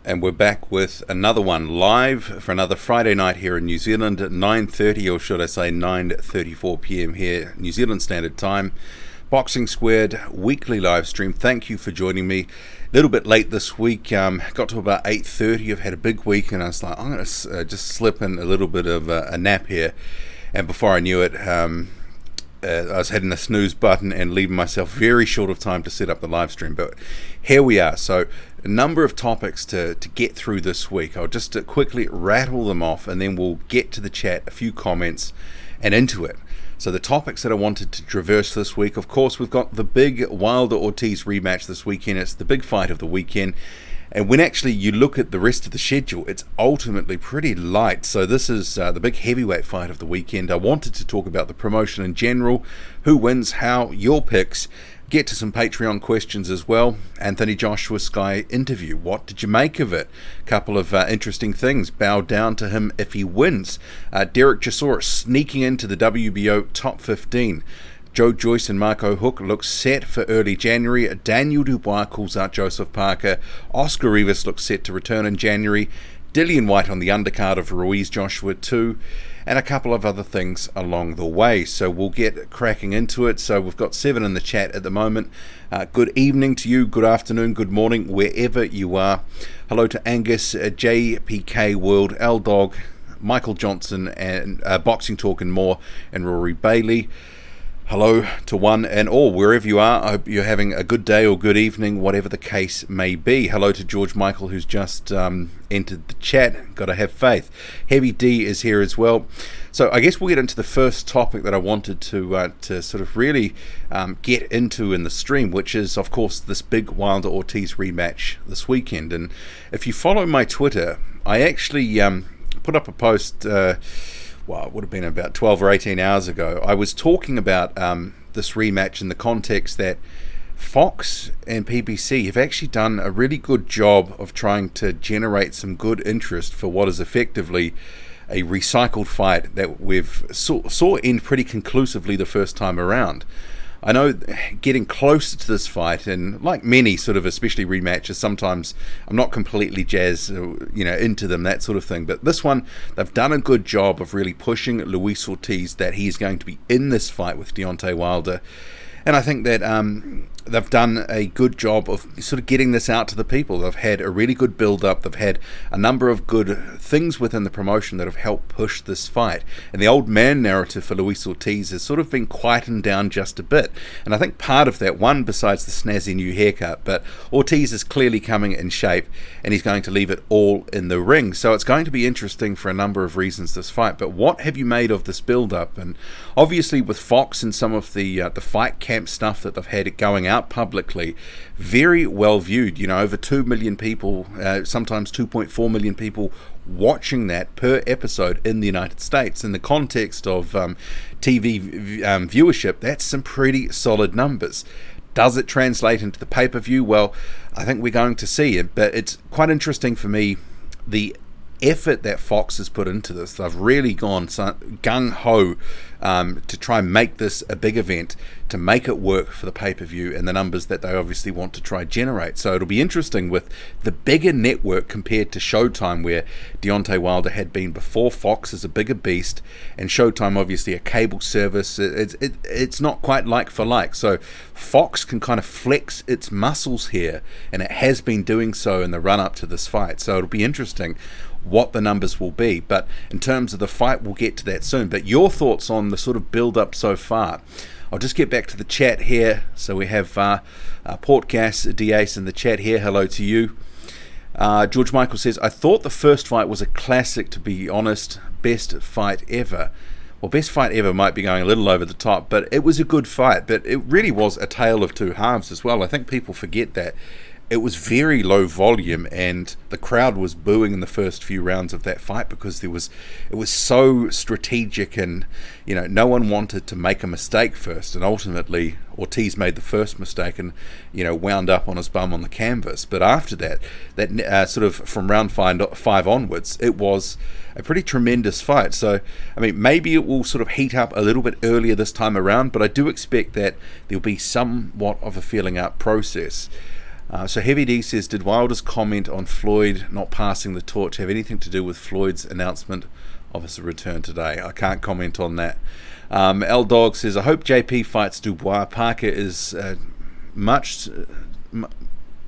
And we're back with another one live for another Friday night here in New Zealand at 9:30, or should I say 9:34 p.m. here, New Zealand Standard Time. Boxing Squared weekly live stream. Thank you for joining me. A little bit late this week. Got to about 8:30. I've had a big week, and I was like, I'm going to just slip in a little bit of a nap here. And before I knew it, I was hitting the snooze button and leaving myself very short of time to set up the live stream. But here we are. So a number of topics to get through this week. I'll just quickly rattle them off, and then we'll get to the chat, a few comments, and into it. So the topics that I wanted to traverse this week, of course, we've got the big Wilder Ortiz rematch this weekend. It's the big fight of the weekend. And when actually you look at the rest of the schedule, it's ultimately pretty light. So this is the big heavyweight fight of the weekend. I wanted to talk about the promotion in general, who wins, how, your picks, get to some Patreon questions as well. Anthony Joshua Sky interview. What did you make of it? Couple of interesting things. Bow down to him if he wins. Derek Chisora sneaking into the WBO top 15. Joe Joyce and Marco Huck look set for early January. Daniel Dubois calls out Joseph Parker. Oscar Rivas looks set to return in January. Dillian White on the undercard of Ruiz Joshua 2. And a couple of other things along the way. So we'll get cracking into it. So we've got 7 in the chat at the moment. Good evening to you, good afternoon, good morning, wherever you are. Hello to Angus, JPK World, L-Dog, Michael Johnson, and Boxing Talk and more, and Rory Bailey. Hello to one and all, wherever you are. I hope you're having a good day or good evening, whatever the case may be. Hello to George Michael, who's just entered the chat. Got to have faith. Heavy D is here as well. So I guess we'll get into the first topic that I wanted to sort of really get into in the stream, which is, of course, this big Wilder Ortiz rematch this weekend. And if you follow my Twitter, I actually put up a post... it would have been about 12 or 18 hours ago. I was talking about this rematch in the context that Fox and PBC have actually done a really good job of trying to generate some good interest for what is effectively a recycled fight that we've saw end pretty conclusively the first time around. I know getting closer to this fight, and like many sort of especially rematches, sometimes I'm not completely jazzed, into them, that sort of thing. But this one, they've done a good job of really pushing Luis Ortiz that he's going to be in this fight with Deontay Wilder. And I think that they've done a good job of sort of getting this out to the people. They've had a really good build-up. They've had a number of good things within the promotion that have helped push this fight. And the old man narrative for Luis Ortiz has sort of been quietened down just a bit. And I think part of that, one, besides the snazzy new haircut, but Ortiz is clearly coming in shape, and he's going to leave it all in the ring. So it's going to be interesting for a number of reasons, this fight. But what have you made of this build-up? And obviously with Fox and some of the fight camp stuff that they've had going out publicly, very well viewed. Over 2 million people, sometimes 2.4 million people watching that per episode in the United States. In the context of TV viewership, that's some pretty solid numbers. Does it translate into the pay-per-view? Well, I think we're going to see it, but it's quite interesting for me, the effort that Fox has put into this. They've really gone gung-ho to try and make this a big event, to make it work for the pay-per-view and the numbers that they obviously want to try generate. So it'll be interesting with the bigger network compared to Showtime, where Deontay Wilder had been before. Fox is a bigger beast, and Showtime obviously a cable service. It's not quite like for like. So Fox can kind of flex its muscles here, and it has been doing so in the run-up to this fight. So it'll be interesting what the numbers will be. But in terms of the fight, we'll get to that soon. But your thoughts on the sort of build-up so far? I'll just get back to the chat here. So we have Portgas Diaz in the chat here. Hello to you. George Michael says, I thought the first fight was a classic, to be honest. Best fight ever. Well, best fight ever might be going a little over the top, but it was a good fight. But it really was a tale of two halves as well. I think people forget that. It was very low volume, and the crowd was booing in the first few rounds of that fight because it was so strategic, and no one wanted to make a mistake first. And ultimately, Ortiz made the first mistake and wound up on his bum on the canvas. But after that sort of from round five onwards, it was a pretty tremendous fight. So I mean, maybe it will sort of heat up a little bit earlier this time around, but I do expect that there'll be somewhat of a feeling out process. So Heavy D says, did Wilder's comment on Floyd not passing the torch have anything to do with Floyd's announcement of his return today? I can't comment on that. L Dog says, I hope JP fights Dubois. Parker is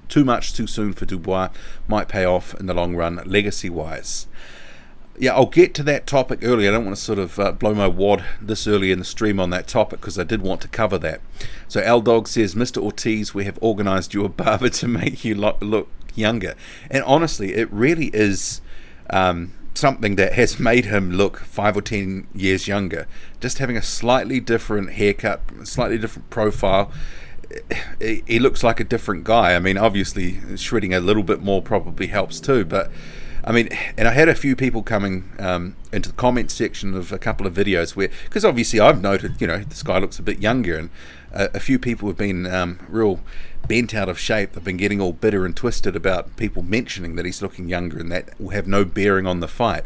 too much too soon for Dubois. Might pay off in the long run, legacy-wise. Yeah, I'll get to that topic early. I don't want to sort of blow my wad this early in the stream on that topic because I did want to cover that. So L-Dog says, Mr. Ortiz, we have organised you a barber to make you look younger. And honestly, it really is something that has made him look 5 or 10 years younger. Just having a slightly different haircut, slightly different profile. He looks like a different guy. I mean, obviously, shredding a little bit more probably helps too, but I mean, and I had a few people coming into the comment section of a couple of videos where, because obviously I've noted, this guy looks a bit younger, and a few people have been real bent out of shape. They've been getting all bitter and twisted about people mentioning that he's looking younger, and that will have no bearing on the fight.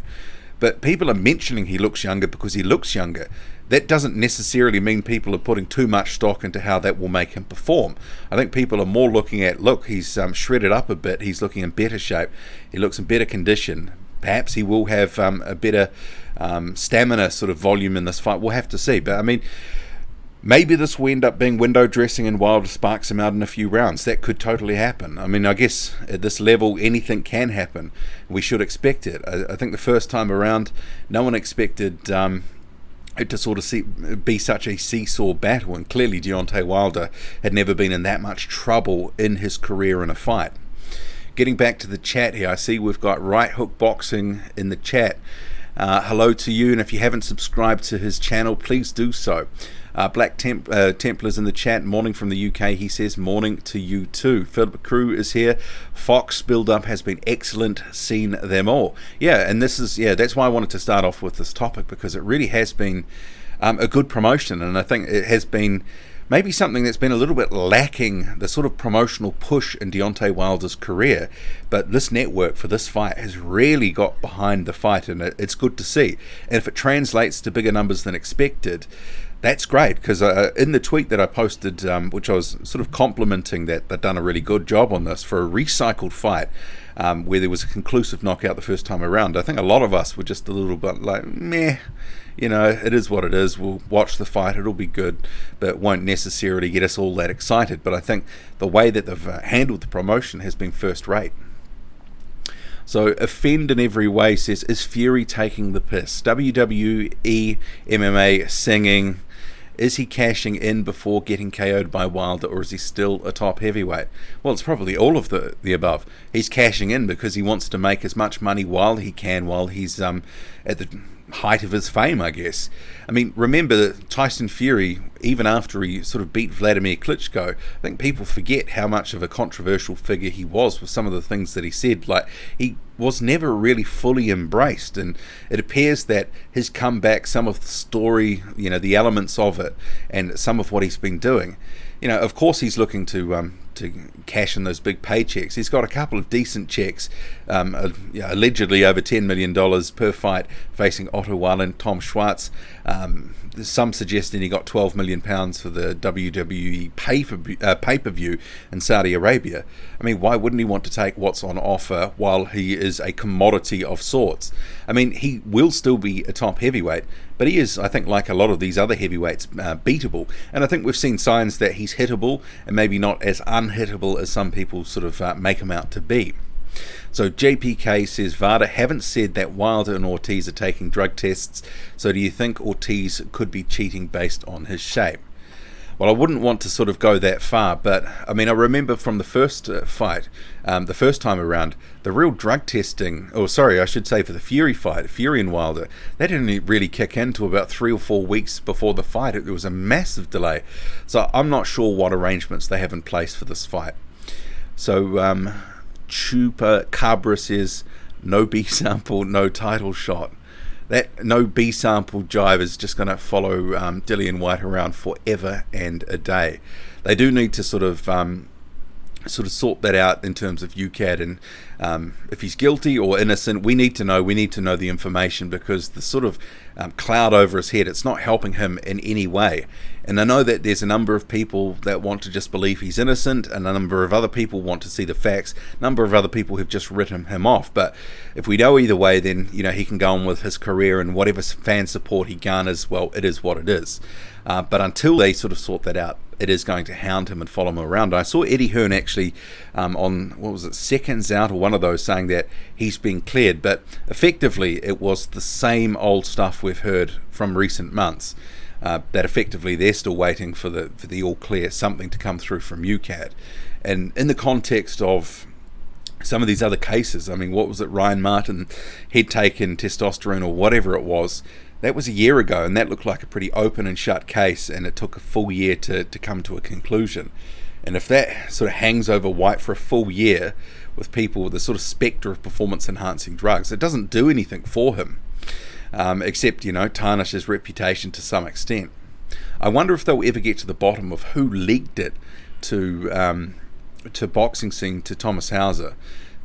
But people are mentioning he looks younger because he looks younger. That doesn't necessarily mean people are putting too much stock into how that will make him perform. I think people are more looking at, look, he's shredded up a bit, he's looking in better shape, he looks in better condition. Perhaps he will have a better stamina sort of volume in this fight. We'll have to see. But I mean, maybe this will end up being window dressing and Wilder sparks him out in a few rounds. That could totally happen. I mean, I guess at this level, anything can happen. We should expect it. I think the first time around, no one expected it to sort of be such a seesaw battle, and clearly Deontay Wilder had never been in that much trouble in his career in a fight. Getting back to the chat here, I see we've got Right Hook Boxing in the chat. Hello to you, and if you haven't subscribed to his channel, please do so. Black Templar's in the chat. Morning from the UK. He says morning to you too. Philip Crew is here. Fox build-up has been excellent. Seen them all. Yeah, and that's why I wanted to start off with this topic, because it really has been a good promotion, and I think it has been maybe something that's been a little bit lacking, the sort of promotional push in Deontay Wilder's career. But this network for this fight has really got behind the fight, and it's good to see. And if it translates to bigger numbers than expected, that's great, because in the tweet that I posted, which I was sort of complimenting that they've done a really good job on this for a recycled fight, where there was a conclusive knockout the first time around, I think a lot of us were just a little bit like, meh, it is what it is. We'll watch the fight, it'll be good, but it won't necessarily get us all that excited. But I think the way that they've handled the promotion has been first rate. So Offend in Every Way says, is Fury taking the piss? WWE, MMA, singing. Is he cashing in before getting KO'd by Wilder, or is he still a top heavyweight? Well, it's probably all of the above. He's cashing in because he wants to make as much money while he can, while he's at the height of his fame, I guess. I mean, remember that Tyson Fury, even after he sort of beat Vladimir Klitschko, I think people forget how much of a controversial figure he was with some of the things that he said. Like, he was never really fully embraced, and it appears that his comeback, some of the story, the elements of it, and some of what he's been doing, of course he's looking to cash in those big paychecks. He's got a couple of decent checks, allegedly over $10 million per fight, facing Otto Wallin and Tom Schwartz. There's some suggesting he got £12 million for the WWE pay-per-view in Saudi Arabia. I mean, why wouldn't he want to take what's on offer while he is a commodity of sorts? I mean, he will still be a top heavyweight, but he is, I think, like a lot of these other heavyweights, beatable. And I think we've seen signs that he's hittable, and maybe not as unhittable as some people sort of make him out to be. So JPK says, Varda, haven't said that Wilder and Ortiz are taking drug tests, so do you think Ortiz could be cheating based on his shape? Well, I wouldn't want to sort of go that far, but I mean, I remember from the first fight, the first time around, the real drug testing, for the Fury fight, Fury and Wilder, that didn't really kick in until about 3 or 4 weeks before the fight. It was a massive delay, so I'm not sure what arrangements they have in place for this fight. So, Chupa Cabra says, no B sample, no title shot. That no B sample jive is just going to follow Dillian White around forever and a day. They do need to sort of sort that out in terms of UCAD, and if he's guilty or innocent, we need to know the information, because the sort of cloud over his head. It's not helping him in any way. And I know that there's a number of people that want to just believe he's innocent, and a number of other people want to see the facts. A number of other people have just written him off. But if we know either way, then he can go on with his career, and whatever fan support he garners, well, it is what it is. But until they sort of sort that out, it is going to hound him and follow him around. I saw Eddie Hearn actually on, Seconds Out or one of those, saying that he's been cleared. But effectively, it was the same old stuff we've heard from recent months. That effectively they're still waiting for the all clear, something to come through from UCAT. And in the context of some of these other cases, I mean, what was it, Ryan Martin, he'd taken testosterone or whatever it was, that was a year ago, and that looked like a pretty open and shut case, and it took a full year to come to a conclusion. And if that sort of hangs over White for a full year with people with the sort of spectre of performance-enhancing drugs, it doesn't do anything for him, except, tarnish his reputation to some extent. I wonder if they'll ever get to the bottom of who leaked it to Boxing Scene, to Thomas Hauser,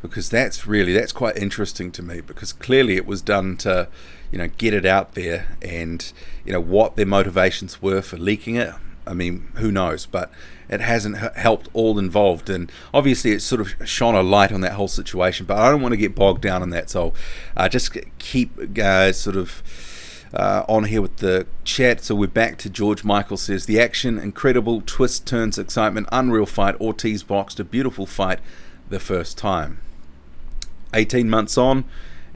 because that's quite interesting to me, because clearly it was done to get it out there, and what their motivations were for leaking it, I mean, who knows, but it hasn't helped all involved, and obviously it's sort of shone a light on that whole situation, but I don't want to get bogged down in that, so just keep on here with the chat. So we're back to George Michael says, the action, incredible, twist, turns, excitement, unreal fight, Ortiz boxed a beautiful fight the first time. 18 months on,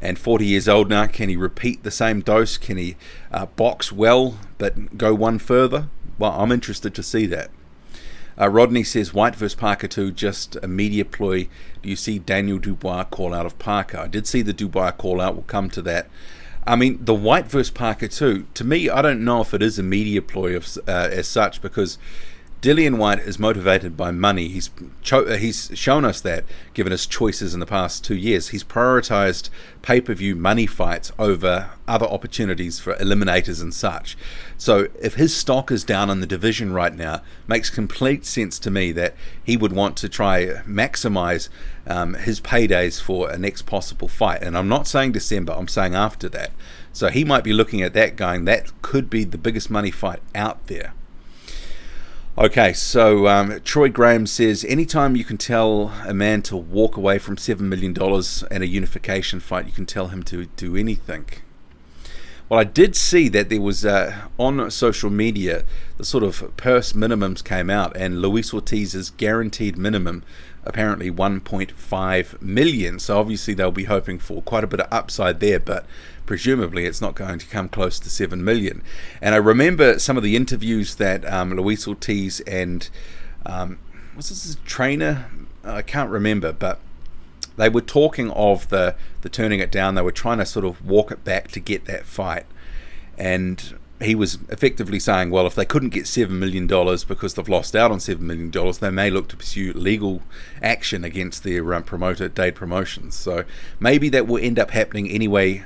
and 40 years old now, can he repeat the same dose? Can he box well but go one further? Well, I'm interested to see that. Rodney says, White vs Parker 2, just a media ploy. Do you see Daniel Dubois call out of Parker? I did see the Dubois call out. We'll come to that. I mean, the White vs Parker 2, to me, I don't know if it is a media ploy as such, because Dillian Whyte is motivated by money. He's shown us that, given his choices in the past 2 years. He's prioritized pay-per-view money fights over other opportunities for eliminators and such. So if his stock is down in the division right now, makes complete sense to me that he would want to try maximize his paydays for a next possible fight. And I'm not saying December, I'm saying after that. So he might be looking at that going, that could be the biggest money fight out there. Okay, so Troy Graham says, anytime you can tell a man to walk away from $7 million and a unification fight, you can tell him to do anything. Well, I did see that there was, on social media, the sort of purse minimums came out, and Luis Ortiz's guaranteed minimum, apparently 1.5 million. So obviously they'll be hoping for quite a bit of upside there, but presumably it's not going to come close to 7 million. And I remember some of the interviews that Luis Ortiz and was this his trainer? I can't remember, but they were talking of the turning it down. They were trying to sort of walk it back to get that fight, and he was effectively saying, well, if they couldn't get $7 million because they've lost out on $7 million, they may look to pursue legal action against their promoter, Dade Promotions. So maybe that will end up happening anyway,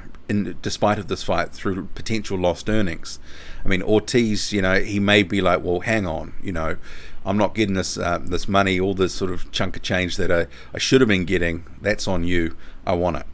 despite of this fight, through potential lost earnings. I mean, Ortiz, he may be like, well, hang on, I'm not getting this this money, all this sort of chunk of change that I should have been getting. That's on you. I want it.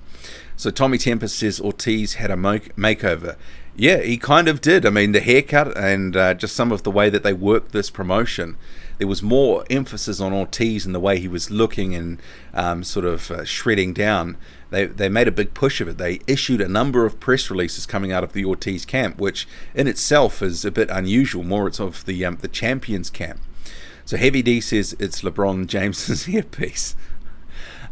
So Tommy Tempest says Ortiz had a makeover. Yeah, he kind of did. I mean, the haircut and just some of the way that they worked this promotion, there was more emphasis on Ortiz and the way he was looking and sort of shredding down. They made a big push of it. They issued a number of press releases coming out of the Ortiz camp, which in itself is a bit unusual. More it's of the champions camp. So Heavy D says it's LeBron James's earpiece.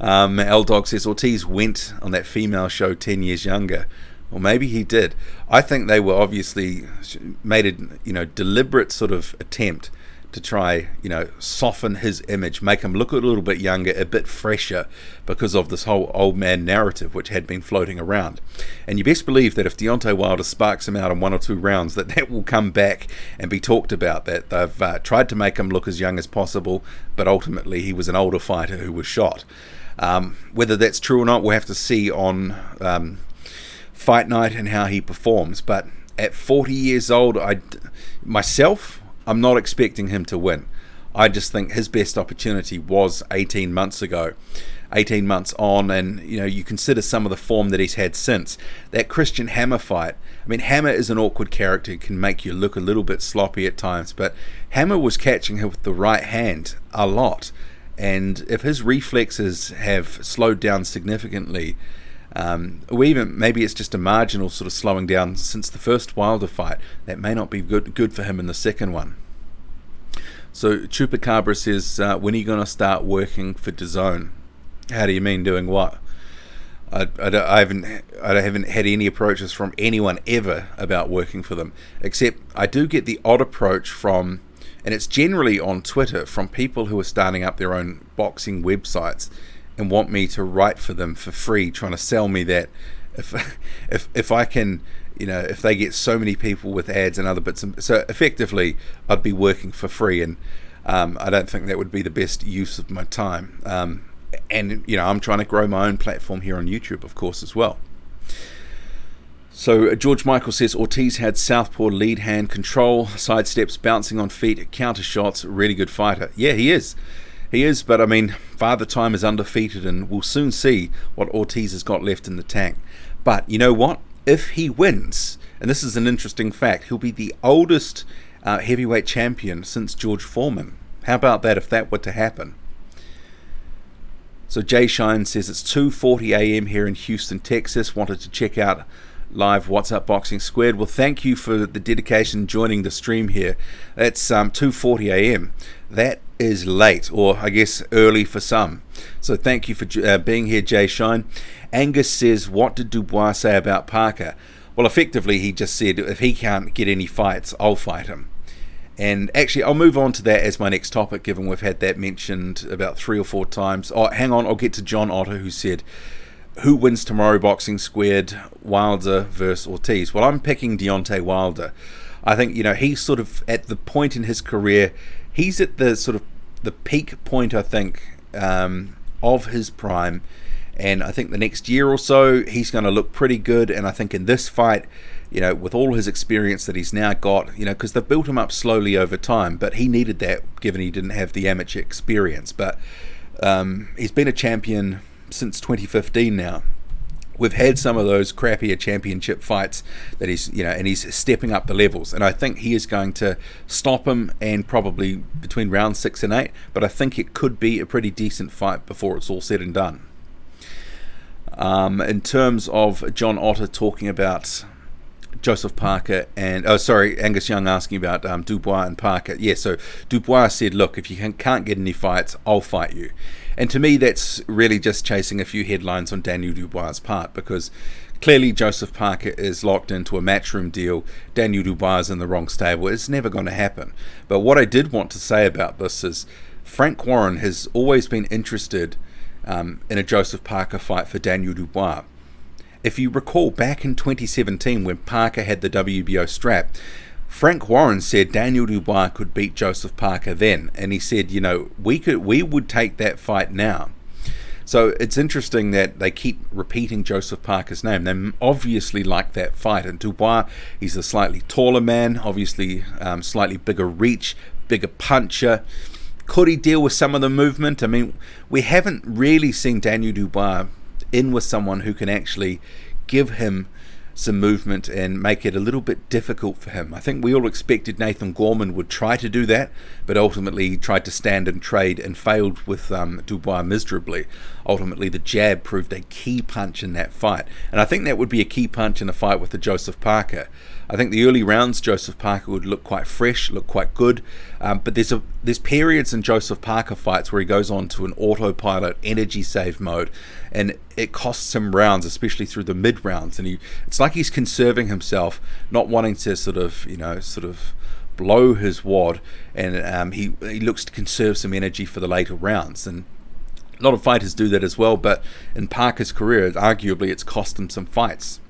L-Dog says Ortiz went on that female show 10 years younger. Or maybe he did. I think they were obviously made a deliberate sort of attempt to try, soften his image, make him look a little bit younger, a bit fresher, because of this whole old man narrative which had been floating around. And you best believe that if Deontay Wilder sparks him out in 1 or 2 rounds, that will come back and be talked about, that they've tried to make him look as young as possible, but ultimately he was an older fighter who was shot. Whether that's true or not, we'll have to see on fight night and how he performs. But at 40 years old, I'm not expecting him to win. I just think his best opportunity was 18 months ago. 18 months on, and you consider some of the form that he's had since. That Christian Hammer fight, I mean, Hammer is an awkward character, can make you look a little bit sloppy at times, but Hammer was catching him with the right hand a lot, and if his reflexes have slowed down significantly, or even maybe it's just a marginal sort of slowing down since the first Wilder fight, that may not be good for him in the second one. So Chupacabra says, when are you going to start working for DAZN? How do you mean doing what? I haven't had any approaches from anyone ever about working for them, except I do get the odd approach from, and it's generally on Twitter, from people who are starting up their own boxing websites and want me to write for them for free, trying to sell me that if I can, if they get so many people with ads and other bits, so effectively I'd be working for free, and I don't think that would be the best use of my time. And I'm trying to grow my own platform here on YouTube, of course, as well. So George Michael says Ortiz had southpaw lead hand control, sidesteps, bouncing on feet, counter shots, really good fighter. Yeah, he is. But I mean, Father Time is undefeated, and we'll soon see what Ortiz has got left in the tank. But you know what? If he wins, and this is an interesting fact, he'll be the oldest heavyweight champion since George Foreman. How about that if that were to happen? So Jay Shine says it's 2:40 a.m. here in Houston, Texas. Wanted to check out live What's Up Boxing Squared. Well, thank you for the dedication joining the stream here. It's 2:40 a.m. That is late, or I guess early for some. So thank you for being here, Jay Shine. Angus says, what did Dubois say about Parker? Well, effectively, he just said, if he can't get any fights, I'll fight him. And actually, I'll move on to that as my next topic, given we've had that mentioned about 3 or 4 times. Oh, hang on, I'll get to John Otter, who said, who wins tomorrow Boxing Squared, Wilder versus Ortiz? Well, I'm picking Deontay Wilder. I think, he's sort of at the point in his career, he's at the sort of the peak point, I think, of his prime. And I think the next year or so, he's going to look pretty good. And I think in this fight, with all his experience that he's now got, because they've built him up slowly over time, but he needed that given he didn't have the amateur experience. But he's been a champion since 2015 now. We've had some of those crappier championship fights that he's, and he's stepping up the levels. And I think he is going to stop him, and probably between rounds 6 and 8. But I think it could be a pretty decent fight before it's all said and done. In terms of John Otter talking about Joseph Parker and Angus Young asking about Dubois and Parker. Yeah, so Dubois said, look, if you can't get any fights, I'll fight you. And to me, that's really just chasing a few headlines on Daniel Dubois' part, because clearly Joseph Parker is locked into a matchroom deal. Daniel Dubois is in the wrong stable. It's never going to happen. But what I did want to say about this is Frank Warren has always been interested in a Joseph Parker fight for Daniel Dubois. If you recall back in 2017 when Parker had the WBO strap, Frank Warren said Daniel Dubois could beat Joseph Parker then, and he said, we would take that fight now. So it's interesting that they keep repeating Joseph Parker's name. They obviously like that fight, and Dubois, he's a slightly taller man, obviously slightly bigger reach, bigger puncher. Could he deal with some of the movement? I mean, we haven't really seen Daniel Dubois in with someone who can actually give him some movement and make it a little bit difficult for him. I think we all expected Nathan Gorman would try to do that, but ultimately he tried to stand and trade and failed with Dubois miserably. Ultimately, the jab proved a key punch in that fight, and I think that would be a key punch in a fight with the Joseph Parker. I think the early rounds, Joseph Parker would look quite fresh, look quite good, but there's periods in Joseph Parker fights where he goes on to an autopilot energy save mode, and it costs him rounds, especially through the mid rounds, and it's like he's conserving himself, not wanting to sort of blow his wad, and he looks to conserve some energy for the later rounds. And a lot of fighters do that as well, but in Parker's career, arguably it's cost him some fights.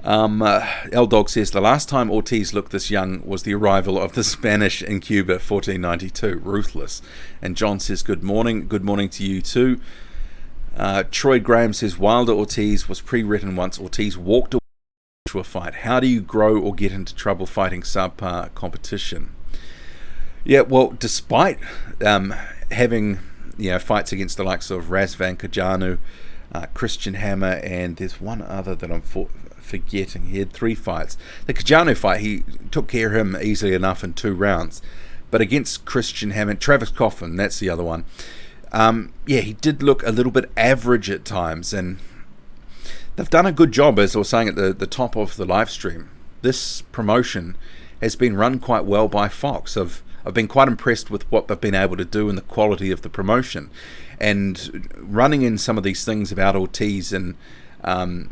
L-Dog says, the last time Ortiz looked this young was the arrival of the Spanish in Cuba, 1492. Ruthless. And John says, good morning to you too. Troy Graham says, Wilder Ortiz was pre-written once Ortiz walked away to a fight. How do you grow or get into trouble fighting subpar competition? Yeah, well, despite having fights against the likes of Razvan Kajanu, Christian Hammer, and there's one other that I'm forgetting. He had 3 fights. The Kajanu fight, he took care of him easily enough in 2 rounds. But against Christian Hammer, Travis Coughlin, that's the other one. He did look a little bit average at times, and they've done a good job, as I was saying at the top of the live stream. This promotion has been run quite well by Fox. I've been quite impressed with what they've been able to do and the quality of the promotion. And running in some of these things about Ortiz, and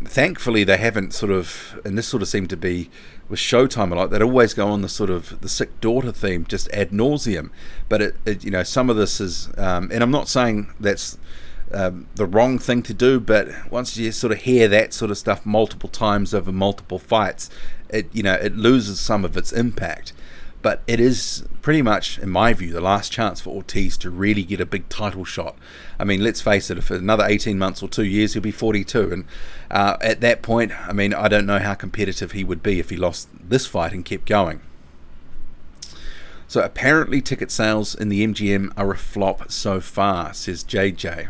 thankfully they haven't sort of, and this sort of seemed to be with Showtime a lot, they'd always go on the sort of the sick daughter theme just ad nauseum. But some of this is, and I'm not saying that's the wrong thing to do, but once you sort of hear that sort of stuff multiple times over multiple fights, it loses some of its impact. But it is pretty much, in my view, the last chance for Ortiz to really get a big title shot. I mean, let's face it, if another 18 months or 2 years, he'll be 42. And at that point, I mean, I don't know how competitive he would be if he lost this fight and kept going. So apparently ticket sales in the MGM are a flop so far, says JJ.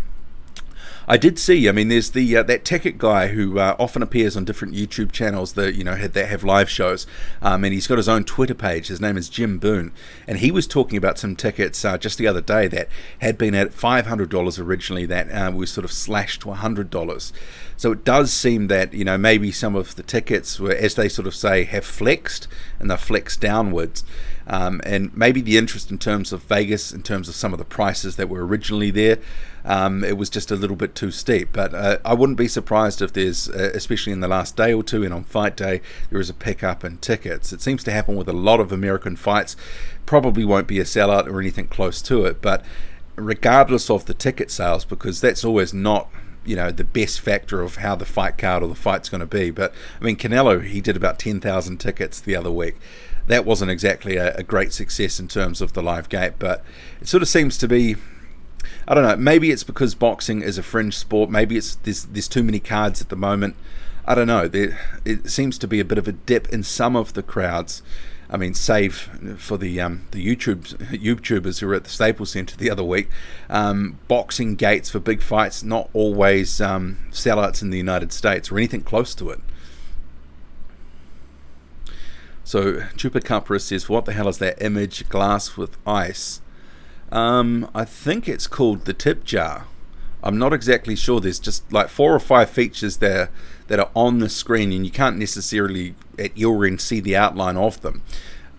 I did see, I mean, there's the that ticket guy who often appears on different YouTube channels that have live shows, and he's got his own Twitter page. His name is Jim Boone, and he was talking about some tickets just the other day that had been at $500 originally that was sort of slashed to $100. So it does seem that maybe some of the tickets were, as they sort of say, have flexed, and they're flexed downwards. And maybe the interest in terms of Vegas, in terms of some of the prices that were originally there, it was just a little bit too steep. But I wouldn't be surprised if there's, especially in the last day or two and on fight day, there is a pickup in tickets. It seems to happen with a lot of American fights. Probably won't be a sellout or anything close to it, but regardless of the ticket sales, because that's always not the best factor of how the fight card or the fight's going to be. But I mean, Canelo, he did about 10,000 tickets the other week. That wasn't exactly a great success in terms of the live gate, but it sort of seems to be, I don't know, maybe it's because boxing is a fringe sport, maybe it's there's too many cards at the moment. I don't know, it seems to be a bit of a dip in some of the crowds. I mean, save for the YouTubers who were at the Staples Center the other week. Boxing gates for big fights, not always sellouts in the United States or anything close to it. So Chupacabra says, what the hell is that image? Glass with ice. I think it's called the tip jar. I'm not exactly sure. There's just like 4 or 5 features there that are on the screen, and you can't necessarily at your end see the outline of them.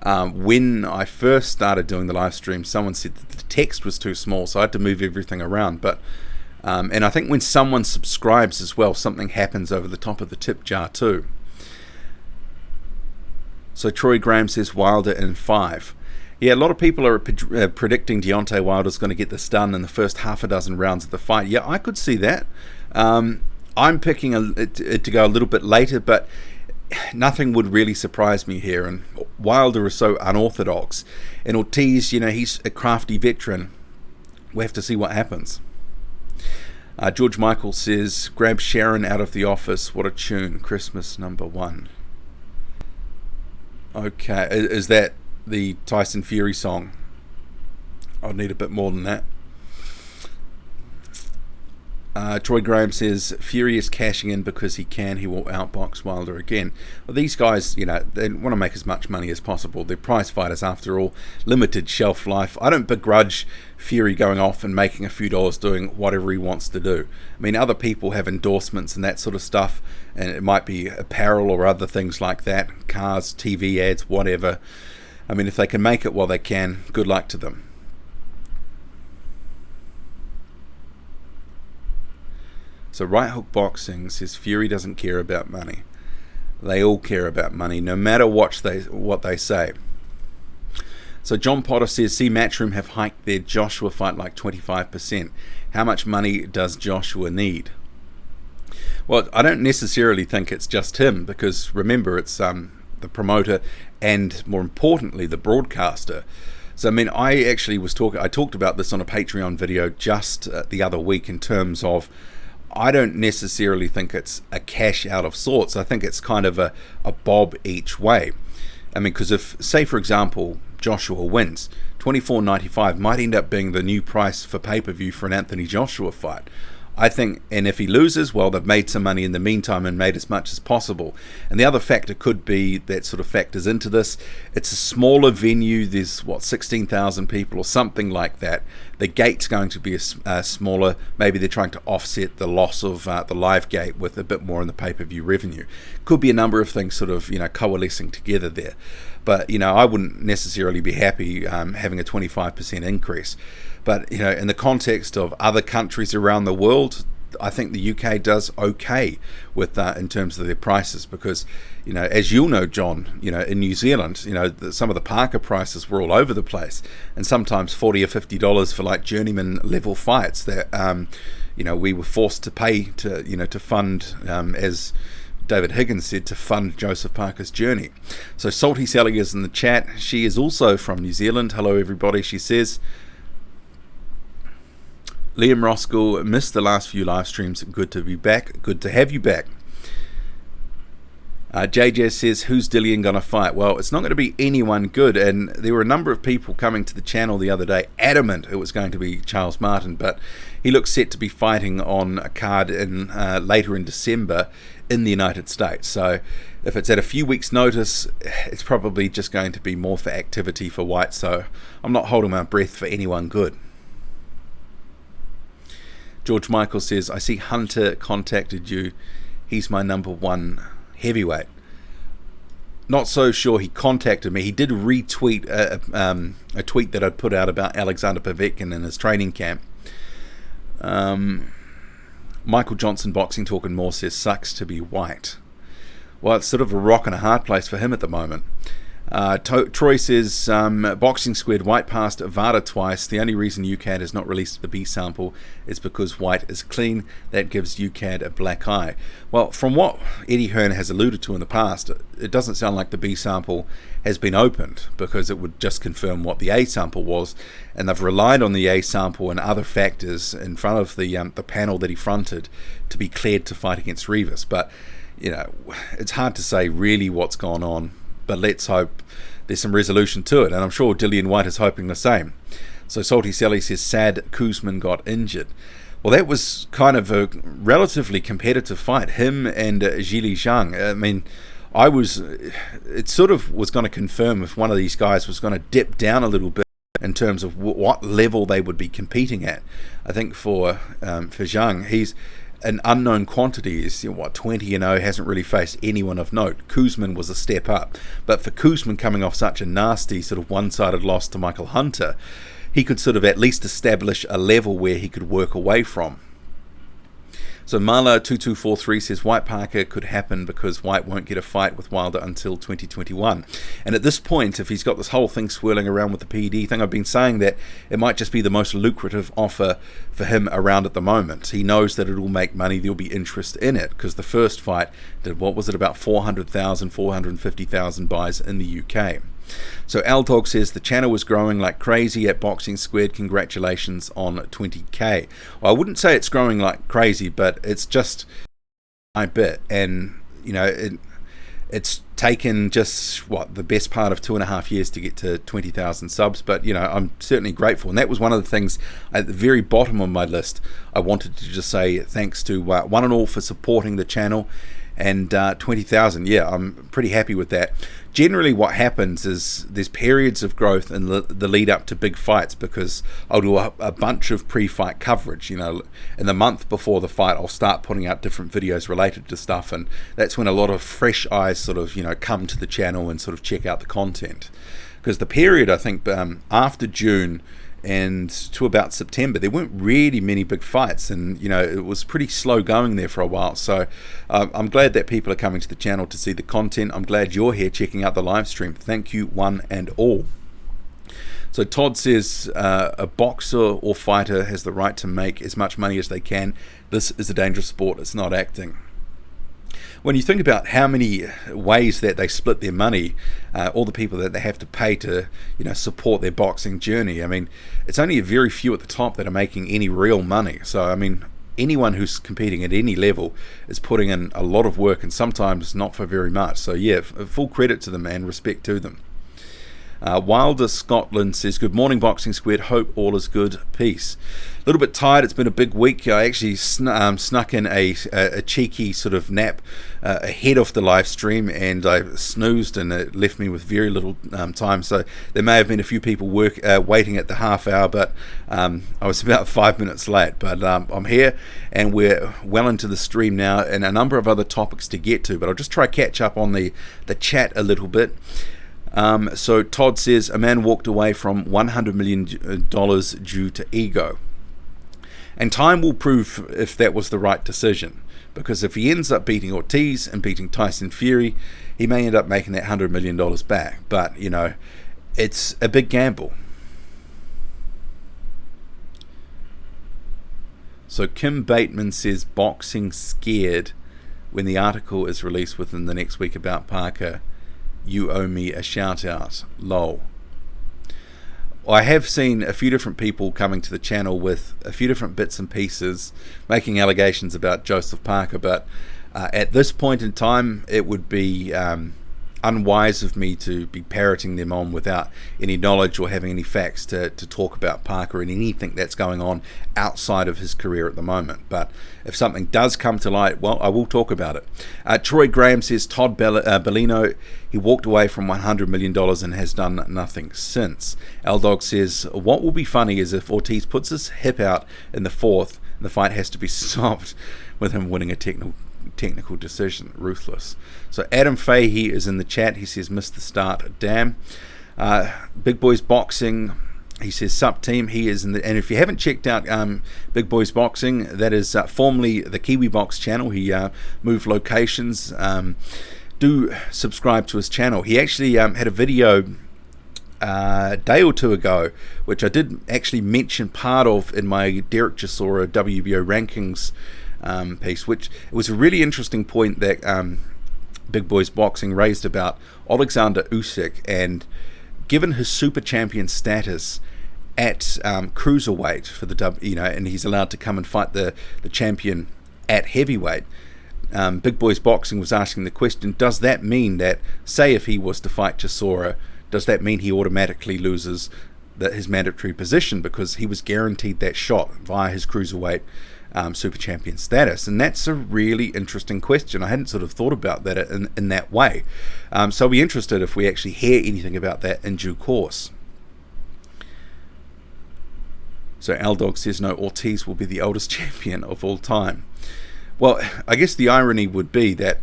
When I first started doing the live stream, someone said that the text was too small, so I had to move everything around. But and I think when someone subscribes as well, something happens over the top of the tip jar too. So Troy Graham says Wilder in 5. Yeah, a lot of people are predicting Deontay Wilder's going to get this done in the first half a dozen rounds of the fight. Yeah, I could see that. I'm picking it to go a little bit later, but nothing would really surprise me here. And Wilder is so unorthodox. And Ortiz, he's a crafty veteran. We'll have to see what happens. George Michael says, grab Sharon out of the office. What a tune. Christmas #1. Okay, is that the Tyson Fury song? I'd need a bit more than that. Troy Graham says Fury is cashing in because he will outbox Wilder again. Well, these guys, they want to make as much money as possible. They're prize fighters after all, limited shelf life. I don't begrudge Fury going off and making a few dollars doing whatever he wants to do. I mean, other people have endorsements and that sort of stuff, and it might be apparel or other things like that, cars, TV ads, whatever. I mean, if they can make it while they can, good luck to them. So Right Hook Boxing says Fury doesn't care about money. They all care about money, no matter what they say. So John Potter says, see Matchroom have hiked their Joshua fight like 25%. How much money does Joshua need? Well, I don't necessarily think it's just him, because remember, it's the promoter and, more importantly, the broadcaster. So I mean, I talked about this on a Patreon video just the other week in terms of, I don't necessarily think it's a cash out of sorts. I think it's kind of a bob each way. I mean, because if, say for example, Joshua wins, $24.95 might end up being the new price for pay-per-view for an Anthony Joshua fight. I think, and if he loses, well, they've made some money in the meantime and made as much as possible. And the other factor could be that sort of factors into this. It's a smaller venue. There's, 16,000 people or something like that. The gate's going to be smaller. Maybe they're trying to offset the loss of the live gate with a bit more in the pay-per-view revenue. Could be a number of things sort of, coalescing together there. But, I wouldn't necessarily be happy having a 25% increase. But, in the context of other countries around the world, I think the UK does okay with in terms of their prices because, as you'll know, John, in New Zealand, some of the Parker prices were all over the place, and sometimes $40 or $50 for like journeyman level fights that, we were forced to pay to fund, as David Higgins said, to fund Joseph Parker's journey. So Salty Sally is in the chat. She is also from New Zealand. Hello, everybody. She says, Liam Roskell, missed the last few live streams. Good to be back. Good to have you back. JJ says, who's Dillian going to fight? Well, it's not going to be anyone good. And there were a number of people coming to the channel the other day adamant it was going to be Charles Martin. But he looks set to be fighting on a card in later in December in the United States. So if it's at a few weeks' notice, it's probably just going to be more for activity for White. So I'm not holding my breath for anyone good. George Michael says, I see Hunter contacted you. He's my number one heavyweight. Not so sure he contacted me. He did retweet a tweet that I'd put out about Alexander Povetkin in his training camp. Michael Johnson Boxing Talk and More says, sucks to be White. Well, it's sort of a rock and a hard place for him at the moment. Troy says, Boxing Squared, White passed VADA twice. The only reason UCAD has not released the B sample is because White is clean. That gives UCAD a black eye. Well, from what Eddie Hearn has alluded to in the past, it doesn't sound like the B sample has been opened because it would just confirm what the A sample was, and they've relied on the A sample and other factors in front of the panel that he fronted to be cleared to fight against Rivas. But, it's hard to say really what's gone on. But let's hope there's some resolution to it, and I'm sure Dillian White is hoping the same. So Salty Sally says, sad Kuzman got injured. Well, that was kind of a relatively competitive fight, him and Zhili Zhang. I mean, it sort of was going to confirm if one of these guys was going to dip down a little bit in terms of what level they would be competing at. I think for Zhang, he's an unknown quantity. Is 20-0, hasn't really faced anyone of note. Kuzman was a step up, but for Kuzman coming off such a nasty sort of one-sided loss to Michael Hunter, he could sort of at least establish a level where he could work away from. So Marla2243 says White Parker could happen because White won't get a fight with Wilder until 2021. And at this point, if he's got this whole thing swirling around with the PED thing, I've been saying that it might just be the most lucrative offer for him around at the moment. He knows that it will make money, there'll be interest in it, because the first fight did, about 400,000, 450,000 buys in the UK. So Aldog says the channel was growing like crazy at Boxing Squared. Congratulations on 20k. Well, I wouldn't say it's growing like crazy, but it's just a bit, and it's taken just the best part of 2.5 years to get to 20,000 subs. But I'm certainly grateful, and that was one of the things at the very bottom of my list. I wanted to just say thanks to one and all for supporting the channel. And 20,000, yeah, I'm pretty happy with that. Generally what happens is there's periods of growth in the lead up to big fights, because I'll do a bunch of pre-fight coverage. In the month before the fight, I'll start putting out different videos related to stuff, and that's when a lot of fresh eyes sort of come to the channel and sort of check out the content. Because the period, I think, after June and to about September, there weren't really many big fights, and it was pretty slow going there for a while. So I'm glad that people are coming to the channel to see the content. I'm glad you're here checking out the live stream. Thank you one and all. So Todd says a boxer or fighter has the right to make as much money as they can. This is a dangerous sport. It's not acting. When you think about how many ways that they split their money, all the people that they have to pay to, support their boxing journey, I mean, it's only a very few at the top that are making any real money. So, I mean, anyone who's competing at any level is putting in a lot of work, and sometimes not for very much. So, yeah, full credit to them and respect to them. Wilder Scotland says, good morning, Boxing Squared. Hope all is good. Peace. A little bit tired. It's been a big week. I actually snuck in a cheeky sort of nap ahead of the live stream, and I snoozed, and it left me with very little time. So there may have been a few people waiting at the half hour, but I was about 5 minutes late. But I'm here, and we're well into the stream now, and a number of other topics to get to. But I'll just try to catch up on the chat a little bit. So Todd says, a man walked away from $100 million due to ego. And time will prove if that was the right decision. Because if he ends up beating Ortiz and beating Tyson Fury, he may end up making that $100 million back. But, you know, it's a big gamble. So Kim Bateman says, boxing scared. When the article is released within the next week about Parker, you owe me a shout out. Lol. I have seen a few different people coming to the channel with a few different bits and pieces making allegations about Joseph Parker, but at this point in time it would be unwise of me to be parroting them on without any knowledge or having any facts to talk about Parker and anything that's going on outside of his career at the moment. But if something does come to light, well, I will talk about it. Troy Graham says, Todd Bellino, he walked away from $100 million and has done nothing since. L-Dog says, what will be funny is if Ortiz puts his hip out in the fourth and the fight has to be stopped with him winning a technical decision. Ruthless. So Adam Fahey is in the chat. He says, missed the start. Damn. Big Boys Boxing, he says, sup team. He is in the, and if you haven't checked out Big Boys Boxing, that is formerly the Kiwi Box channel. He moved locations. Do subscribe to his channel. He actually had a video a day or two ago, which I did actually mention part of in my Derek Chisora Wbo Rankings piece, which it was a really interesting point that Big Boys Boxing raised about Alexander Usyk, and given his super champion status at cruiserweight for the and he's allowed to come and fight the champion at heavyweight. Big Boys Boxing was asking the question, does that mean that, say if he was to fight Chisora, does that mean he automatically loses his mandatory position because he was guaranteed that shot via his cruiserweight super champion status? And that's a really interesting question. I hadn't sort of thought about that in that way. So I'll be interested if we actually hear anything about that in due course. So L-Dog says, no, Ortiz will be the oldest champion of all time. Well, I guess the irony would be that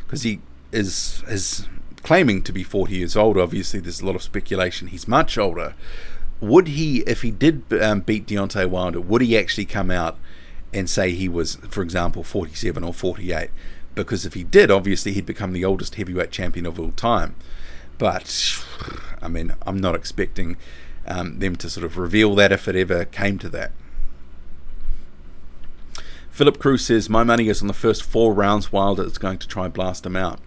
because he is claiming to be 40 years old, obviously there's a lot of speculation he's much older. Would he, if he did beat Deontay Wilder, would he actually come out and say he was, for example, 47 or 48? Because if he did, obviously he'd become the oldest heavyweight champion of all time. But, I mean, I'm not expecting them to sort of reveal that if it ever came to that. Philip Cruz says, my money is on the first 4 rounds. Wilder is going to try and blast him out.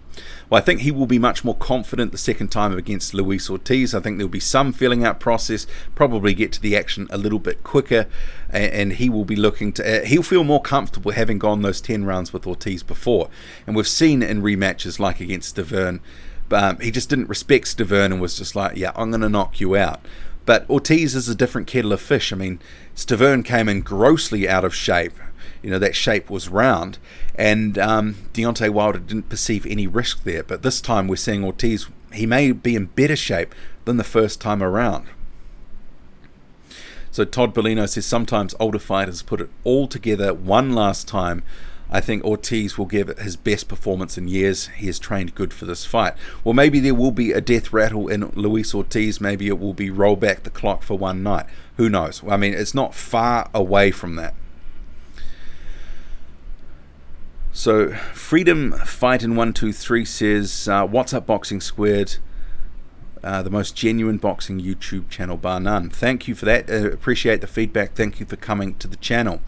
Well, I think he will be much more confident the second time against Luis Ortiz. I think there'll be some filling out process, probably get to the action a little bit quicker, and he will be looking to, he'll feel more comfortable having gone those 10 rounds with Ortiz before. And we've seen in rematches like against Stiverne, he just didn't respect Stiverne and was just like, yeah, I'm going to knock you out. But Ortiz is a different kettle of fish. I mean, Stiverne came in grossly out of shape. You know, that shape was round, and Deontay Wilder didn't perceive any risk there. But this time we're seeing Ortiz, he may be in better shape than the first time around. So Todd Bellino says, sometimes older fighters put it all together one last time. I think Ortiz will give it his best performance in years. He has trained good for this fight. Well, maybe there will be a death rattle in Luis Ortiz. Maybe it will be roll back the clock for one night. Who knows? I mean, it's not far away from that. So Freedom Fighting 123 says, what's up Boxing Squared? The most genuine boxing YouTube channel bar none. Thank you for that. Appreciate the feedback. Thank you for coming to the channel.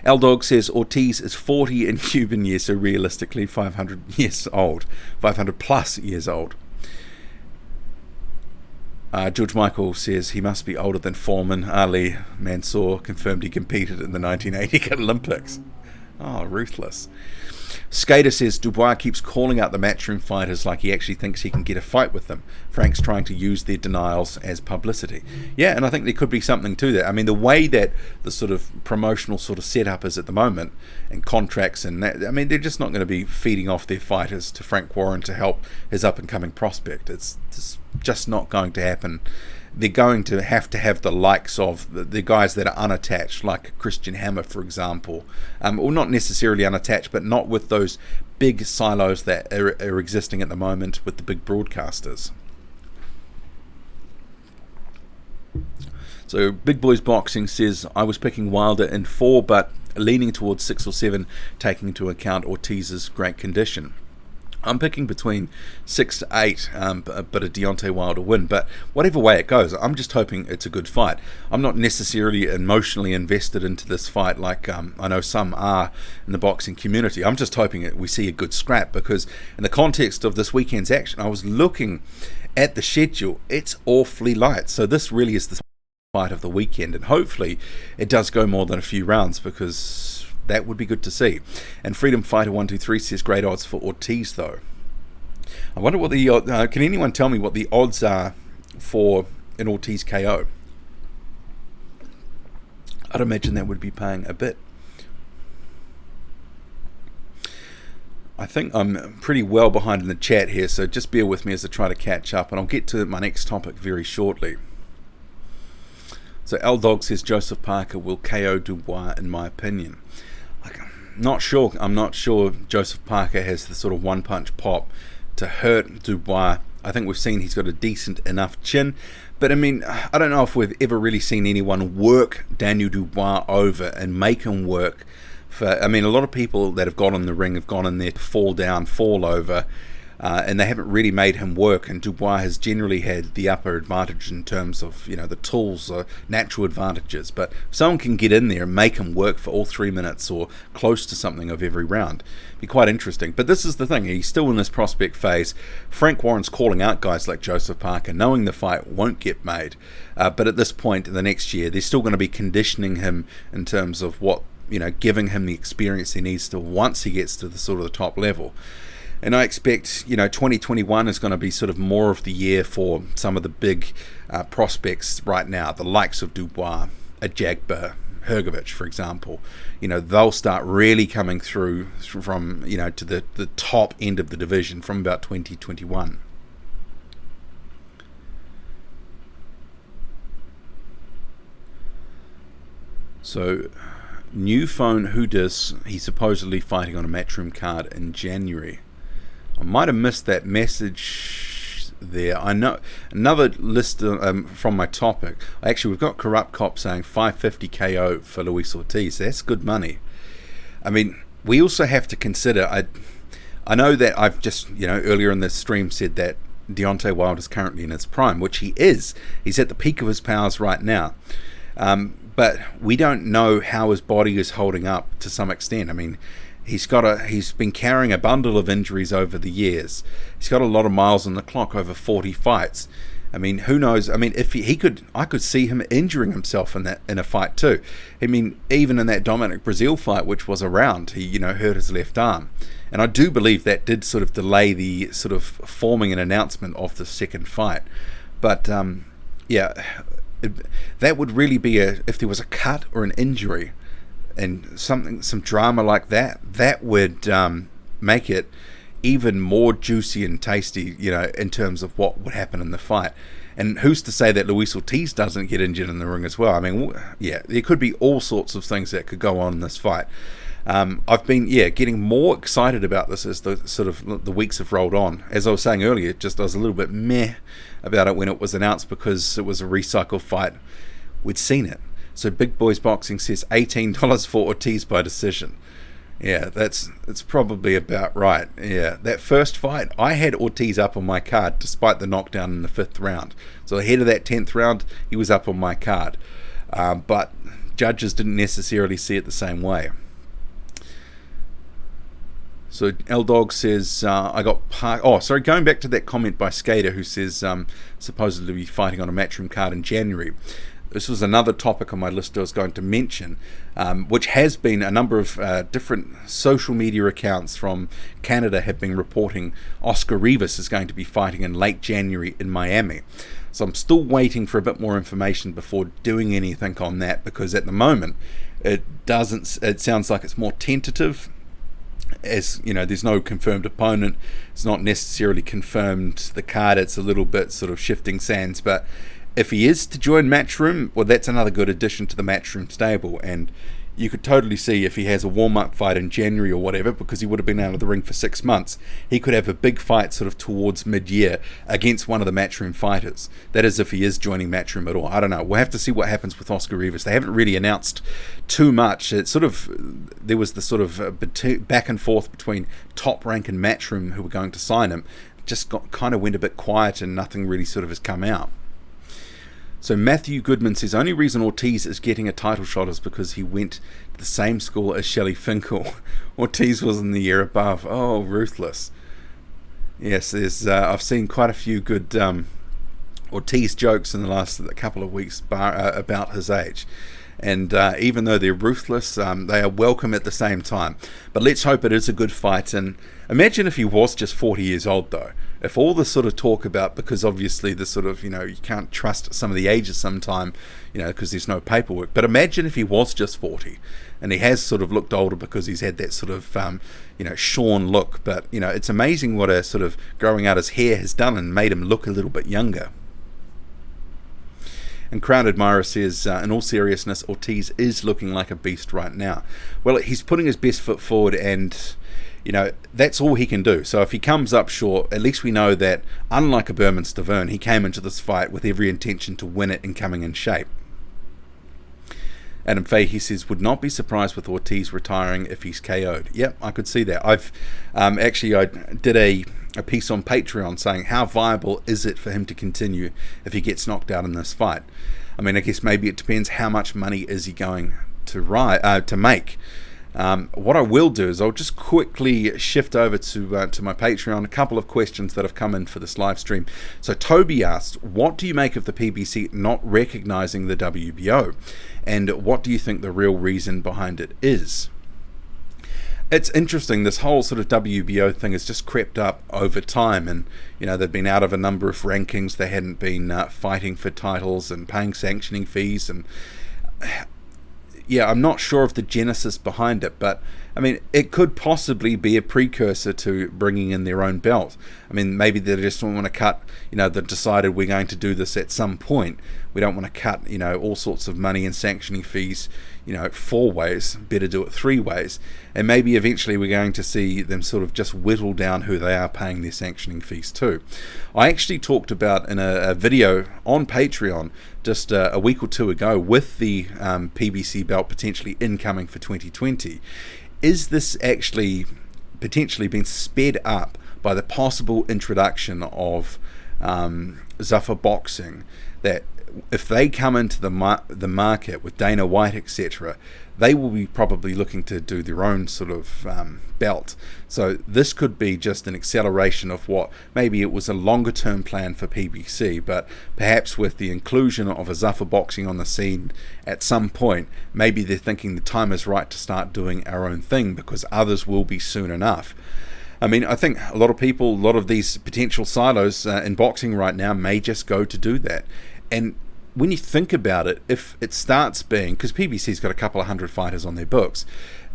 L-Dog says Ortiz is 40 in Cuban years, so realistically 500 years old. 500 plus years old. George Michael says he must be older than Foreman. Ali Mansour confirmed he competed in the 1980 Olympics. Oh, ruthless. Skater says Dubois keeps calling out the Matchroom fighters like he actually thinks he can get a fight with them. Frank's trying to use their denials as publicity. Yeah, and I think there could be something to that. I mean, the way that the sort of promotional sort of setup is at the moment, and contracts and that, I mean, they're just not going to be feeding off their fighters to Frank Warren to help his up-and-coming prospect. It's just not going to happen. They're going to have the likes of the guys that are unattached, like Christian Hammer, for example, or not necessarily unattached, but not with those big silos that are existing at the moment with the big broadcasters. So Big Boys Boxing says, I was picking Wilder in 4, but leaning towards 6 or 7, taking into account Ortiz's great condition. I'm picking between 6 to 8, but a Deontay Wilder win. But whatever way it goes, I'm just hoping it's a good fight. I'm not necessarily emotionally invested into this fight like I know some are in the boxing community. I'm just hoping we see a good scrap, because in the context of this weekend's action, I was looking at the schedule. It's awfully light. So this really is the fight of the weekend, and hopefully it does go more than a few rounds, because that would be good to see. And Freedom Fighter 123 says great odds for Ortiz, though. I wonder what the can anyone tell me what the odds are for an Ortiz KO? I'd imagine that would be paying a bit. I think I'm pretty well behind in the chat here, so just bear with me as I try to catch up, and I'll get to my next topic very shortly. So L-Dog says Joseph Parker will KO Dubois, in my opinion. I'm not sure Joseph Parker has the sort of one-punch pop to hurt Dubois. I think we've seen he's got a decent enough chin. But I mean, I don't know if we've ever really seen anyone work Daniel Dubois over and make him work. I mean, a lot of people that have got in the ring have gone in there to fall down, fall over, and they haven't really made him work, and Dubois has generally had the upper advantage in terms of, you know, the tools, natural advantages. But if someone can get in there and make him work for all 3 minutes or close to something of every round, it'd be quite interesting. But this is the thing, he's still in this prospect phase. Frank Warren's calling out guys like Joseph Parker, knowing the fight won't get made, but at this point in the next year, they're still going to be conditioning him in terms of what, you know, giving him the experience he needs to once he gets to the sort of the top level. And I expect, you know, 2021 is going to be sort of more of the year for some of the big prospects right now, the likes of Dubois, Ajagba, Hrgovic, for example. You know, they'll start really coming through from, you know, to the top end of the division from about 2021. So, new phone who does, he's supposedly fighting on a Matchroom card in January. I might have missed that message there. I know another list from my topic. Actually, we've got Corrupt Cop saying 550 KO for Luis Ortiz. That's good money. I mean, we also have to consider. I know that I've just, you know, earlier in this stream said that Deontay Wilder is currently in his prime, which he is. He's at the peak of his powers right now. But we don't know how his body is holding up to some extent. I mean, he's been carrying a bundle of injuries over the years. He's got a lot of miles on the clock, over 40 fights. I mean, who knows? I mean, if he could, I could see him injuring himself in a fight too. I mean, even in that Dominic Breazeale fight, which was a round, he, you know, hurt his left arm, and I do believe that did sort of delay the sort of forming an announcement of the second fight. But yeah, that would really be if there was a cut or an injury and some drama like that, that would make it even more juicy and tasty, you know, in terms of what would happen in the fight. And who's to say that Luis Ortiz doesn't get injured in the ring as well? I mean, yeah, there could be all sorts of things that could go on in this fight. I've been, getting more excited about this as the sort of the weeks have rolled on. As I was saying earlier, I was a little bit meh about it when it was announced because it was a recycle fight. We'd seen it. So Big Boys Boxing says $18 for Ortiz by decision. Yeah, it's probably about right. Yeah, that first fight, I had Ortiz up on my card despite the knockdown in the 5th round. So ahead of that 10th round, he was up on my card. But judges didn't necessarily see it the same way. So L-Dog says, going back to that comment by Skater who says supposedly be fighting on a Matchroom card in January. this was another topic on my list I was going to mention, which has been a number of different social media accounts from Canada have been reporting Oscar Rivas is going to be fighting in late January in Miami. So I'm still waiting for a bit more information before doing anything on that, because at the moment it sounds like it's more tentative. As you know, there's no confirmed opponent, it's not necessarily confirmed the card, it's a little bit sort of shifting sands. But if he is to join Matchroom, well, that's another good addition to the Matchroom stable, and you could totally see if he has a warm-up fight in January or whatever, because he would have been out of the ring for 6 months, he could have a big fight sort of towards mid-year against one of the Matchroom fighters. That is, if he is joining Matchroom at all. I don't know. We'll have to see what happens with Oscar Rivas. They haven't really announced too much. It sort of, there was the sort of back and forth between Top Rank and Matchroom who were going to sign him. Just kind of went a bit quiet and nothing really sort of has come out. So Matthew Goodman says, only reason Ortiz is getting a title shot is because he went to the same school as Shelley Finkel. Ortiz was in the year above. Oh, ruthless. Yes, I've seen quite a few good Ortiz jokes in the last couple of weeks about his age. And even though they're ruthless, they are welcome at the same time. But let's hope it is a good fight. And imagine if he was just 40 years old, though. If all the sort of talk about, because obviously the sort of, you can't trust some of the ages sometime, because there's no paperwork. But imagine if he was just 40 and he has sort of looked older because he's had that sort of, shorn look. But, it's amazing what a sort of growing out his hair has done and made him look a little bit younger. And Crown Admirer says, in all seriousness, Ortiz is looking like a beast right now. Well, he's putting his best foot forward, and that's all he can do. So if he comes up short, at least we know that, unlike a Berman Stavern, he came into this fight with every intention to win it and coming in shape. Adam Fahey says, would not be surprised with Ortiz retiring if he's KO'd. Yep, I could see that. I've I did a piece on Patreon saying how viable is it for him to continue if he gets knocked out in this fight. I mean, I guess maybe it depends how much money is he going to make. What I will do is I'll just quickly shift over to my Patreon, a couple of questions that have come in for this live stream. So Toby asked, what do you make of the PBC not recognizing the WBO? And what do you think the real reason behind it is? It's interesting, this whole sort of WBO thing has just crept up over time, and they've been out of a number of rankings. They hadn't been fighting for titles and paying sanctioning fees, and I'm not sure of the genesis behind it, but I mean, it could possibly be a precursor to bringing in their own belt. I mean, maybe they just don't want to cut, they've decided we're going to do this at some point. We don't want to cut, all sorts of money and sanctioning fees, 4 ways, better do it 3 ways. And maybe eventually we're going to see them sort of just whittle down who they are paying their sanctioning fees to. I actually talked about in a video on Patreon just a week or 2 ago with the PBC belt potentially incoming for 2020. Is this actually potentially been sped up by the possible introduction of Zuffa Boxing, that if they come into the market with Dana White, etc., they will be probably looking to do their own sort of belt. So this could be just an acceleration of what maybe it was a longer term plan for PBC, but perhaps with the inclusion of a Zuffa Boxing on the scene at some point, maybe they're thinking the time is right to start doing our own thing, because others will be soon enough. I mean, I think a lot of people, a lot of these potential silos in boxing right now may just go to do that. And when you think about it, if it starts being, because PBC's got a couple of 100 fighters on their books,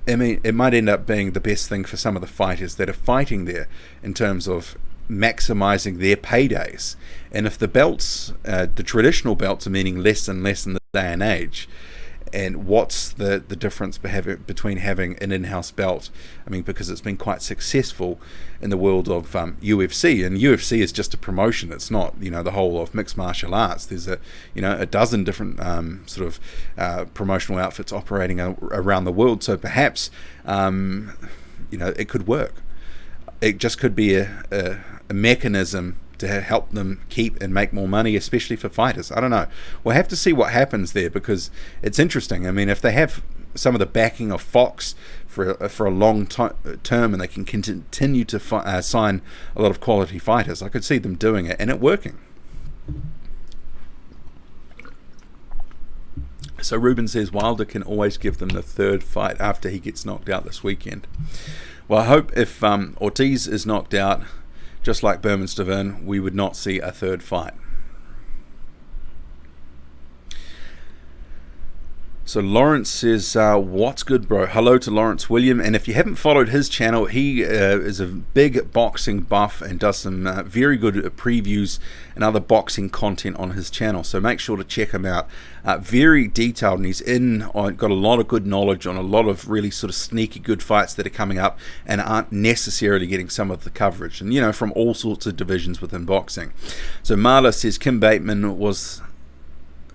I mean, it might end up being the best thing for some of the fighters that are fighting there in terms of maximizing their paydays. And if the belts, the traditional belts, are meaning less and less in this day and age, and what's the difference between having an in-house belt? I mean, because it's been quite successful in the world of UFC, and UFC is just a promotion. It's not, the whole of mixed martial arts. There's a dozen different sort of promotional outfits operating around the world. So perhaps, it could work. It just could be a mechanism to help them keep and make more money, especially for fighters. I don't know. We'll have to see what happens there, because it's interesting. I mean, if they have some of the backing of Fox for a long term, and they can continue to sign a lot of quality fighters, I could see them doing it and it working. So Ruben says Wilder can always give them the third fight after he gets knocked out this weekend. Well, I hope if Ortiz is knocked out, just like Berman-Stavern, we would not see a third fight. So Lawrence says, what's good, bro? Hello to Lawrence William. And if you haven't followed his channel, he is a big boxing buff and does some very good previews and other boxing content on his channel. So make sure to check him out. Very detailed, and he's got a lot of good knowledge on a lot of really sort of sneaky good fights that are coming up and aren't necessarily getting some of the coverage. And, you know, from all sorts of divisions within boxing. So Marla says Kim Bateman was...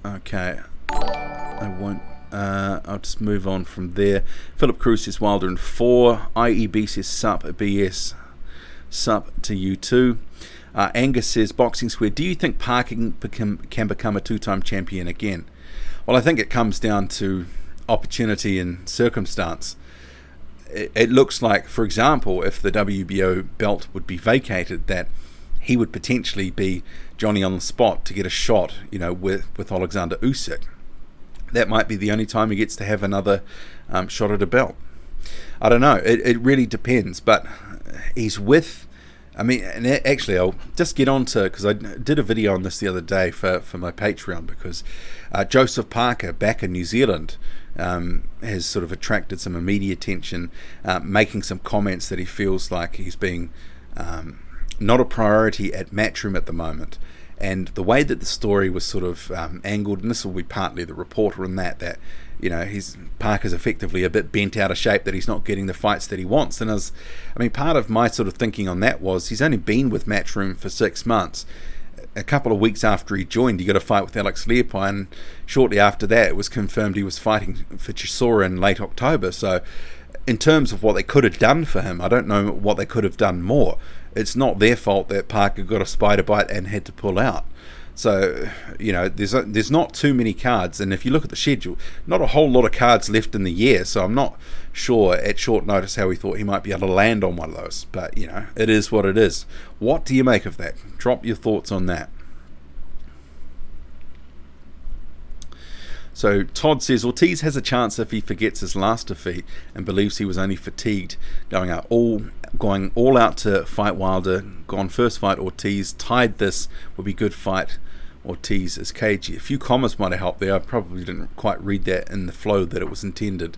Okay. I won't... I'll just move on from there. Philip Cruz says Wilder in 4. IEB says sup BS. Sup to you too. Angus says Boxing Square, do you think Parker can become a 2-time champion again? Well, I think it comes down to opportunity and circumstance. It looks like, for example, if the WBO belt would be vacated, that he would potentially be Johnny on the spot to get a shot, you know, with Alexander Usyk. That might be the only time he gets to have another shot at a belt. I don't know. It really depends. But he's with... I mean, and actually, I'll just get on to... Because I did a video on this the other day for my Patreon. Because Joseph Parker, back in New Zealand, has sort of attracted some media attention, making some comments that he feels like he's being not a priority at Matchroom at the moment. And the way that the story was sort of angled, and this will be partly the reporter in that you know, Parker's effectively a bit bent out of shape, that he's not getting the fights that he wants. And part of my sort of thinking on that was he's only been with Matchroom for 6 months. A couple of weeks after he joined, he got a fight with Alex Leopold, and shortly after that it was confirmed he was fighting for Chisora in late October. So in terms of what they could have done for him, I don't know what they could have done more. It's not their fault that Parker got a spider bite and had to pull out. So, you know, there's not too many cards, and if you look at the schedule, not a whole lot of cards left in the year, so I'm not sure at short notice how he thought he might be able to land on one of those. But, you know, it is what it is. What do you make of that? Drop your thoughts on that. So Todd says Ortiz has a chance if he forgets his last defeat and believes he was only fatigued, going all out to fight Wilder, gone first fight Ortiz, tied this, would be good fight. Ortiz is cagey. A few comments might have helped there. I probably didn't quite read that in the flow that it was intended.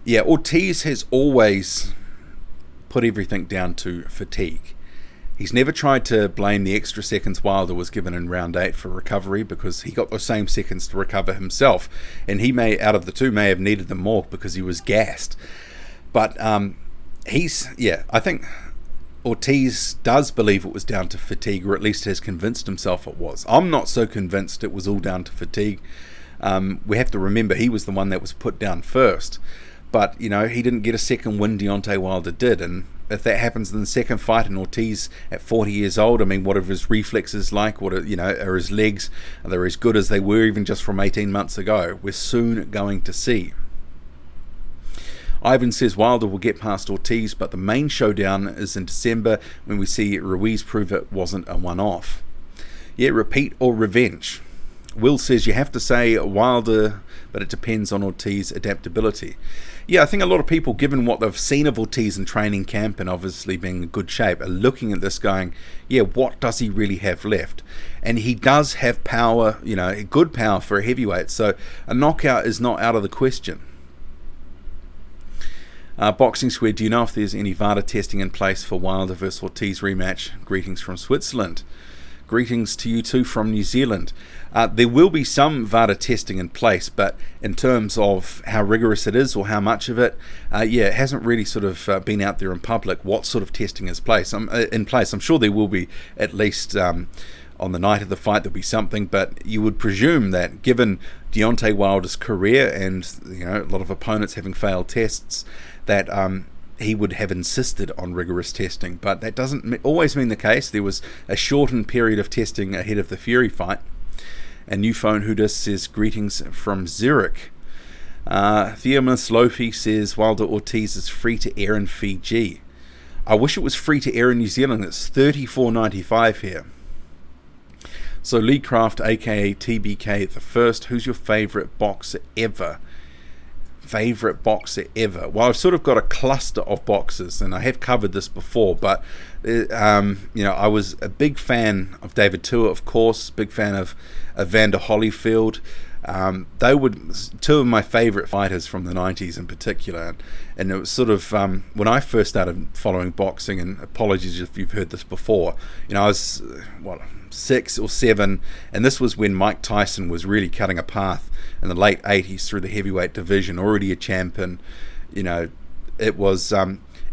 Yeah, Ortiz has always put everything down to fatigue. He's never tried to blame the extra seconds Wilder was given in round 8 for recovery, because he got those same seconds to recover himself, and he may, out of the two, may have needed them more because he was gassed. But I think Ortiz does believe it was down to fatigue, or at least has convinced himself it was. I'm not so convinced it was all down to fatigue. We have to remember he was the one that was put down first. But, you know, he didn't get a second win, Deontay Wilder did. And if that happens in the second fight, and Ortiz at 40 years old, I mean, what are his reflexes like? What are, you know, are his legs? Are they as good as they were even just from 18 months ago? We're soon going to see. Ivan says Wilder will get past Ortiz, but the main showdown is in December, when we see Ruiz prove it wasn't a one-off. Yeah, repeat or revenge. Will says you have to say Wilder, but it depends on Ortiz's adaptability. Yeah, I think a lot of people, given what they've seen of Ortiz in training camp and obviously being in good shape, are looking at this going, yeah, what does he really have left? And he does have power, you know, good power for a heavyweight, so a knockout is not out of the question. Boxing Square, do you know if there's any VADA testing in place for Wilder vs Ortiz rematch? Greetings from Switzerland. Greetings to you too from New Zealand. There will be some VADA testing in place, but in terms of how rigorous it is or how much of it, it hasn't really sort of been out there in public what sort of testing is in place. I'm sure there will be, at least on the night of the fight, there'll be something, but you would presume that given Deontay Wilder's career and, you know, a lot of opponents having failed tests, that he would have insisted on rigorous testing, but that doesn't always mean the case. There was a shortened period of testing ahead of the Fury fight. And New Phone Huda says greetings from Zurich. Theomis Lofi says Wilder Ortiz is free to air in Fiji. I wish it was free to air in New Zealand. It's $34.95 here. So Lee Craft, aka TBK the First, who's your favourite boxer ever? Favourite boxer ever? Well, I've sort of got a cluster of boxers, and I have covered this before, but I was a big fan of David Tua, of course, big fan of Evander Holyfield. They were two of my favourite fighters from the 90s in particular, and it was sort of when I first started following boxing, and apologies if you've heard this before, I was 6 or 7, and this was when Mike Tyson was really cutting a path in the late 80s through the heavyweight division, already a champion. It was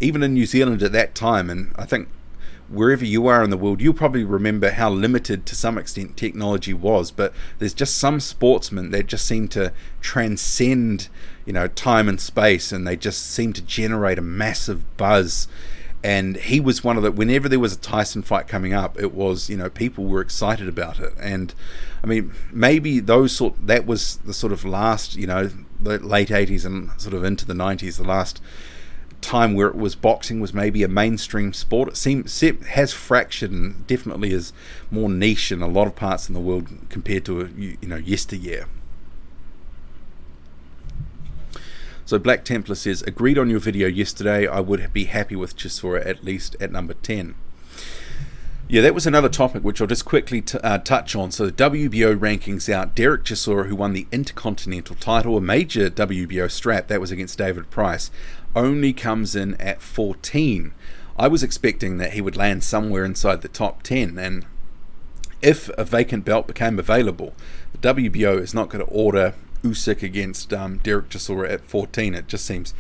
even in New Zealand at that time, and I think wherever you are in the world, you'll probably remember how limited to some extent technology was, but there's just some sportsmen that just seem to transcend time and space, and they just seem to generate a massive buzz. And he was one of the, whenever there was a Tyson fight coming up, it was, people were excited about it. And I mean, maybe that was the sort of last, the late 80s and sort of into the 90s, the last time where boxing was maybe a mainstream sport. It has fractured and definitely is more niche in a lot of parts in the world compared to yesteryear. So Black Templar says, agreed on your video yesterday. I would be happy with Chisora at least at number 10. Yeah, that was another topic which I'll just quickly touch on. So the WBO rankings out. Derek Chisora, who won the Intercontinental title, a major WBO strap, that was against David Price, only comes in at 14. I was expecting that he would land somewhere inside the top 10, and if a vacant belt became available, the WBO is not going to order Usyk against Derek Chisora at 14. It just seems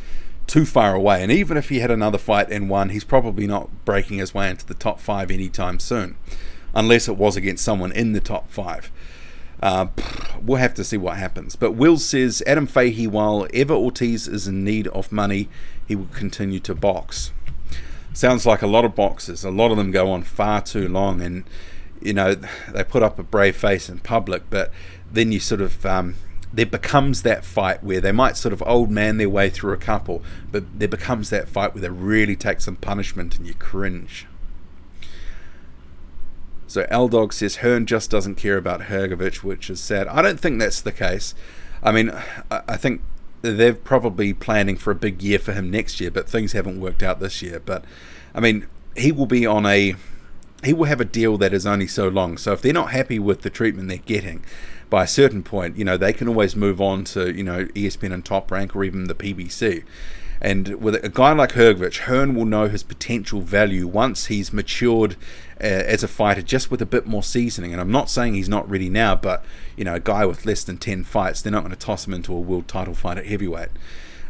too far away, and even if he had another fight and won, he's probably not breaking his way into the top 5 anytime soon, unless it was against someone in the top 5. We'll have to see what happens. But Will says, Adam Fahey, while ever Ortiz is in need of money, he will continue to box. Sounds like a lot of boxers. A lot of them go on far too long, and they put up a brave face in public, but then you sort of there becomes that fight where they might sort of old man their way through a couple, but there becomes that fight where they really take some punishment and you cringe. So L-Dog says, Hearn just doesn't care about Hrgovic, which is sad. I don't think that's the case. I mean, I think they're probably planning for a big year for him next year, but things haven't worked out this year. But, I mean, he will have a deal that is only so long. So if they're not happy with the treatment they're getting, by a certain point, they can always move on to, ESPN and Top Rank or even the PBC. And with a guy like Hrgovic, Hearn will know his potential value once he's matured as a fighter, just with a bit more seasoning. And I'm not saying he's not ready now, but, a guy with less than 10 fights, they're not going to toss him into a world title fight at heavyweight.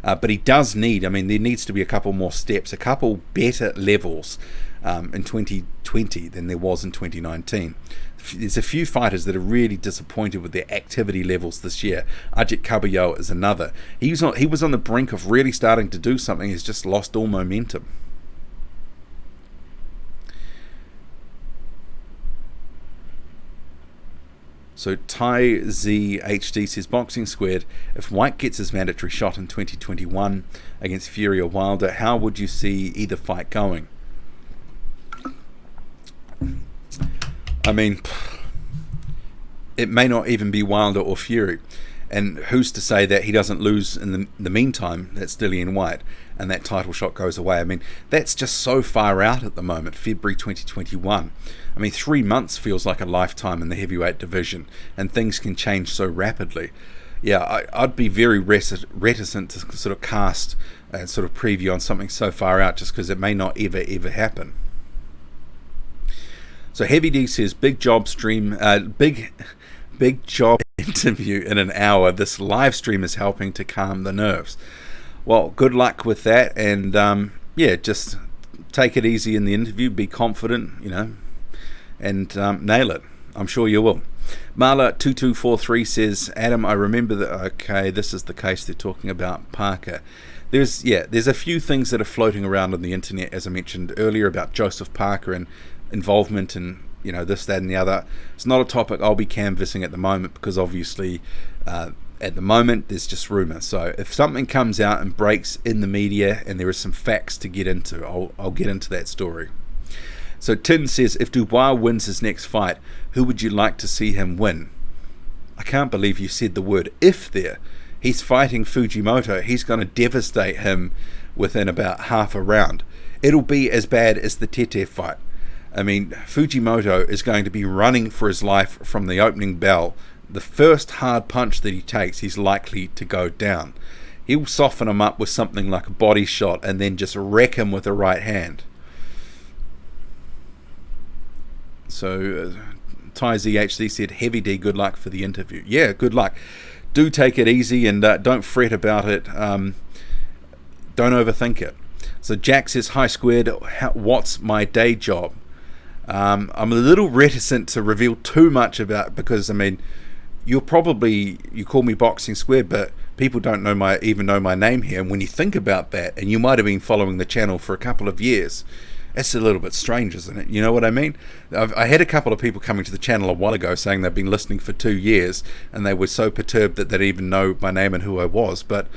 But he does need, there needs to be a couple more steps, a couple better levels in 2020 than there was in 2019. There's a few fighters that are really disappointed with their activity levels this year. Ajit Kabayel is another. He was on the brink of really starting to do something. He's just lost all momentum. So Ty Z HD says, Boxing Squared, if White gets his mandatory shot in 2021 against Fury or Wilder, how would you see either fight going? It may not even be Wilder or Fury, and who's to say that he doesn't lose in the meantime? That's Dillian White, and that title shot goes away. That's just so far out at the moment, February 2021. 3 months feels like a lifetime in the heavyweight division, and things can change so rapidly. Yeah, I'd be very reticent to sort of cast and sort of preview on something so far out, just because it may not ever happen. So Heavy D says, big job interview in an hour. This live stream is helping to calm the nerves. Well, good luck with that, and just take it easy in the interview, be confident, and nail it. I'm sure you will. Marla2243 says, Adam, I remember that, okay, this is the case they're talking about Parker. There's a few things that are floating around on the internet, as I mentioned earlier, about Joseph Parker and involvement in this, that and the other. It's not a topic I'll be canvassing at the moment, because obviously at the moment there's just rumour. So if something comes out and breaks in the media and there is some facts to get into, I'll get into that story. So Tin says, if Dubois wins his next fight, who would you like to see him win? I can't believe you said the word if there. He's fighting Fujimoto. He's going to devastate him within about half a round. It'll be as bad as the Tete fight. I mean, Fujimoto is going to be running for his life from the opening bell. The first hard punch that he takes, he's likely to go down. He'll soften him up with something like a body shot and then just wreck him with a right hand. So Ty ZHC said, Heavy D, good luck for the interview. Yeah, good luck. Do take it easy and don't fret about it. Don't overthink it. So Jack says, hi Squared, what's my day job? I'm a little reticent to reveal too much about it because, I mean, you call me Boxing Squared, but people don't even know my name here. And when you think about that, and you might have been following the channel for a couple of years, it's a little bit strange, isn't it? You know what I mean? I had a couple of people coming to the channel a while ago saying they've been listening for 2 years and they were so perturbed that they'd even know my name and who I was. But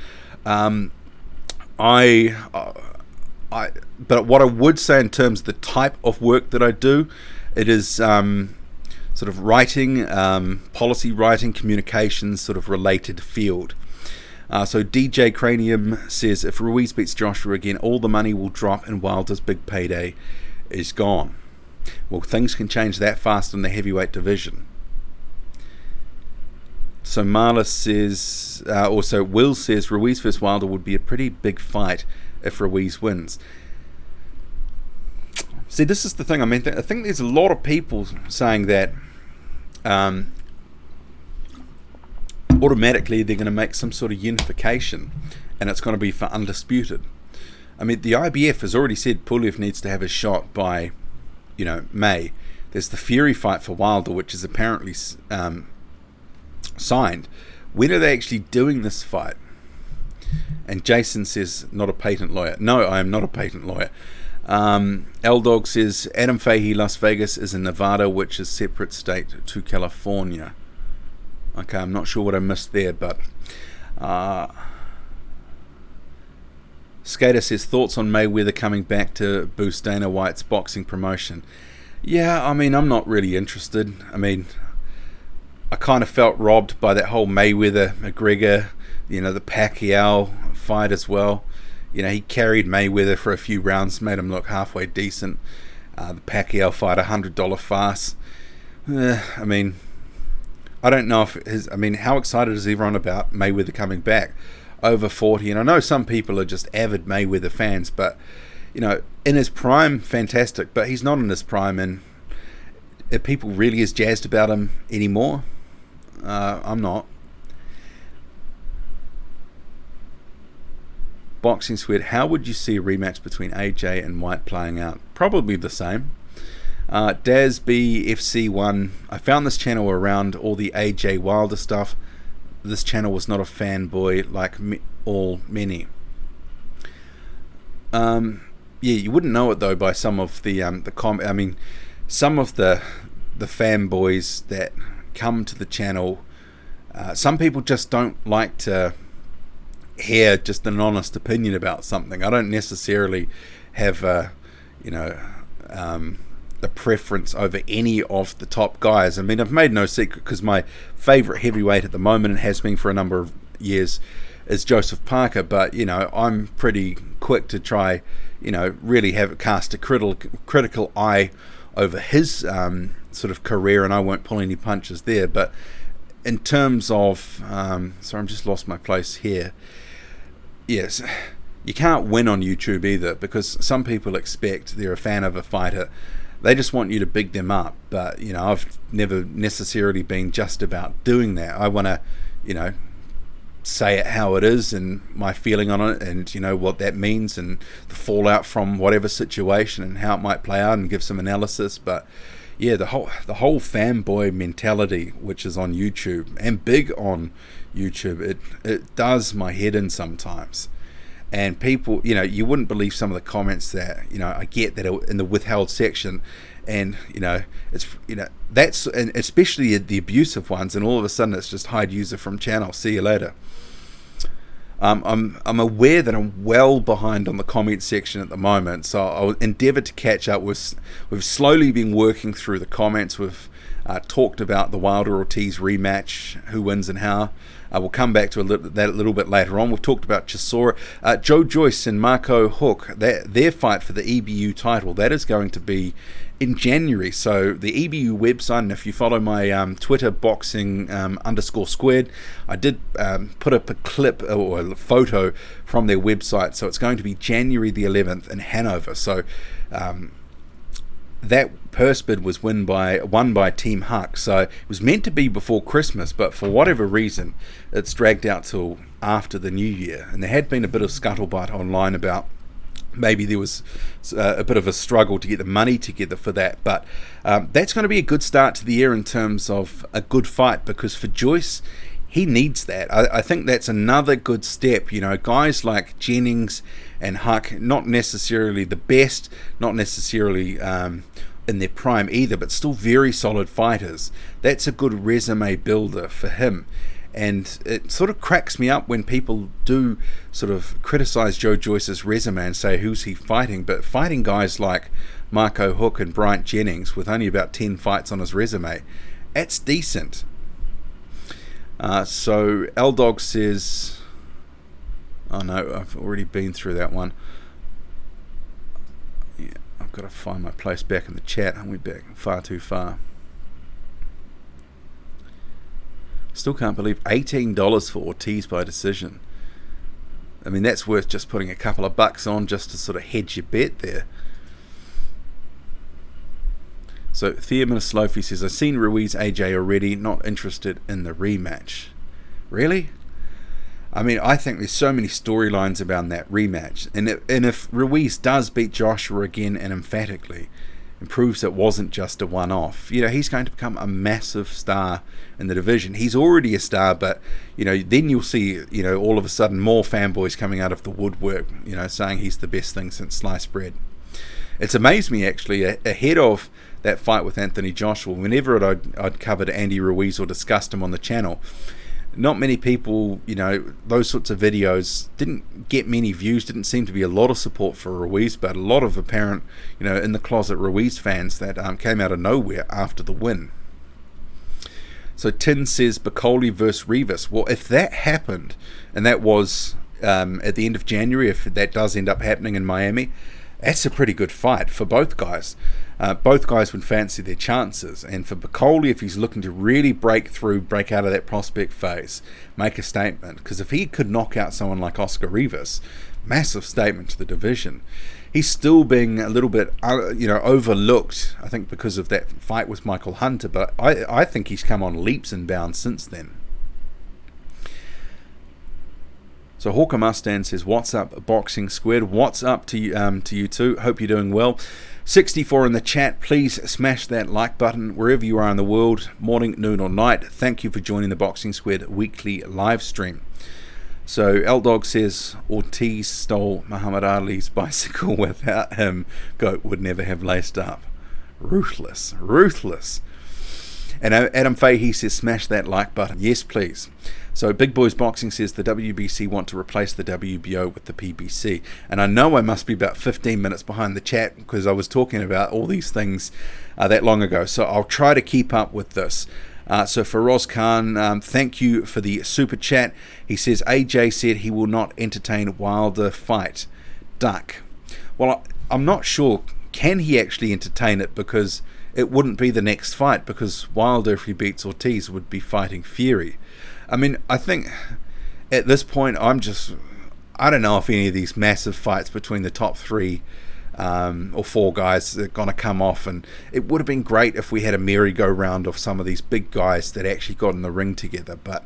but what I would say in terms of the type of work that I do, it is sort of writing, policy writing, communications, sort of related field. So DJ Cranium says, if Ruiz beats Joshua again, all the money will drop and Wilder's big payday is gone. Well, things can change that fast in the heavyweight division. So Marla says, also Will says, Ruiz vs Wilder would be a pretty big fight if Ruiz wins. See, this is the thing. I mean, I think there's a lot of people saying that automatically they're going to make some sort of unification and it's going to be for undisputed. I mean, the IBF has already said Pulev needs to have a shot by, May. There's the Fury fight for Wilder, which is apparently signed. When are they actually doing this fight? And Jason says, not a patent lawyer. No, I am not a patent lawyer. L-Dog says, Adam Fahey, Las Vegas is in Nevada, which is separate state to California. Okay, I'm not sure what I missed there, but Skater says, thoughts on Mayweather coming back to boost Dana White's boxing promotion? Yeah, I mean, I'm not really interested. I mean, I kind of felt robbed by that whole Mayweather-McGregor, the Pacquiao fight as well. He carried Mayweather for a few rounds, made him look halfway decent. The Pacquiao fight, $100 farce. I mean, I don't know if how excited is everyone about Mayweather coming back? Over 40, and I know some people are just avid Mayweather fans, but in his prime, fantastic, but he's not in his prime, and are people really as jazzed about him anymore? I'm not. Boxing Squid, how would you see a rematch between AJ and White playing out? Probably the same. Daz BFC1, I found this channel around all the AJ Wilder stuff. This channel was not a fanboy like many. Yeah, you wouldn't know it though by some of the some of the fanboys that come to the channel. Some people just don't like to hear just an honest opinion about something. I don't necessarily have a preference over any of the top guys. I mean, I've made no secret because my favorite heavyweight at the moment, and has been for a number of years, is Joseph Parker, but I'm pretty quick to try really cast a critical eye over his sort of career, and I won't pull any punches there. But in terms of sorry, I'm just lost my place here. Yes, you can't win on YouTube either, because some people expect they're a fan of a fighter, they just want you to big them up. But I've never necessarily been just about doing that. I want to say it how it is and my feeling on it, and what that means, and the fallout from whatever situation and how it might play out, and give some analysis. But yeah, the whole fanboy mentality, which is on YouTube and big on YouTube, it does my head in sometimes. And people, you wouldn't believe some of the comments that I get that are in the withheld section, and it's that's, and especially the abusive ones, and all of a sudden it's just hide user from channel, see you later. I'm aware that I'm well behind on the comment section at the moment, so I'll endeavour to catch up. We've slowly been working through the comments. We've talked about the Wilder Ortiz rematch, who wins and how. We'll come back to that a little bit later on. We've talked about Chisora, Joe Joyce and Marco Hook. Their fight for the EBU title, that is going to be in January. So the EBU website, and if you follow my Twitter, boxing _squared, I did put up a clip or a photo from their website. So it's going to be January the 11th in Hanover. So that purse bid was won by Team Huck. So it was meant to be before Christmas, but for whatever reason, it's dragged out till after the New Year. And there had been a bit of scuttlebutt online about maybe there was a bit of a struggle to get the money together for that. But that's going to be a good start to the year in terms of a good fight, because for Joyce, he needs that. I think that's another good step. You know, guys like Jennings and Huck, not necessarily the best, not necessarily in their prime either, but still very solid fighters. That's a good resume builder for him. And it sort of cracks me up when people do sort of criticize Joe Joyce's resume and say, who's he fighting? But fighting guys like Marco Hook and Bryant Jennings with only about 10 fights on his resume, that's decent. So L-Dog says, oh no, I've already been through that one. Yeah, I've got to find my place back in the chat. I went back far too far. Still can't believe $18 for Ortiz by decision. I mean, that's worth just putting a couple of bucks on just to sort of hedge your bet there. So Theominus Lofi says, I've seen Ruiz AJ already, not interested in the rematch. Really? I mean, I think there's so many storylines about that rematch. And if Ruiz does beat Joshua again and emphatically, and proves it wasn't just a one-off, you know, he's going to become a massive star in the division. He's already a star, but, you know, then you'll see, you know, all of a sudden more fanboys coming out of the woodwork, you know, saying he's the best thing since sliced bread. It's amazed me, actually, ahead of that fight with Anthony Joshua, whenever I'd covered Andy Ruiz or discussed him on the channel, not many people, you know, those sorts of videos didn't get many views, didn't seem to be a lot of support for Ruiz, but a lot of apparent, you know, in the closet Ruiz fans that came out of nowhere after the win. So Tin says Bacoli versus Rivas. Well, if that happened, and that was at the end of January, if that does end up happening in Miami, that's a pretty good fight for both guys. Both guys would fancy their chances, and for Bacoli, if he's looking to really break out of that prospect phase, make a statement, because if he could knock out someone like Oscar Rivas, massive statement to the division. He's still being a little bit you know, overlooked, I think, because of that fight with Michael Hunter, but I think he's come on leaps and bounds since then. So Hawker Mustang says, what's up, Boxing Squared? What's up to you too? Hope you're doing well. 64 in the chat. Please smash that like button wherever you are in the world, morning, noon or night. Thank you for joining the Boxing Squared weekly live stream. So L-Dog says, Ortiz stole Muhammad Ali's bicycle. Without him, GOAT would never have laced up. Ruthless, ruthless. And Adam Fahey says, smash that like button. Yes, please. So Big Boys Boxing says the WBC want to replace the WBO with the PBC. And I know I must be about 15 minutes behind the chat because I was talking about all these things that long ago. So I'll try to keep up with this. So Feroz Khan, thank you for the super chat. He says, AJ said he will not entertain Wilder fight. Duck. Well, I'm not sure. Can he actually entertain it? Because it wouldn't be the next fight, because Wilder, if he beats Ortiz, would be fighting Fury. I mean, I think at this point, I don't know if any of these massive fights between the top three or four guys are going to come off, and it would have been great if we had a merry-go-round of some of these big guys that actually got in the ring together. But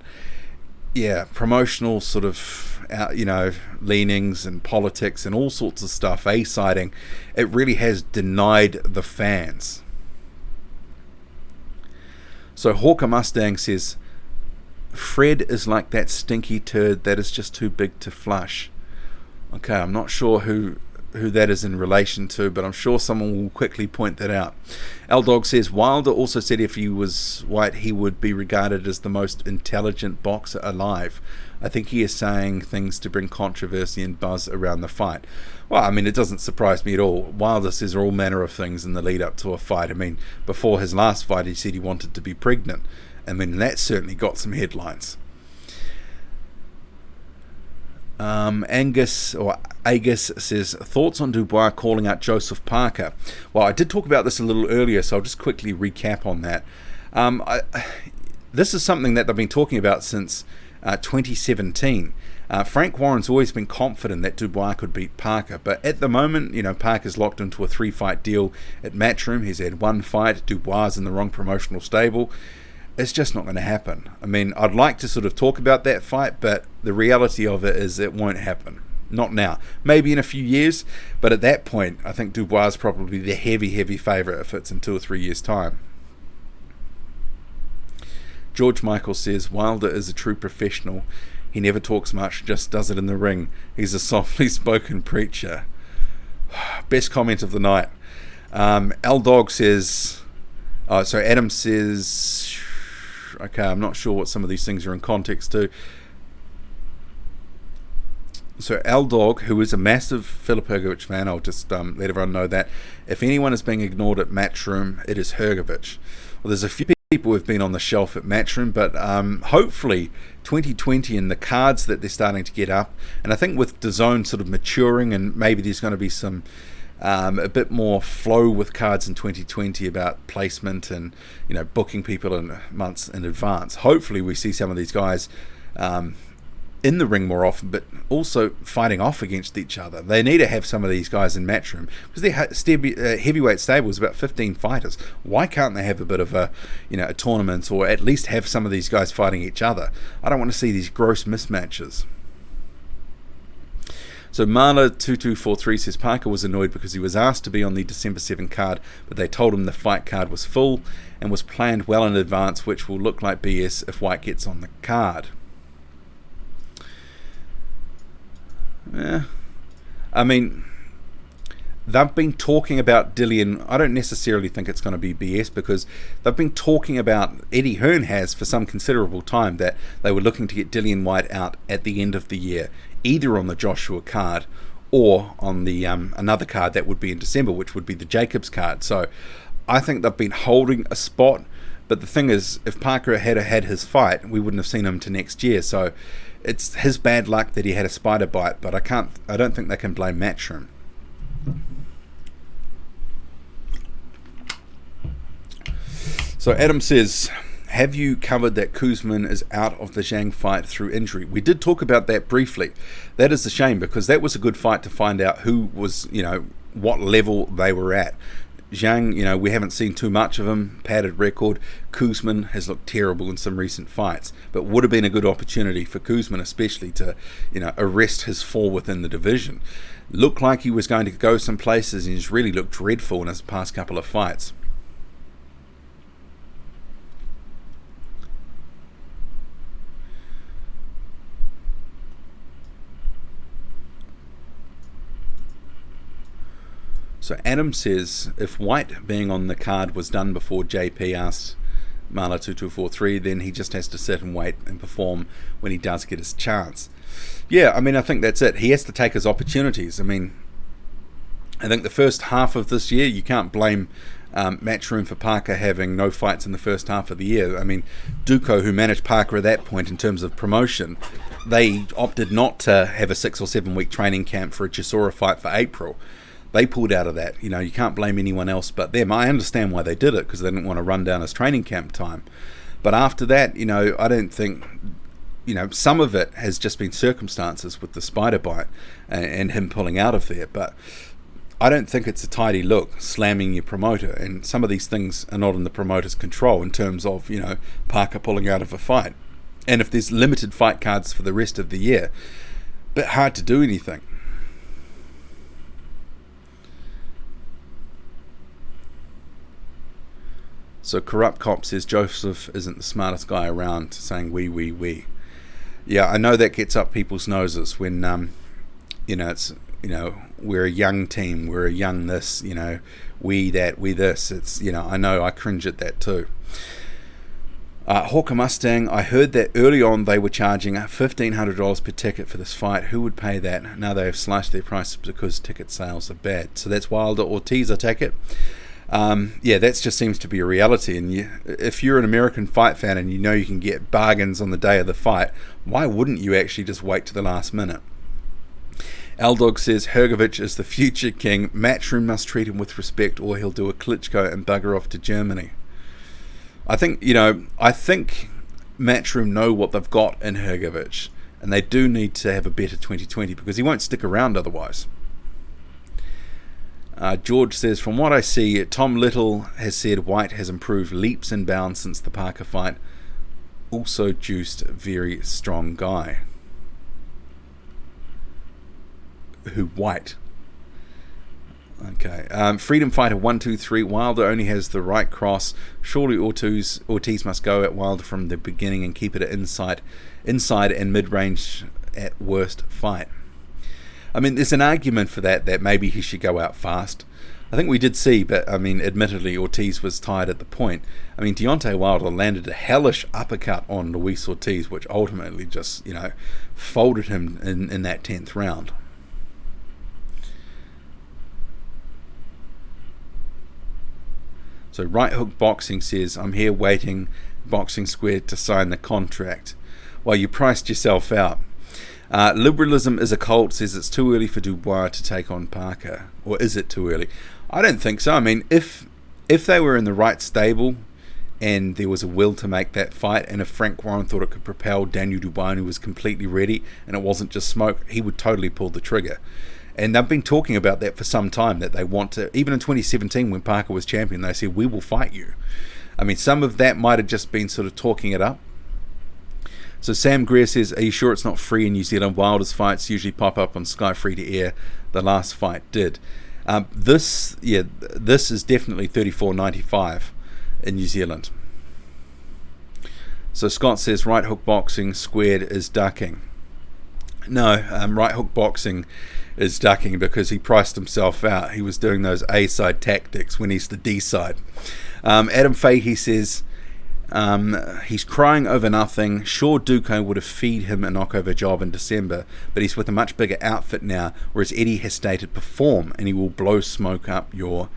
yeah, promotional sort of, you know, leanings and politics and all sorts of stuff, A-siding, it really has denied the fans. So Hawker Mustang says, Fred is like that stinky turd that is just too big to flush. Okay, I'm not sure who who that is in relation to, but I'm sure someone will quickly point that out. L-Dog says, Wilder also said if he was white, he would be regarded as the most intelligent boxer alive. I think he is saying things to bring controversy and buzz around the fight. Well, I mean, it doesn't surprise me at all. Wilder says all manner of things in the lead up to a fight. I mean, before his last fight, he said he wanted to be pregnant. I mean, that certainly got some headlines. Agus says, thoughts on Dubois calling out Joseph Parker? Well, I did talk about this a little earlier, so I'll just quickly recap on that. This is something that they've been talking about since 2017. Frank Warren's always been confident that Dubois could beat Parker, but at the moment, Parker's locked into a 3-fight deal at Matchroom. He's had 1 fight. Dubois is in the wrong promotional stable. It's just not going to happen. I mean, I'd like to sort of talk about that fight, but the reality of it is it won't happen. Not now. Maybe in a few years, but at that point, I think Dubois is probably the heavy favourite if it's in 2 or 3 years' time. George Michael says, Wilder is a true professional. He never talks much, just does it in the ring. He's a softly spoken preacher. Best comment of the night. L-Dog says... Adam says... Okay, I'm not sure what some of these things are in context to. So L-Dog, who is a massive Filip Hrgovic fan, I'll just let everyone know that if anyone is being ignored at Matchroom, it is Hrgovic. Well, there's a few people who've been on the shelf at Matchroom, but hopefully 2020 and the cards that they're starting to get up, and I think with DAZN sort of maturing, and maybe there's going to be some a bit more flow with cards in 2020 about placement and booking people in months in advance. Hopefully we see some of these guys in the ring more often, but also fighting off against each other. They need to have some of these guys in Matchroom because their heavyweight stable is about 15 fighters. Why can't they have a bit of a tournament, or at least have some of these guys fighting each other? I don't want to see these gross mismatches. So Marla2243 says Parker was annoyed because he was asked to be on the December 7 card, but they told him the fight card was full and was planned well in advance, which will look like BS if White gets on the card. Yeah, I mean, they've been talking about Dillian. I don't necessarily think it's going to be BS because they've been talking about, Eddie Hearn has for some considerable time, that they were looking to get Dillian White out at the end of the year, either on the Joshua card or on the another card that would be in December, which would be the Jacobs card. So I think they've been holding a spot, but the thing is, if Parker had his fight, we wouldn't have seen him to next year. So it's his bad luck that he had a spider bite, but I don't think they can blame Matchroom. So Adam says, have you covered that Kuzman is out of the Zhang fight through injury? We did talk about that briefly. That is a shame because that was a good fight to find out who was, what level they were at. Zhang, we haven't seen too much of him, padded record. Kuzman has looked terrible in some recent fights, but would have been a good opportunity for Kuzman especially to, arrest his fall within the division. Looked like he was going to go some places and he's really looked dreadful in his past couple of fights. So Adam says, if White being on the card was done before JP asked Marla2243, then he just has to sit and wait and perform when he does get his chance. Yeah, I mean, I think that's it. He has to take his opportunities. I mean, I think the first half of this year, you can't blame Matchroom for Parker having no fights in the first half of the year. I mean, Duco, who managed Parker at that point in terms of promotion, they opted not to have a 6 or 7 week training camp for a Chisora fight for April. They pulled out of that. You can't blame anyone else but them. I understand why they did it, because they didn't want to run down his training camp time. But after that, I don't think, some of it has just been circumstances with the spider bite and him pulling out of there. But I don't think it's a tidy look, slamming your promoter. And some of these things are not in the promoter's control in terms of, Parker pulling out of a fight. And if there's limited fight cards for the rest of the year, a bit hard to do anything. So Corrupt Cop says Joseph isn't the smartest guy around, saying we. Yeah, I know that gets up people's noses when, it's we're a young team, we're a young this, we that, we this. It's, I know I cringe at that too. Hawker Mustang, I heard that early on they were charging $1,500 per ticket for this fight. Who would pay that? Now they have slashed their prices because ticket sales are bad. So that's Wilder Ortiz, I take it. That just seems to be a reality. And if you're an American fight fan and you can get bargains on the day of the fight, why wouldn't you actually just wait to the last minute? Aldog says Hrgovic is the future king. Matchroom must treat him with respect or he'll do a Klitschko and bugger off to Germany. I think Matchroom know what they've got in Hrgovic, and they do need to have a better 2020 because he won't stick around otherwise. George says, from what I see, Tom Little has said White has improved leaps and bounds since the Parker fight. Also juiced, very strong guy. Who, White? Okay. Freedom Fighter 123. Wilder only has the right cross. Surely Ortiz must go at Wilder from the beginning and keep it at inside and mid-range at worst fight. I mean, there's an argument for that maybe he should go out fast. I think we did see, but admittedly Ortiz was tired at the point. Deontay Wilder landed a hellish uppercut on Luis Ortiz, which ultimately just, folded him in that 10th round. So Right Hook Boxing says, I'm here waiting Boxing Squared to sign the contract. Well, you priced yourself out. Liberalism is a cult says it's too early for Dubois to take on Parker. Or is it too early? I don't think so. If they were in the right stable and there was a will to make that fight, and if Frank Warren thought it could propel Daniel Dubois and he was completely ready and it wasn't just smoke, he would totally pull the trigger. And they've been talking about that for some time, that they want to, even in 2017 when Parker was champion, they said, we will fight you. Some of that might have just been sort of talking it up. So Sam Greer says, are you sure it's not free in New Zealand? Wilder's fights usually pop up on Sky Free to Air. The last fight did. This is definitely $34.95 in New Zealand. So Scott says, Right Hook Boxing Squared is ducking. No, Right Hook Boxing is ducking because he priced himself out. He was doing those A-side tactics when he's the D-side. Adam Fahey says, he's crying over nothing. Sure, Duco would have feed him a knockover job in December, but he's with a much bigger outfit now, whereas Eddie has stated perform and he will blow smoke up your...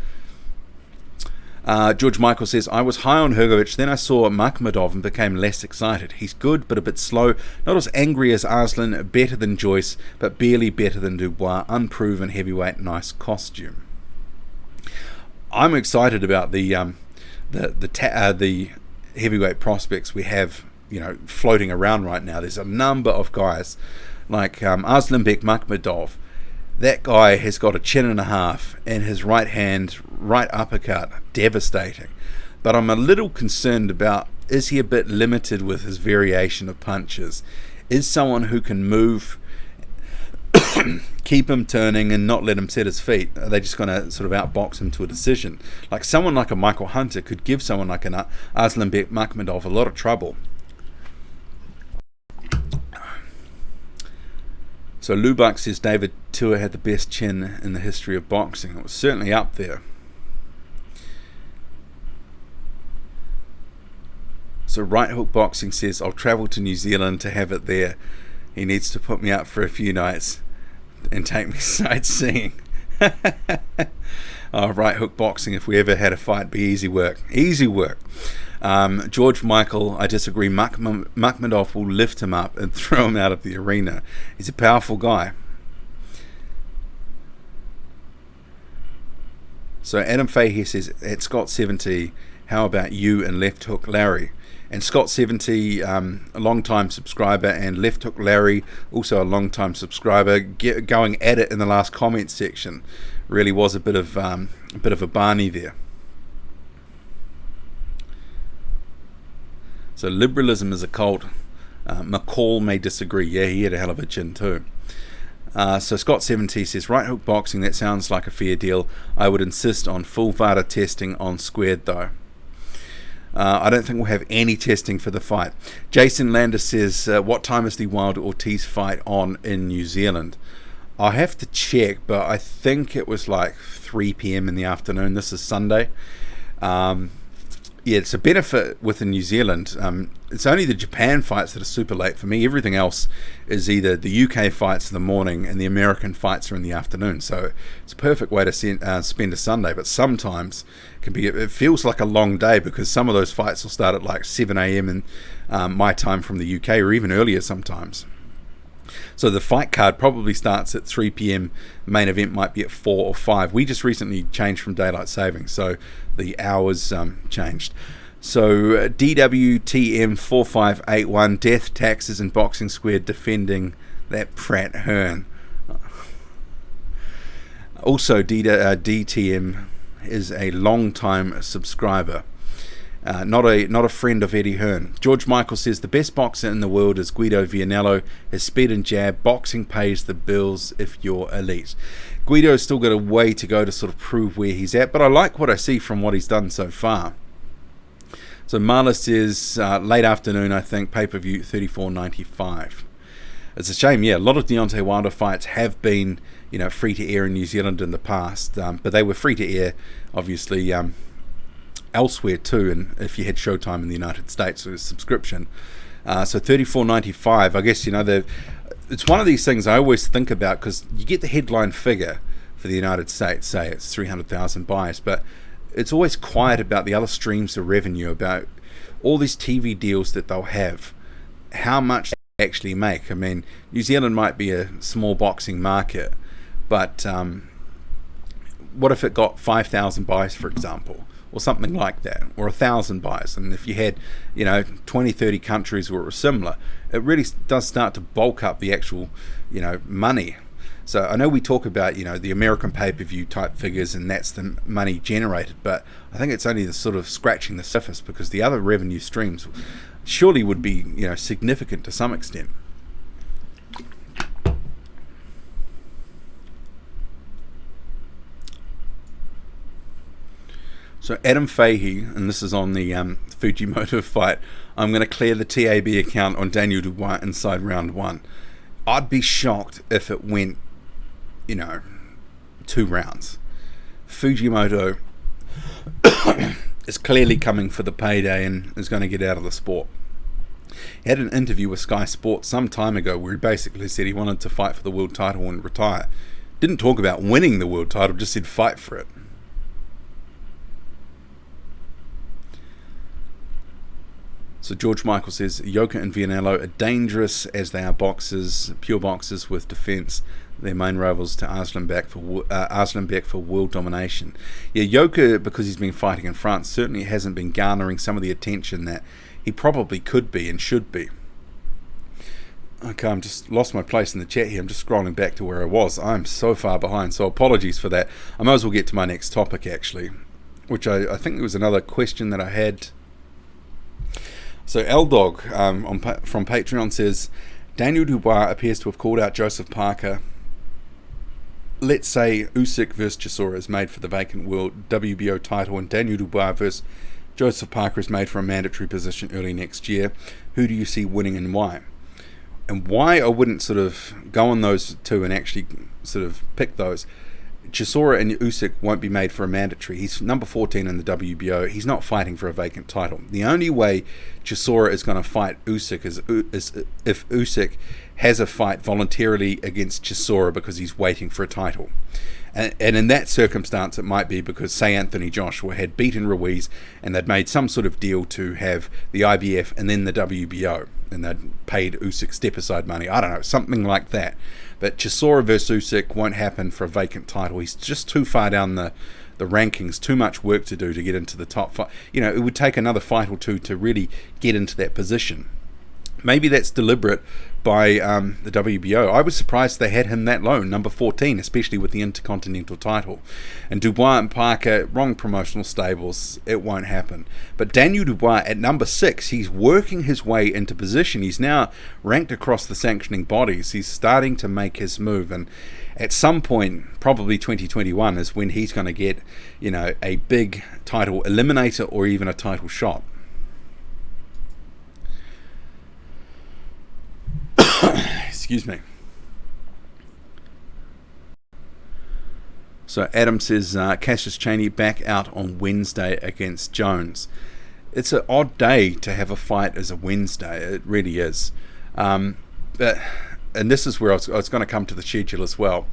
George Michael says, I was high on Hrgovic, then I saw Makhmudov and became less excited. He's good, but a bit slow. Not as angry as Arslan, better than Joyce, but barely better than Dubois. Unproven heavyweight, nice costume. I'm excited about the heavyweight prospects we have, floating around right now. There's a number of guys like Arslanbek Makhmudov. That guy has got a chin and a half, and his right uppercut, devastating. But I'm a little concerned about, is he a bit limited with his variation of punches? Is someone who can move, keep him turning and not let him set his feet? Are they just going to sort of outbox him to a decision? Like someone like a Michael Hunter could give someone like an Arslanbek Makhmudov a lot of trouble. So Lubak says David Tua had the best chin in the history of boxing. It was certainly up there. So Right Hook Boxing says, I'll travel to New Zealand to have it there. He needs to put me up for a few nights and take me sightseeing. Right Hook Boxing, if we ever had a fight, be easy work. Easy work. George Michael, I disagree. Makhmudov will lift him up and throw him out of the arena. He's a powerful guy. So Adam Fahey says, at Scott 70, how about you and Left Hook Larry? And Scott 70, a long-time subscriber, and Left Hook Larry, also a long-time subscriber, going at it in the last comment section. Really was a bit of a Barney there. So liberalism is a cult. McCall may disagree. Yeah, he had a hell of a chin too. So Scott 70 says, Right Hook Boxing, that sounds like a fair deal. I would insist on full VADA testing on Squared though. I don't think we'll have any testing for the fight. Jason Landis says, what time is the Wilder Ortiz fight on in New Zealand? I'll have to check, but I think it was like 3 p.m. in the afternoon. This is Sunday. Yeah, it's a benefit within New Zealand. It's only the Japan fights that are super late for me. Everything else is either the UK fights in the morning and the American fights are in the afternoon. So it's a perfect way to spend a Sunday. But sometimes it feels like a long day because some of those fights will start at like 7 a.m. in my time from the UK, or even earlier sometimes. So the fight card probably starts at 3 p.m. Main event might be at 4 or 5. We just recently changed from daylight savings, so the hours changed. So DWTM 4581, Death, Taxes and Boxing Squared defending that Pratt Hearn. Also DTM is a long time subscriber. Not a friend of Eddie Hearn. George Michael says the best boxer in the world is Guido Vianello. His speed and jab, boxing pays the bills if you're elite. Guido's still got a way to go to sort of prove where he's at, but I like what I see from what he's done so far. So Marla says late afternoon, I think, pay-per-view $34.95. It's a shame, yeah. A lot of Deontay Wilder fights have been, free to air in New Zealand in the past, but they were free to air, obviously. Elsewhere too, and if you had Showtime in the United States with a subscription, so $34.95. I guess it's one of these things I always think about, because you get the headline figure for the United States, say it's 300,000 buys, but it's always quiet about the other streams of revenue, about all these TV deals that they'll have, how much they actually make. I mean, New Zealand might be a small boxing market, but what if it got 5,000 buys, for example? Or something like that, or 1,000 buys. And if you had 20, 30 countries where it was similar, it really does start to bulk up the actual money. So I know we talk about the American pay-per-view type figures, and that's the money generated, but I think it's only the sort of scratching the surface, because the other revenue streams surely would be significant to some extent. So Adam Fahey, and this is on the Fujimoto fight, I'm going to clear the TAB account on Daniel Dubois inside round 1. I'd be shocked if it went, 2 rounds. Fujimoto is clearly coming for the payday and is going to get out of the sport. He had an interview with Sky Sports some time ago where he basically said he wanted to fight for the world title and retire. Didn't talk about winning the world title, just said fight for it. So George Michael says, Yoka and Vianello are dangerous as they are boxers, pure boxers with defence. Their main rivals to Arslan Beck for world domination. Yeah, Yoka, because he's been fighting in France, certainly hasn't been garnering some of the attention that he probably could be and should be. Okay, I'm just lost my place in the chat here. I'm just scrolling back to where I was. I'm so far behind, so apologies for that. I might as well get to my next topic, actually, which I think there was another question that I had. So L-Dog from Patreon says, Daniel Dubois appears to have called out Joseph Parker. Let's say Usyk versus Chisora is made for the vacant world WBO title, and Daniel Dubois versus Joseph Parker is made for a mandatory position early next year. Who do you see winning and why? And why I wouldn't sort of go on those two and actually sort of pick those. Chisora and Usyk won't be made for a mandatory. He's number 14 in the WBO. He's not fighting for a vacant title. The only way Chisora is going to fight Usyk is if Usyk has a fight voluntarily against Chisora because he's waiting for a title. And in that circumstance, it might be because, say, Anthony Joshua had beaten Ruiz and they'd made some sort of deal to have the IBF and then the WBO, and they'd paid Usyk step-aside money. I don't know, something like that. But Chisora versus Usyk won't happen for a vacant title. He's just too far down the rankings, too much work to do to get into the top five. It would take another fight or two to really get into that position. Maybe that's deliberate by the WBO. I was surprised they had him that low, number 14, especially with the Intercontinental title. And Dubois and Parker, wrong promotional stables, it won't happen. But Daniel Dubois at number 6, he's working his way into position. He's now ranked across the sanctioning bodies. He's starting to make his move, and at some point, probably 2021, is when he's going to get, a big title eliminator or even a title shot. Excuse me. So Adam says Cassius Chaney back out on Wednesday against Jones. It's an odd day to have a fight as a Wednesday. It really is. And this is where I was going to come to the schedule as well.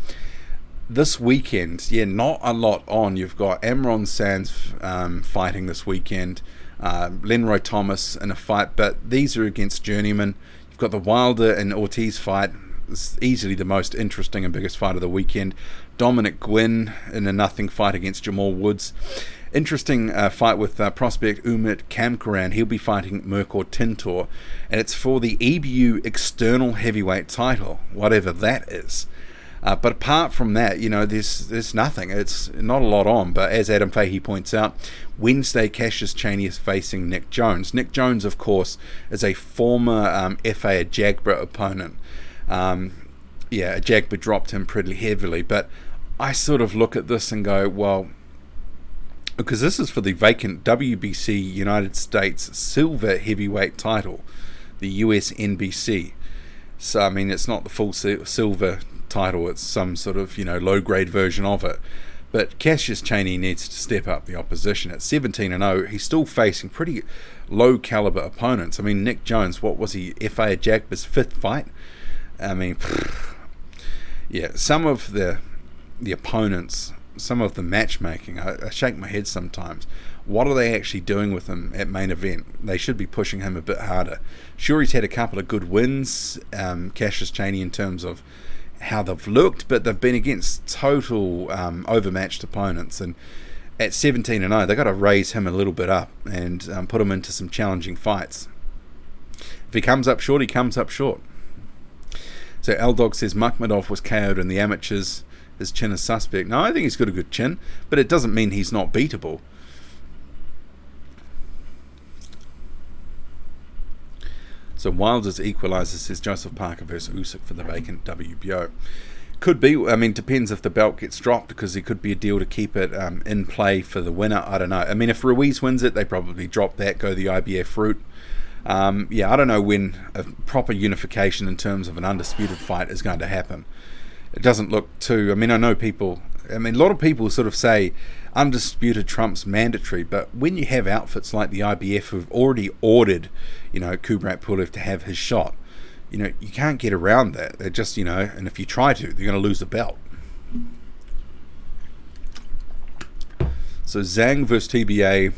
This weekend, not a lot on. You've got Amron Sands fighting this weekend. Lenroy Thomas in a fight, but these are against journeymen. You've got the Wilder and Ortiz fight. It's easily the most interesting and biggest fight of the weekend. Dominic Gwynn in a nothing fight against Jamal Woods. Interesting fight with prospect Umit Kamkaran. He'll be fighting Mirko Tintor, and it's for the EBU external heavyweight title, whatever that is. But apart from that, there's nothing. It's not a lot on. But as Adam Fahey points out, Wednesday Cassius Chaney is facing Nick Jones. Nick Jones, of course, is a former FA Ajagba opponent. Ajagba dropped him pretty heavily. But I sort of look at this and go, well, because this is for the vacant WBC United States silver heavyweight title, the US NBC. So, I mean, it's not the full silver title, it's some sort of, low-grade version of it. But Cassius Chaney needs to step up the opposition. At 17-0, he's still facing pretty low-caliber opponents. I mean, Nick Jones, what was he, FA Ajagba's 5th fight? I mean, some of the opponents, some of the matchmaking, I shake my head sometimes. What are they actually doing with him at main event? They should be pushing him a bit harder. Sure, he's had a couple of good wins, Cassius Chaney, in terms of how they've looked, but they've been against total overmatched opponents. And at 17-0, they've got to raise him a little bit up and put him into some challenging fights. If he comes up short, he comes up short. So L-Dog says Makhmudov was KO'd in the amateurs. His chin is suspect. No, I think he's got a good chin, but it doesn't mean he's not beatable. So Wilder's equaliser, says Joseph Parker versus Usyk for the vacant WBO. Could be, I mean, depends if the belt gets dropped, because there could be a deal to keep it in play for the winner. I don't know. I mean, if Ruiz wins it, they probably drop that, go the IBF route. I don't know when a proper unification in terms of an undisputed fight is going to happen. It doesn't look too... I mean, a lot of people sort of say undisputed trumps mandatory, but when you have outfits like the IBF who've already ordered, Kubrat Pulev to have his shot, you can't get around that. They're just, and if you try to, they're going to lose the belt. So Zhang versus TBA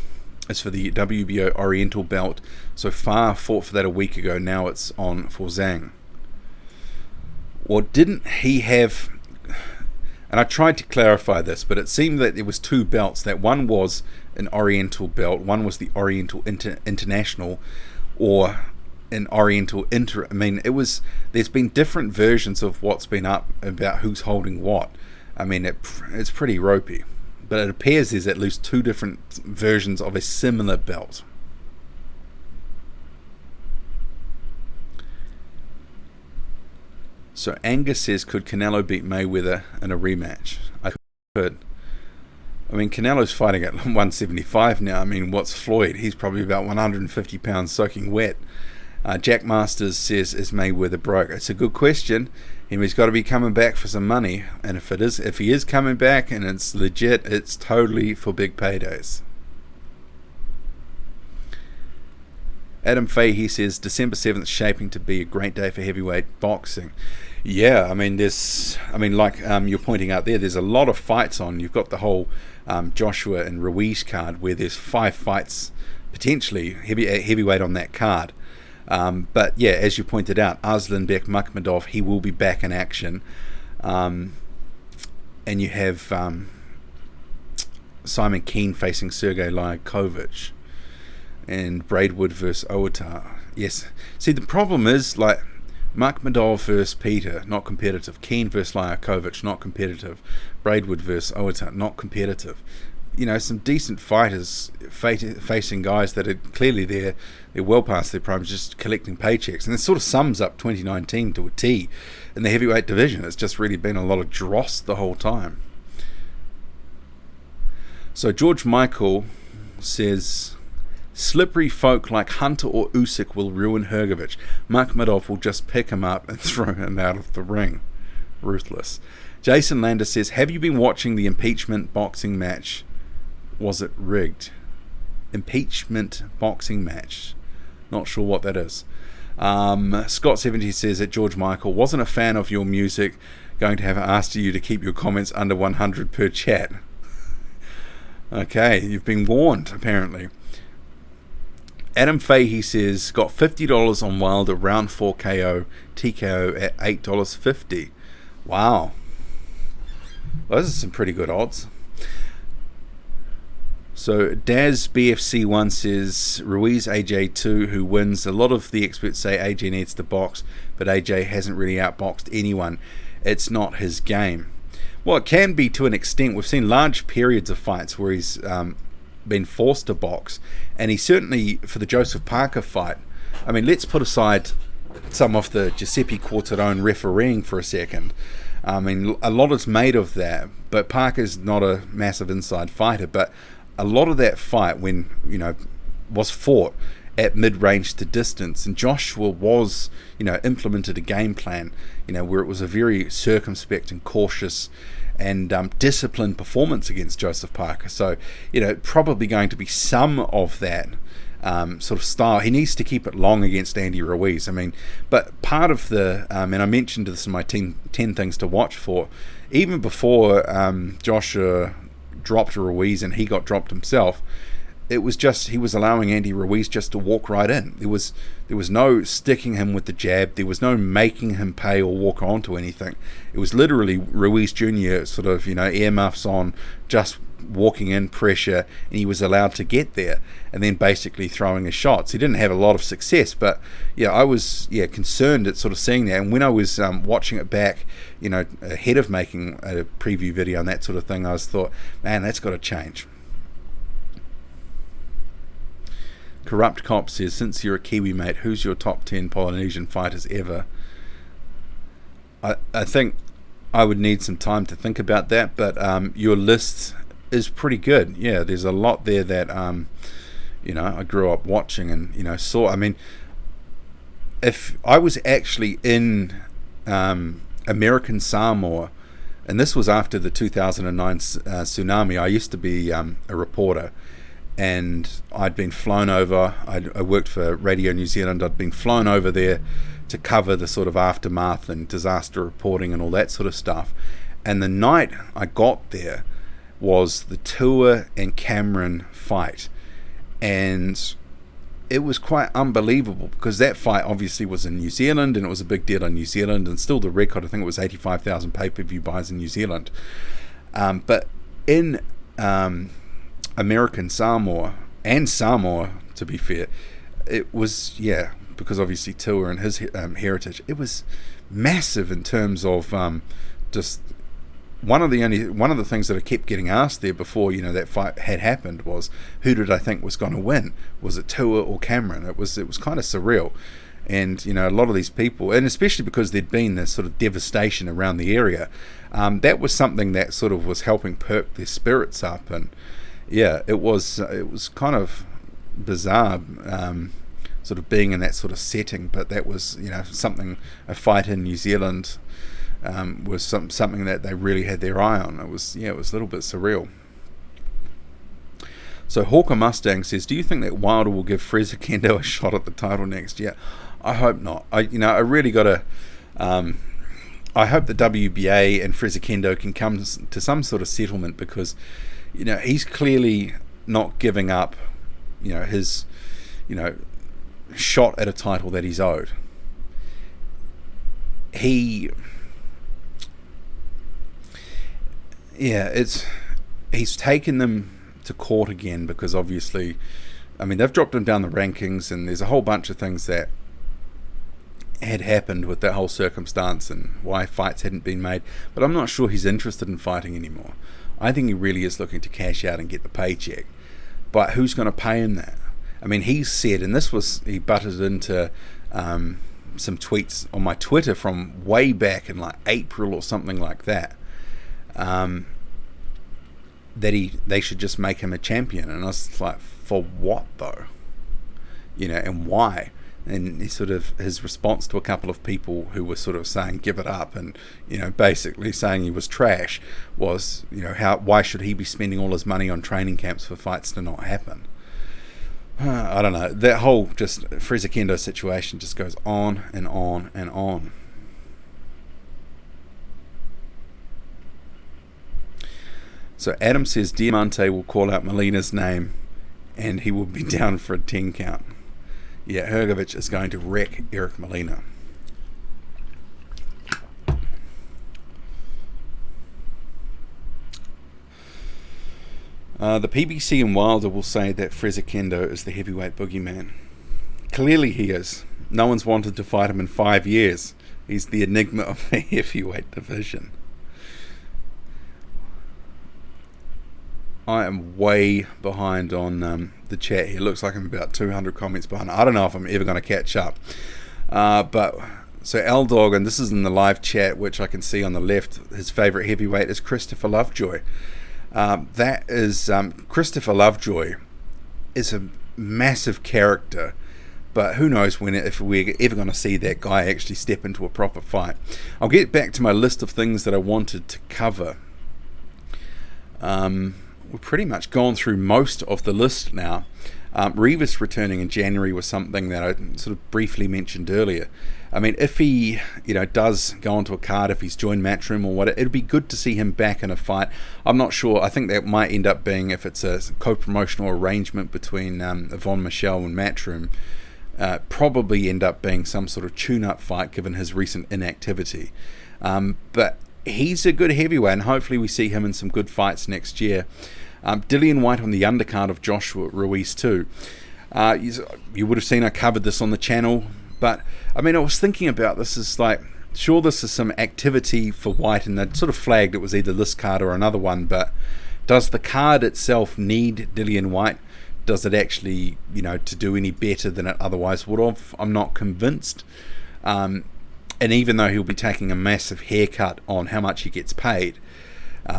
is for the WBO Oriental belt. So far fought for that a week ago. Now it's on for Zhang. Well, didn't he have... And I tried to clarify this, but it seemed that there was 2 belts. That one was an Oriental belt, one was the Oriental International, or an Oriental I mean, there's been different versions of what's been up about who's holding what. I mean, it's pretty ropey. But it appears there's at least 2 different versions of a similar belt. So Angus says, could Canelo beat Mayweather in a rematch? I could. I mean, Canelo's fighting at 175 now. I mean, what's Floyd? He's probably about 150 pounds soaking wet. Jack Masters says, is Mayweather broke? It's a good question. He's got to be coming back for some money. And if he is coming back and it's legit, it's totally for big paydays. Adam Fahey says, December 7th shaping to be a great day for heavyweight boxing. Yeah, I mean, you're pointing out there's a lot of fights on. You've got the whole Joshua and Ruiz card, where there's 5 fights potentially heavyweight on that card. But yeah, as you pointed out, Aslanbek Makhmudov, he will be back in action. And you have Simon Keane facing Sergey Lyakovich. And Braidwood versus Owata. Yes. See, the problem is, Makhmudov versus Peter, not competitive. Keane versus Lyakovich, not competitive. Braidwood versus Owata, not competitive. Some decent fighters facing guys that are clearly they're well past their prime, just collecting paychecks. And it sort of sums up 2019 to a T in the heavyweight division. It's just really been a lot of dross the whole time. So George Michael says... Slippery folk like Hunter or Usyk will ruin Hrgovic. Makhmudov will just pick him up and throw him out of the ring. Ruthless. Jason Lander says, have you been watching the impeachment boxing match? Was it rigged? Impeachment boxing match. Not sure what that is. Scott70 says that George Michael wasn't a fan of your music. Going to have asked you to keep your comments under 100 per chat. Okay, you've been warned, apparently. Adam Fahey says, got $50 on Wilder round 4 KO, TKO at $8.50. Wow. Those are some pretty good odds. So Daz BFC1 says, Ruiz AJ2, who wins. A lot of the experts say AJ needs to box, but AJ hasn't really outboxed anyone. It's not his game. Well, it can be to an extent. We've seen large periods of fights where he's been forced to box, and he certainly, for the Joseph Parker fight, I mean, let's put aside some of the Giuseppe Quartarone refereeing for a second. I mean, a lot is made of that, but Parker's not a massive inside fighter, but a lot of that fight, when, you know, was fought at mid-range to distance, and Joshua was, you know, implemented a game plan, you know, where it was a very circumspect and cautious and disciplined performance against Joseph Parker. So, you know, probably going to be some of that sort of style. He needs to keep it long against Andy Ruiz. I mean, but part of the, and I mentioned this in my 10 things to watch for, even before Joshua dropped Ruiz and he got dropped himself, it was just, he was allowing Andy Ruiz just to walk right in. There was no sticking him with the jab. There was no making him pay or walk onto anything. It was literally Ruiz Jr. sort of, you know, earmuffs on, just walking in, pressure, and he was allowed to get there, and then basically throwing his shots. He didn't have a lot of success, but yeah, I was concerned at sort of seeing that. And when I was watching it back, you know, ahead of making a preview video and that sort of thing, I was thought, man, that's got to change. Corrupt Cop says, since you're a Kiwi, mate, who's your top 10 Polynesian fighters ever? I think I would need some time to think about that, but your list is pretty good. Yeah, there's a lot there that you know, I grew up watching and, you know, saw. I mean, if I was actually in American Samoa, and this was after the 2009 tsunami, I used to be a reporter, and I'd been flown over. I worked for Radio New Zealand. I'd been flown over there to cover the sort of aftermath and disaster reporting and all that sort of stuff. And the night I got there was the Tua and Cameron fight, and it was quite unbelievable, because that fight obviously was in New Zealand, and it was a big deal in New Zealand, and still the record, I think it was 85,000 pay-per-view buys in New Zealand. But in American Samoa, and Samoa, to be fair, it was, yeah, because obviously Tua and his heritage, it was massive in terms of just one of the things that I kept getting asked there before, you know, that fight had happened was, who did I think was going to win? Was it Tua or Cameron? It was kind of surreal. And, you know, a lot of these people, and especially because there'd been this sort of devastation around the area, that was something that sort of was helping perk their spirits up. And yeah, it was kind of bizarre, sort of being in that sort of setting. But that was, you know, a fight in New Zealand was something that they really had their eye on. It was a little bit surreal. So Hawker Mustang says, do you think that Wilder will give Fraser Kendo a shot at the title next year? I hope not. I really got to. I hope the WBA and Fraser Kendo can come to some sort of settlement, because, you know, he's clearly not giving up, you know, his, you know, shot at a title that he's owed. He's taken them to court again, because obviously, I mean, they've dropped him down the rankings, and there's a whole bunch of things that had happened with that whole circumstance and why fights hadn't been made. But I'm not sure he's interested in fighting anymore. I think he really is looking to cash out and get the paycheck. But who's going to pay him that? I mean, he said, and he butted into some tweets on my Twitter from way back in like April or something like that, that they should just make him a champion. And I was like, for what though? You know, and why? And he sort of, his response to a couple of people who were sort of saying give it up and, you know, basically saying he was trash was, you know, why should he be spending all his money on training camps for fights to not happen? I don't know, that whole just Frizikendo situation just goes on and on and on. So Adam says Diamante will call out Molina's name and he will be down for a 10 count. Yeah, Hrgovic is going to wreck Eric Molina. The PBC and Wilder will say that Frizikendo is the heavyweight boogeyman. Clearly he is. No one's wanted to fight him in 5 years. He's the enigma of the heavyweight division. I am way behind on the chat here. Looks like I'm about 200 comments behind. I don't know if I'm ever going to catch up. But so L-Dog, and this is in the live chat, which I can see on the left, his favourite heavyweight is Christopher Lovejoy. That is Christopher Lovejoy is a massive character, but who knows if we're ever going to see that guy actually step into a proper fight. I'll get back to my list of things that I wanted to cover. We've pretty much gone through most of the list now. Rivas returning in January was something that I sort of briefly mentioned earlier. I mean, if he, you know, does go onto a card, if he's joined Matchroom or what, it'd be good to see him back in a fight. I'm not sure. I think that might end up being, if it's a co-promotional arrangement between Yvonne Michelle and Matchroom, probably end up being some sort of tune-up fight given his recent inactivity. But he's a good heavyweight, and hopefully we see him in some good fights next year. Dillian White on the undercard of Joshua Ruiz too. You would have seen I covered this on the channel, but I mean, I was thinking about this as like, sure, this is some activity for White, and they sort of flagged it was either this card or another one, but does the card itself need Dillian White? Does it actually, you know, to do any better than it otherwise would have? I'm not convinced. And even though he'll be taking a massive haircut on how much he gets paid,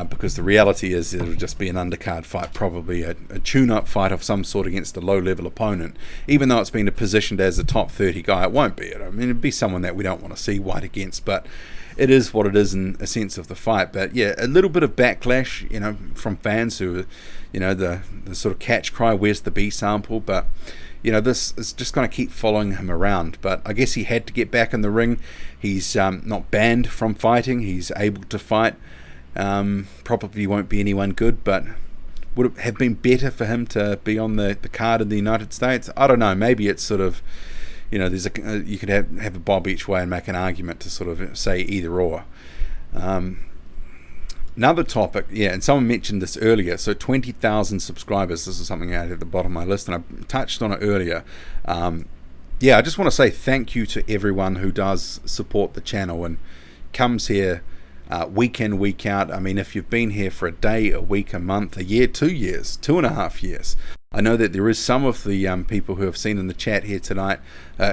because the reality is it'll just be an undercard fight, probably a tune-up fight of some sort against a low-level opponent. Even though it's been positioned as a top 30 guy, it won't be. I mean, it'd be someone that we don't want to see White against, but it is what it is in a sense of the fight. But yeah, a little bit of backlash, you know, from fans who, you know, the sort of catch cry, where's the B sample? But you know, this is just going to keep following him around. But I guess he had to get back in the ring. He's not banned from fighting. He's able to fight. Probably won't be anyone good, but would it have been better for him to be on the card in the United States? I don't know. Maybe it's sort of, you know, there's you could have a bob each way and make an argument to sort of say either or. Another topic, yeah, and someone mentioned this earlier, so 20,000 subscribers. This is something I had at the bottom of my list, and I touched on it earlier. Yeah, I just want to say thank you to everyone who does support the channel and comes here week in, week out. I mean, if you've been here for a day, a week, a month, a year, 2 years, 2.5 years, I know that there is some of the people who have seen in the chat here tonight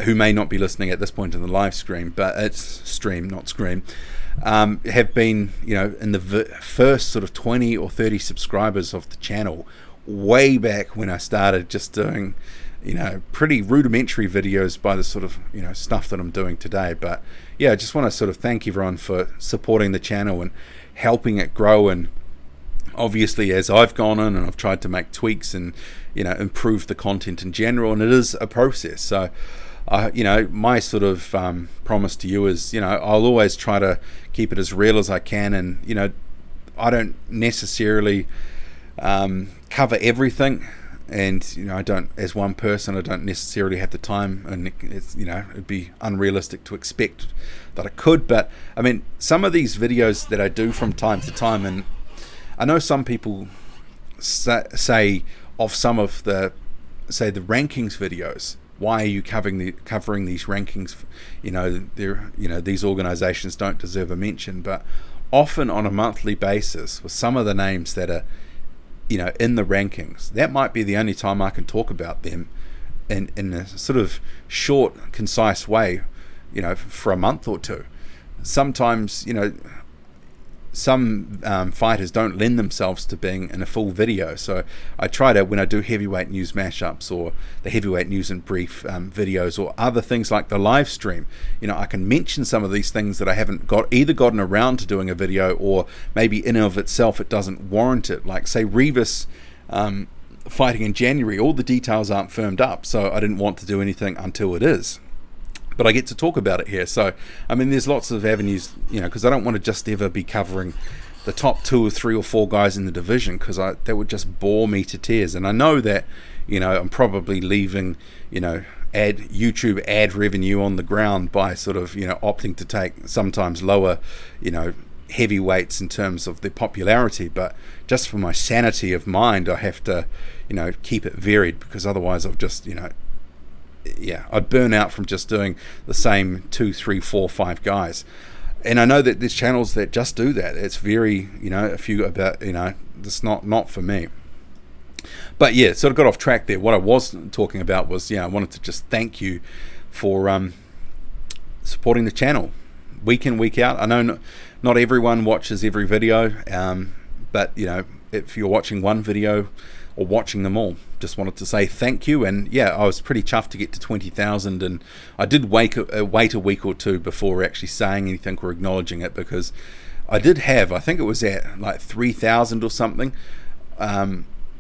who may not be listening at this point in the live stream, but it's stream, not scream, have been, you know, in the first sort of 20 or 30 subscribers of the channel way back when I started just doing, you know, pretty rudimentary videos by the sort of, you know, stuff that I'm doing today. But yeah, I just want to sort of thank everyone for supporting the channel and helping it grow. And obviously, as I've gone in and I've tried to make tweaks and, you know, improve the content in general, and it is a process. So you know, my sort of promise to you is, you know, I'll always try to keep it as real as I can, and, you know, I don't necessarily cover everything, and, you know, I don't, as one person, I don't necessarily have the time, and it's, you know, it'd be unrealistic to expect that I could. But I mean, some of these videos that I do from time to time, and I know some people say of some of the, say, the rankings videos, why are you covering these rankings? You know, these organizations don't deserve a mention. But often on a monthly basis, with some of the names that are, you know, in the rankings, that might be the only time I can talk about them in a sort of short, concise way, you know, for a month or two. Sometimes, you know, some fighters don't lend themselves to being in a full video. So I try to, when I do heavyweight news mashups or the heavyweight news in brief videos or other things like the live stream, I can mention some of these things that I haven't gotten around to doing a video, or maybe in and of itself it doesn't warrant it. Like say Rivas fighting in January, all the details aren't firmed up, so I didn't want to do anything until it is. But I get to talk about it here. So, I mean, there's lots of avenues, because I don't want to just ever be covering the top 2 or 3 or 4 guys in the division, because that would just bore me to tears. And I know that, I'm probably leaving, YouTube ad revenue on the ground by sort of, opting to take sometimes lower, heavyweights in terms of their popularity. But just for my sanity of mind, I have to, keep it varied, because otherwise I'll just, I'd burn out from just doing the same 2, 3, 4, 5 guys. And I know that there's channels that just do that. It's very, a few about, it's not for me. But yeah, sort of got off track there. What I was talking about was, I wanted to just thank you for supporting the channel week in, week out. I know not everyone watches every video, but if you're watching one video or watching them all, just wanted to say thank you. And yeah, I was pretty chuffed to get to 20,000, and I did wait a week or two before actually saying anything or acknowledging it, because I did have, I think it was at like 3,000 or something.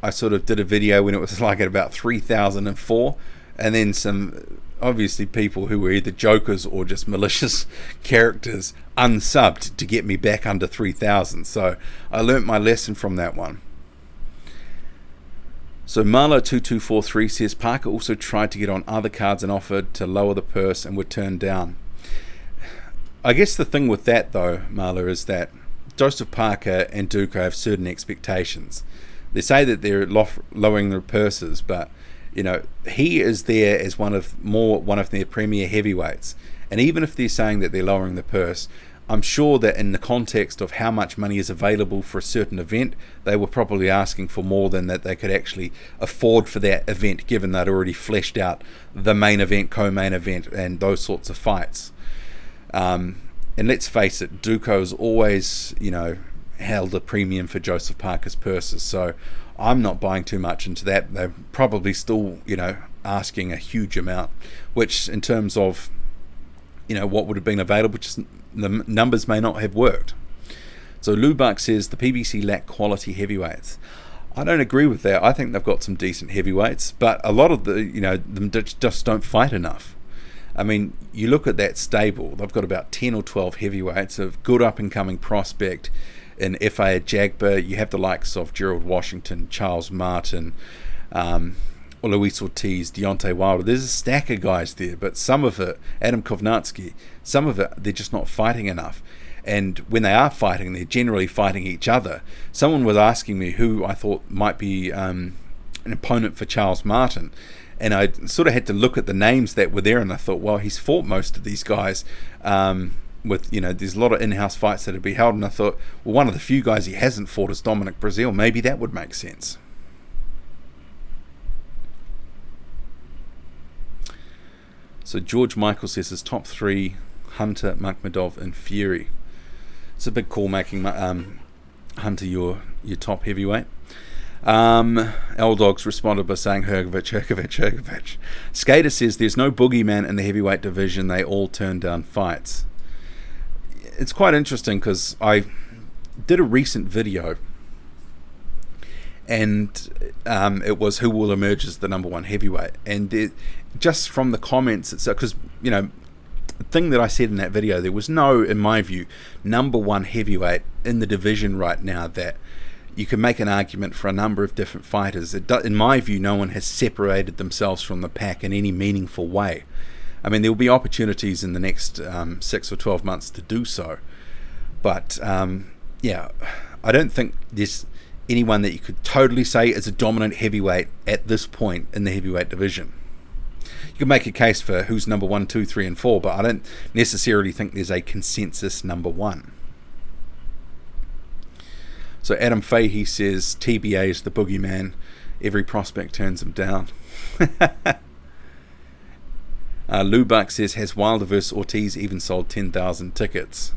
I sort of did a video when it was like at about 3,004, and then some obviously people who were either jokers or just malicious characters unsubbed to get me back under 3,000. So I learnt my lesson from that one. So Marlo2243 says Parker also tried to get on other cards and offered to lower the purse and were turned down. I guess the thing with that though, Marlo, is that Joseph Parker and Duco have certain expectations. They say that they're lowering their purses, but he is there as one of their premier heavyweights. And even if they're saying that they're lowering the purse, I'm sure that in the context of how much money is available for a certain event, they were probably asking for more than that they could actually afford for that event, given they'd already fleshed out the main event, co-main event, and those sorts of fights. And let's face it, Duco's always, held a premium for Joseph Parker's purses, so I'm not buying too much into that. They're probably still, asking a huge amount, which in terms of, what would have been available, just the numbers may not have worked. So Lubuck says the PBC lack quality heavyweights. I don't agree with that. I think they've got some decent heavyweights, but a lot of them just don't fight enough. I mean, you look at that stable, they've got about 10 or 12 heavyweights of good up-and-coming prospect. In FA Jagba, you have the likes of Gerald Washington, Charles Martin, Luis Ortiz, Deontay Wilder. There's a stack of guys there, but some of it, Adam Kovnatski, some of it, they're just not fighting enough. And when they are fighting, they're generally fighting each other. Someone was asking me who I thought might be an opponent for Charles Martin. And I sort of had to look at the names that were there, and I thought, well, he's fought most of these guys. With there's a lot of in-house fights that have been held, and I thought, well, one of the few guys he hasn't fought is Dominic Breazeale. Maybe that would make sense. So George Michael says his top 3: Hunter, Makhmedov, and Fury. It's a big call making Hunter your top heavyweight. L-Dogs responded by saying Hrgovic. Skater says there's no boogeyman in the heavyweight division. They all turn down fights. It's quite interesting because I did a recent video, and it was who will emerge as the number 1 heavyweight. And just from the comments, it's because the thing that I said in that video, there was no, in my view, number 1 heavyweight in the division right now that you can make an argument for a number of different fighters. In my view, no one has separated themselves from the pack in any meaningful way. I mean, there will be opportunities in the next 6 or 12 months to do so. But, I don't think there's anyone that you could totally say is a dominant heavyweight at this point in the heavyweight division. You can make a case for who's number 1, 2, 3, and 4, but I don't necessarily think there's a consensus number 1. So Adam Fahey says TBA is the boogeyman. Every prospect turns him down. Lou Buck says, has Wilder vs Ortiz even sold 10,000 tickets?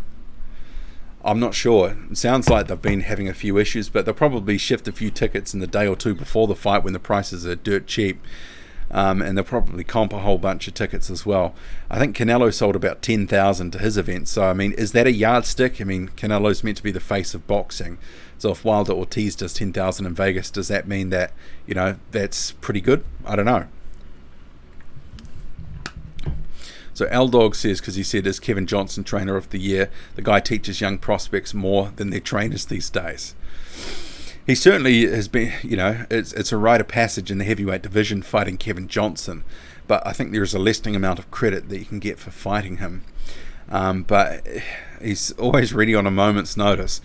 I'm not sure. It sounds like they've been having a few issues, but they'll probably shift a few tickets in the day or two before the fight when the prices are dirt cheap. And they'll probably comp a whole bunch of tickets as well. I think Canelo sold about 10,000 to his event. So, I mean, is that a yardstick? I mean, Canelo's meant to be the face of boxing. So if Wilder Ortiz does 10,000 in Vegas, does that mean that, you know, that's pretty good? I don't know. So L-Dog says, because he said, is Kevin Johnson trainer of the year? The guy teaches young prospects more than their trainers these days. He certainly has been, you know, it's a rite of passage in the heavyweight division fighting Kevin Johnson, but I think there is a lessening amount of credit that you can get for fighting him. But he's always ready on a moment's notice.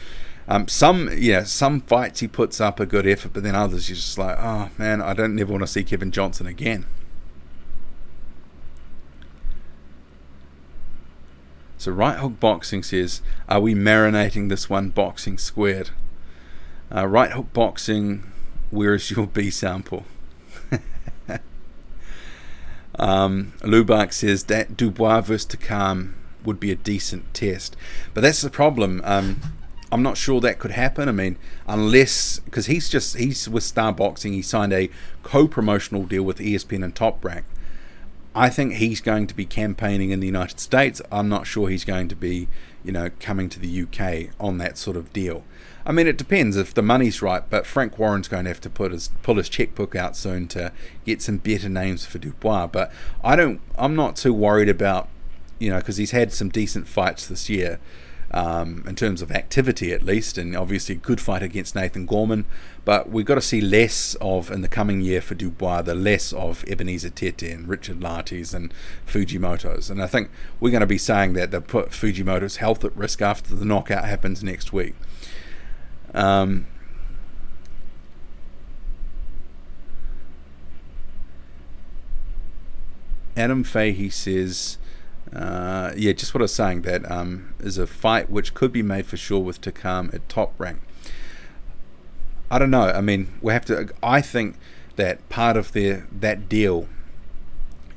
Some fights he puts up a good effort, but then others you're just like, oh man, I don't never want to see Kevin Johnson again. So Right Hook Boxing says, are we marinating this one boxing squared? Right Hook Boxing, where is your B sample? Lubac says that Dubois vs Takam would be a decent test, but that's the problem. I'm not sure that could happen. I mean, unless, because he's with Star Boxing, he signed a co-promotional deal with ESPN and Top Rank. I think he's going to be campaigning in the United States. I'm not sure he's going to be, you know, coming to the UK on that sort of deal. I mean, it depends if the money's right, but Frank Warren's going to have to pull his checkbook out soon to get some better names for Dubois. But I'm not too worried about, you know, because he's had some decent fights this year, in terms of activity at least, and obviously a good fight against Nathan Gorman. But we've got to see less of, in the coming year for Dubois, the less of Ebenezer Tete and Richard Lattes and Fujimoto's. And I think we're going to be saying that they'll put Fujimoto's health at risk after the knockout happens next week. Adam Fahey says, just what I was saying, that is a fight which could be made for sure with Takam at Top Rank. I don't know. I mean, I think that part of that deal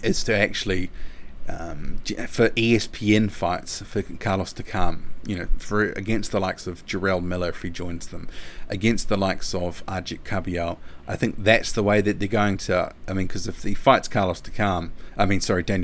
is to actually for ESPN fights for Carlos Takam, you know, for against the likes of Jarrell Miller if he joins them, against the likes of Ajit Kabial. I think that's the way that they're going to. I mean, because if he fights Daniel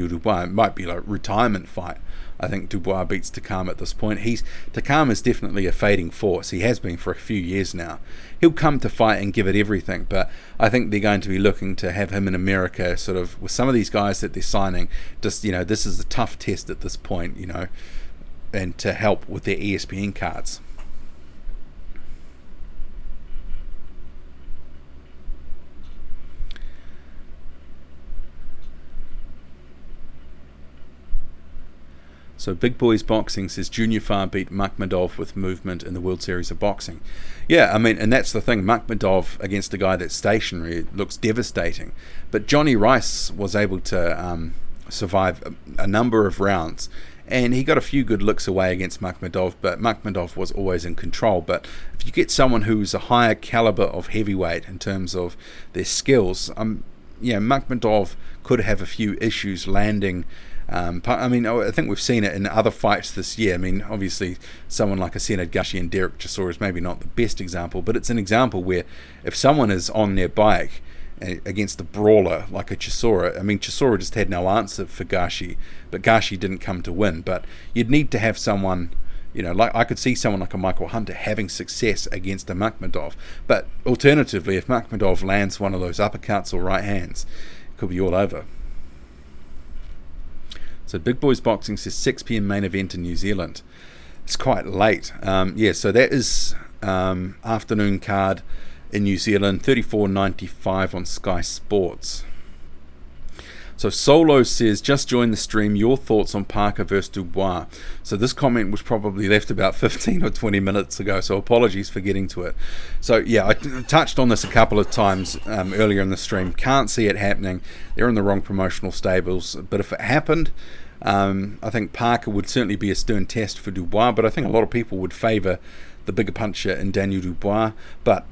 Dubois, it might be like a retirement fight. I think Dubois beats Takam at this point. Takam is definitely a fading force. He has been for a few years now. He'll come to fight and give it everything, but I think they're going to be looking to have him in America, sort of with some of these guys that they're signing. Just, you know, this is a tough test at this point, you know, and to help with their ESPN cards. So Big Boys Boxing says Junior Farr beat Makhmedov with movement in the World Series of Boxing. Yeah, I mean, and that's the thing. Makhmedov against a guy that's stationary looks devastating. But Johnny Rice was able to survive a number of rounds. And he got a few good looks away against Makhmedov, but Makhmedov was always in control. But if you get someone who's a higher caliber of heavyweight in terms of their skills, Makhmedov could have a few issues landing. I mean, I think we've seen it in other fights this year. I mean, obviously, someone like a Senad Gashi and Derek Chisora is maybe not the best example, but it's an example where if someone is on their bike against a brawler like a Chisora, I mean, Chisora just had no answer for Gashi, but Gashi didn't come to win. But you'd need to have someone, you know, like I could see someone like a Michael Hunter having success against a Makhmedov. But alternatively, if Makhmedov lands one of those uppercuts or right hands, it could be all over. So Big Boys Boxing says 6 p.m. main event in New Zealand. It's quite late. So that is afternoon card in New Zealand, $34.95 on Sky Sports. So Solo says, just join the stream, your thoughts on Parker versus Dubois. So this comment was probably left about 15 or 20 minutes ago, so apologies for getting to it. So yeah, I touched on this a couple of times earlier in the stream. Can't see it happening. They're in the wrong promotional stables. But if it happened, I think Parker would certainly be a stern test for Dubois, but I think a lot of people would favour the bigger puncher in Daniel Dubois. But,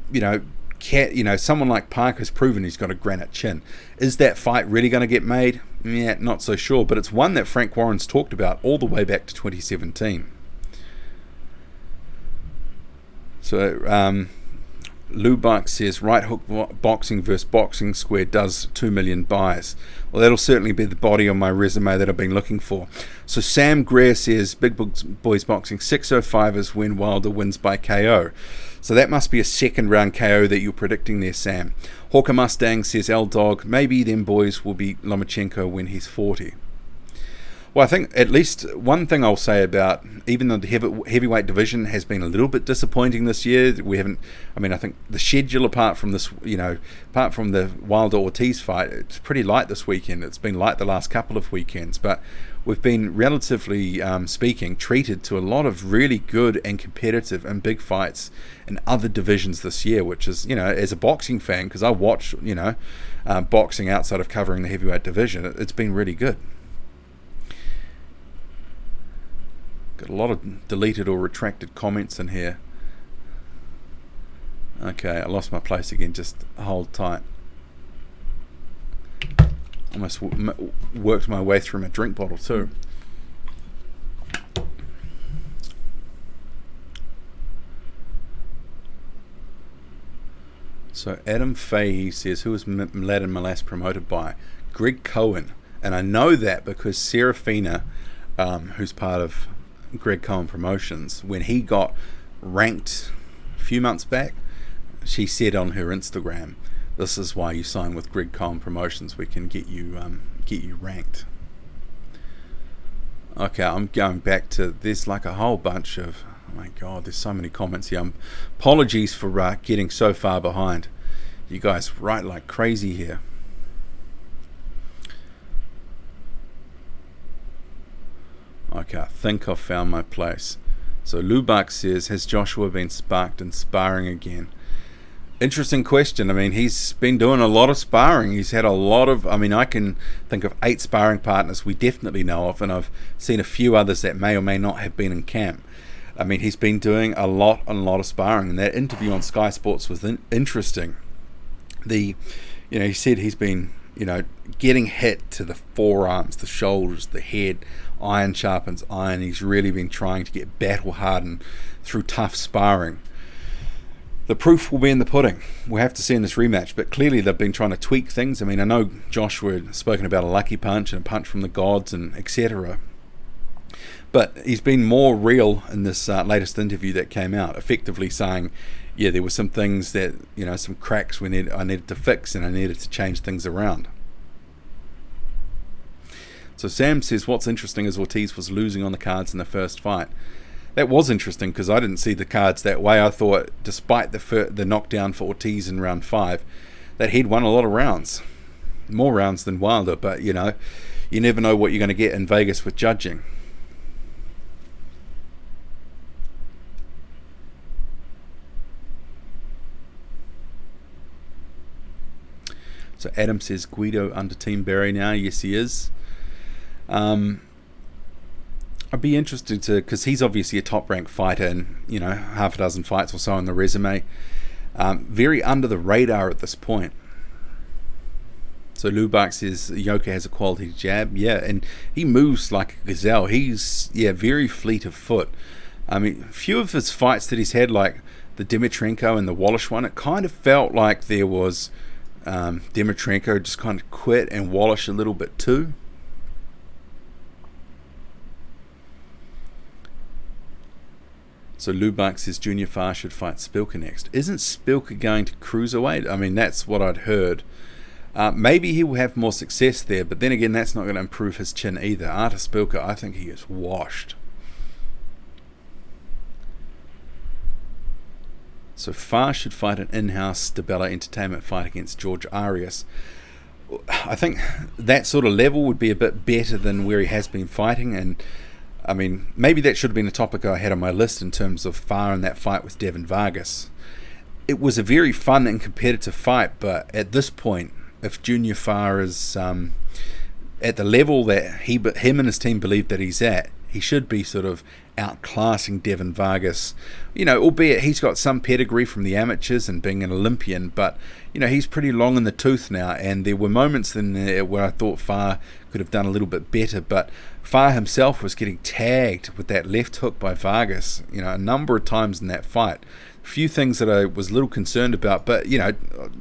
someone like Parker's proven he's got a granite chin. Is that fight really going to get made? Yeah, not so sure. But it's one that Frank Warren's talked about all the way back to 2017. So Lou Buck says right hook boxing versus boxing square does 2 million buys. Well, that'll certainly be the body on my resume that I've been looking for. So Sam Greer says Big Boys Boxing 605ers when Wilder wins by KO. So that must be a second round KO that you're predicting there, Sam. Hawker Mustang says L Dog, maybe them boys will beat Lomachenko when he's 40. Well, I think at least one thing I'll say about, even though the heavyweight division has been a little bit disappointing this year, I think the schedule apart from the Wilder Ortiz fight, it's pretty light this weekend. It's been light the last couple of weekends, but we've been relatively speaking treated to a lot of really good and competitive and big fights in other divisions this year, which is, as a boxing fan, because I watch, boxing outside of covering the heavyweight division, it's been really good. Got a lot of deleted or retracted comments in here. Okay, I lost my place again. Just hold tight. Almost worked my way through my drink bottle too. So Adam Fahey says, who was Mladen Malas promoted by? Greg Cohen. And I know that because Serafina, who's part of Greg Cohen Promotions, when he got ranked a few months back, she said on her Instagram, this is why you sign with Greg Cohen Promotions, we can get you ranked. Okay, I'm going back to, there's like a whole bunch of, oh my god, there's so many comments here. Apologies for getting so far behind. You guys write like crazy here. Okay, I think I've found my place. So Lubak says, has Joshua been sparked in sparring again? Interesting question. I mean, he's been doing a lot of sparring. He's had a lot of, I can think of 8 sparring partners we definitely know of, and I've seen a few others that may or may not have been in camp. I mean, he's been doing a lot of sparring, and that interview on Sky Sports was interesting. He said he's been, getting hit to the forearms, the shoulders, the head. Iron sharpens iron. He's really been trying to get battle hardened through tough sparring. The proof will be in the pudding. We'll have to see in this rematch, but clearly they've been trying to tweak things. I mean, I know Joshua had spoken about a lucky punch and a punch from the gods and etc. But he's been more real in this latest interview that came out, effectively saying, yeah, there were some things that, some cracks I needed to fix and I needed to change things around. So Sam says, what's interesting is Ortiz was losing on the cards in the first fight. That was interesting because I didn't see the cards that way. I thought, despite the knockdown for Ortiz in round 5, that he'd won a lot of rounds. More rounds than Wilder, but, you never know what you're going to get in Vegas with judging. So Adam says, Guido under Team Barry now. Yes, he is. I'd be interested to, because he's obviously a top-ranked fighter and, half a dozen fights or so on the resume. Very under the radar at this point. So Lubak says, Yoka has a quality jab. Yeah, and he moves like a gazelle. He's, very fleet of foot. I mean, a few of his fights that he's had, like the Dimitrenko and the Wallish one, it kind of felt like there was Dimitrenko just kind of quit and Wallish a little bit too. So Lubak says Junior Farr should fight Spilker next. Isn't Spilker going to cruiserweight? I mean, that's what I'd heard. Maybe he will have more success there, but then again, that's not going to improve his chin either. Artis Spilker, I think he is washed. So Farr should fight an in-house Stabella Entertainment fight against George Arias. I think that sort of level would be a bit better than where he has been fighting, and I mean, maybe that should have been a topic I had on my list in terms of Farr in that fight with Devin Vargas. It was a very fun and competitive fight, but at this point, if Junior Farr is at the level that him and his team believe that he's at, he should be sort of outclassing Devin Vargas. Albeit he's got some pedigree from the amateurs and being an Olympian, but he's pretty long in the tooth now, and there were moments in there where I thought Farr could have done a little bit better, but Farr himself was getting tagged with that left hook by Vargas, a number of times in that fight. few things that I was a little concerned about, but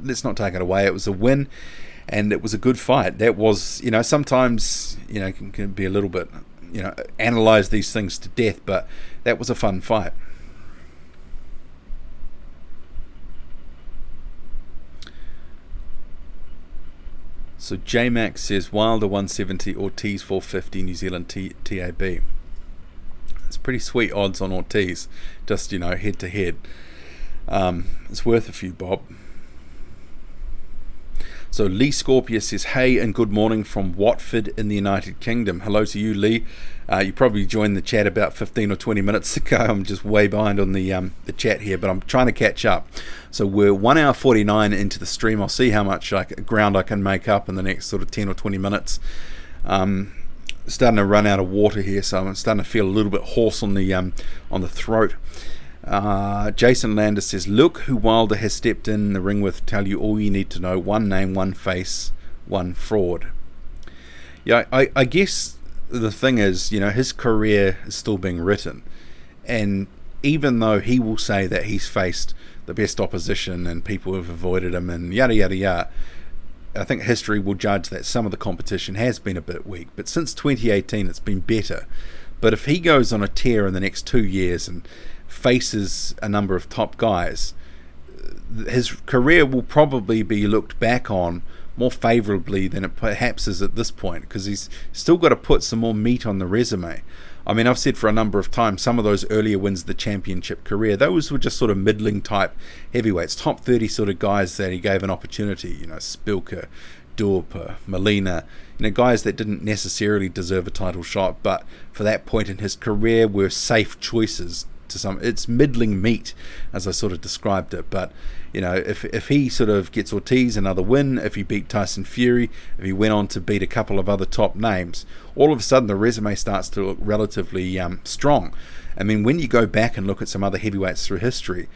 let's not take it away. It was a win, and it was a good fight. That was, sometimes can be a little bit, analyze these things to death, but that was a fun fight. So J-Max says Wilder 170, Ortiz 450, New Zealand TAB. It's pretty sweet odds on Ortiz, just head to head. It's worth a few bob. So Lee Scorpius says, hey and good morning from Watford in the United Kingdom. Hello to you, Lee. You probably joined the chat about 15 or 20 minutes ago. I'm just way behind on the chat here, but I'm trying to catch up. So we're 1 hour 49 into the stream. I'll see how much ground I can make up in the next sort of 10 or 20 minutes. Starting to run out of water here, so I'm starting to feel a little bit hoarse on the throat. Jason Landis says, look who Wilder has stepped in the ring with. Tell you all you need to know. One name, one face, one fraud. Yeah, I guess the thing is, his career is still being written, and even though he will say that he's faced the best opposition and people have avoided him and yada yada yada, I think history will judge that some of the competition has been a bit weak, but since 2018 it's been better. But if he goes on a tear in the next 2 years and faces a number of top guys, his career will probably be looked back on more favourably than it perhaps is at this point, because he's still got to put some more meat on the resume. I mean, I've said for a number of times, some of those earlier wins of the championship career, those were just sort of middling type heavyweights, top 30 sort of guys that he gave an opportunity, Spilker, Dorper, Molina, guys that didn't necessarily deserve a title shot, but for that point in his career were safe choices. It's middling meat, as I sort of described it, but if he sort of gets Ortiz another win, if he beat Tyson Fury, if he went on to beat a couple of other top names, all of a sudden the resume starts to look relatively strong. I mean, when you go back and look at some other heavyweights through history,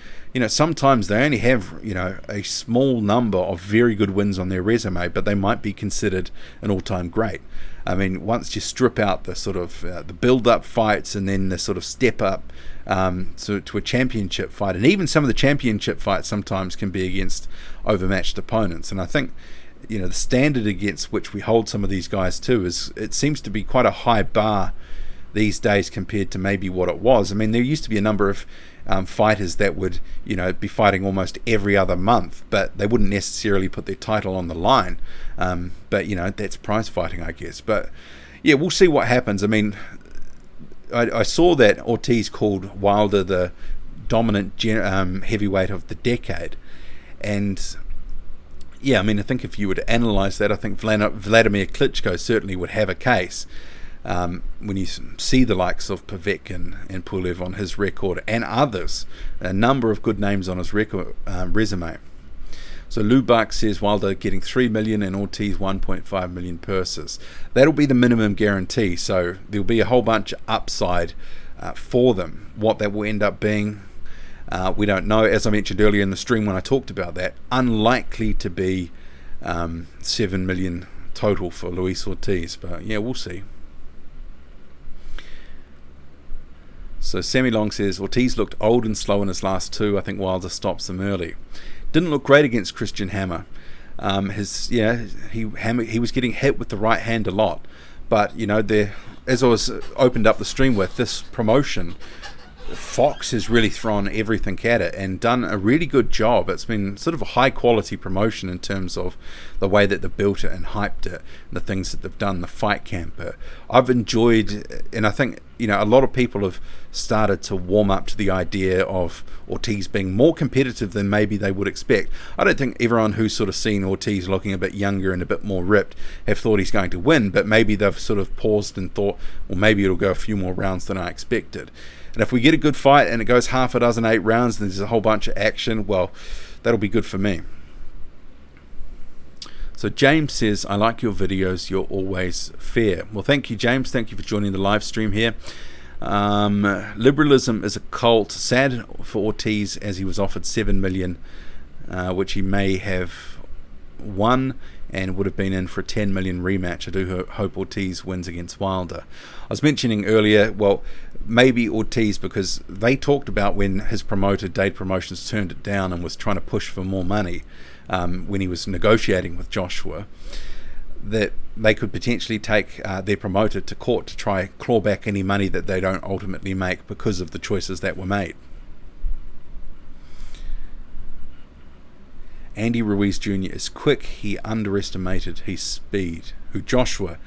sometimes they only have a small number of very good wins on their resume, but they might be considered an all-time great. I mean, once you strip out the sort of the build-up fights and then the sort of step up to a championship fight, and even some of the championship fights sometimes can be against overmatched opponents. And I think the standard against which we hold some of these guys to it seems to be quite a high bar these days compared to maybe what it was. I mean, there used to be a number of fighters that would be fighting almost every other month, but they wouldn't necessarily put their title on the line. But that's prize fighting, I guess. But yeah, we'll see what happens. I mean, I saw that Ortiz called Wilder the dominant heavyweight of the decade, and yeah, I mean, I think if you were to analyse that, I think Vladimir Klitschko certainly would have a case. When you see the likes of Povetkin and Pulev on his record, and others, a number of good names on his resume. So Lou Buck says Wilder getting 3 million and Ortiz 1.5 million purses. That'll be the minimum guarantee, so there'll be a whole bunch of upside for them. What that will end up being, we don't know. As I mentioned earlier in the stream when I talked about that, unlikely to be 7 million total for Luis Ortiz, but yeah, we'll see. So Sammy Long says Ortiz looked old and slow in his last two. I think Wilder stops him early. Didn't look great against Christian Hammer. He was getting hit with the right hand a lot, but as I was opened up the stream with this promotion, Fox has really thrown everything at it and done a really good job. It's been sort of a high quality promotion in terms of the way that they've built it and hyped it, and the things that they've done, the fight camp. I've enjoyed, and I think a lot of people have started to warm up to the idea of Ortiz being more competitive than maybe they would expect. I don't think everyone who's sort of seen Ortiz looking a bit younger and a bit more ripped have thought he's going to win, but maybe they've sort of paused and thought, well, maybe it'll go a few more rounds than I expected. And if we get a good fight and it goes half a dozen 8 rounds and there's a whole bunch of action, well, that'll be good for me. So James says, I like your videos, you're always fair. Well, thank you, James. Thank you for joining the live stream here. Liberalism is a cult. Sad for Ortiz as he was offered 7 million, which he may have won and would have been in for a 10 million rematch. I do hope Ortiz wins against Wilder. I was mentioning earlier, well, maybe Ortiz, because they talked about when his promoter, Dade Promotions, turned it down and was trying to push for more money when he was negotiating with Joshua, that they could potentially take their promoter to court to try claw back any money that they don't ultimately make because of the choices that were made. Andy Ruiz Jr. is quick. He underestimated his speed. Who Joshua?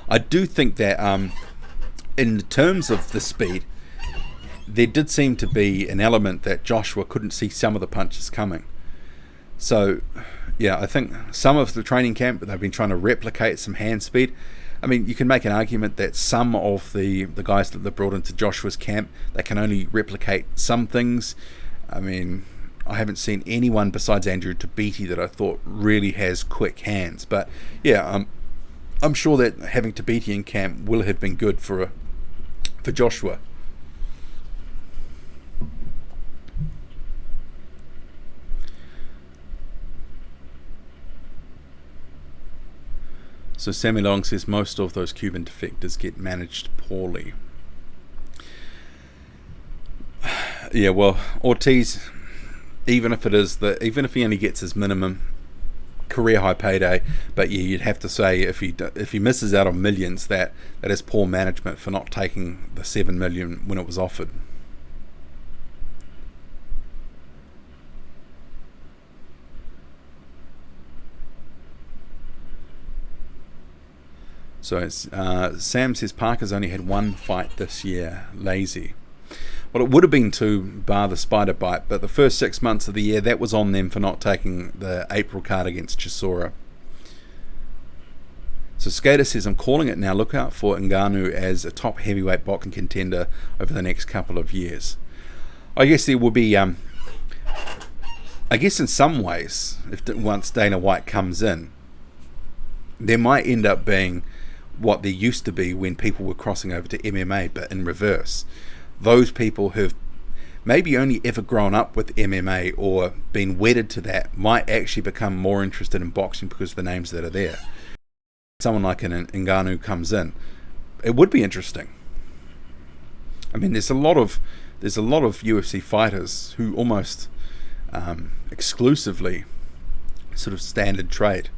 I do think that in terms of the speed, there did seem to be an element that Joshua couldn't see some of the punches coming. So, yeah, I think some of the training camp, they've been trying to replicate some hand speed. I mean, you can make an argument that some of the guys that they brought into Joshua's camp, they can only replicate some things. I mean, I haven't seen anyone besides Andrew Tabiti that I thought really has quick hands. But, yeah, I'm sure that having Tabiti in camp will have been good for Joshua. So Sammy Long says most of those Cuban defectors get managed poorly. Yeah, well, Ortiz, even if he only gets his minimum career high payday, but yeah, you'd have to say if he misses out on millions, that is poor management for not taking the $7 million when it was offered. So it's, Sam says Parker's only had one fight this year. Lazy. Well, it would have been two, bar the spider bite, but the first 6 months of the year, that was on them for not taking the April card against Chisora. So Skater says, I'm calling it now. Look out for Ngannou as a top heavyweight boxing contender over the next couple of years. I guess there will be, I guess in some ways, once Dana White comes in, there might end up being what there used to be when people were crossing over to MMA, but in reverse. Those people who've maybe only ever grown up with MMA or been wedded to that might actually become more interested in boxing because of the names that are there. Someone like an Ngannou comes in, it would be interesting. I mean, there's a lot of UFC fighters who almost exclusively sort of standard trade.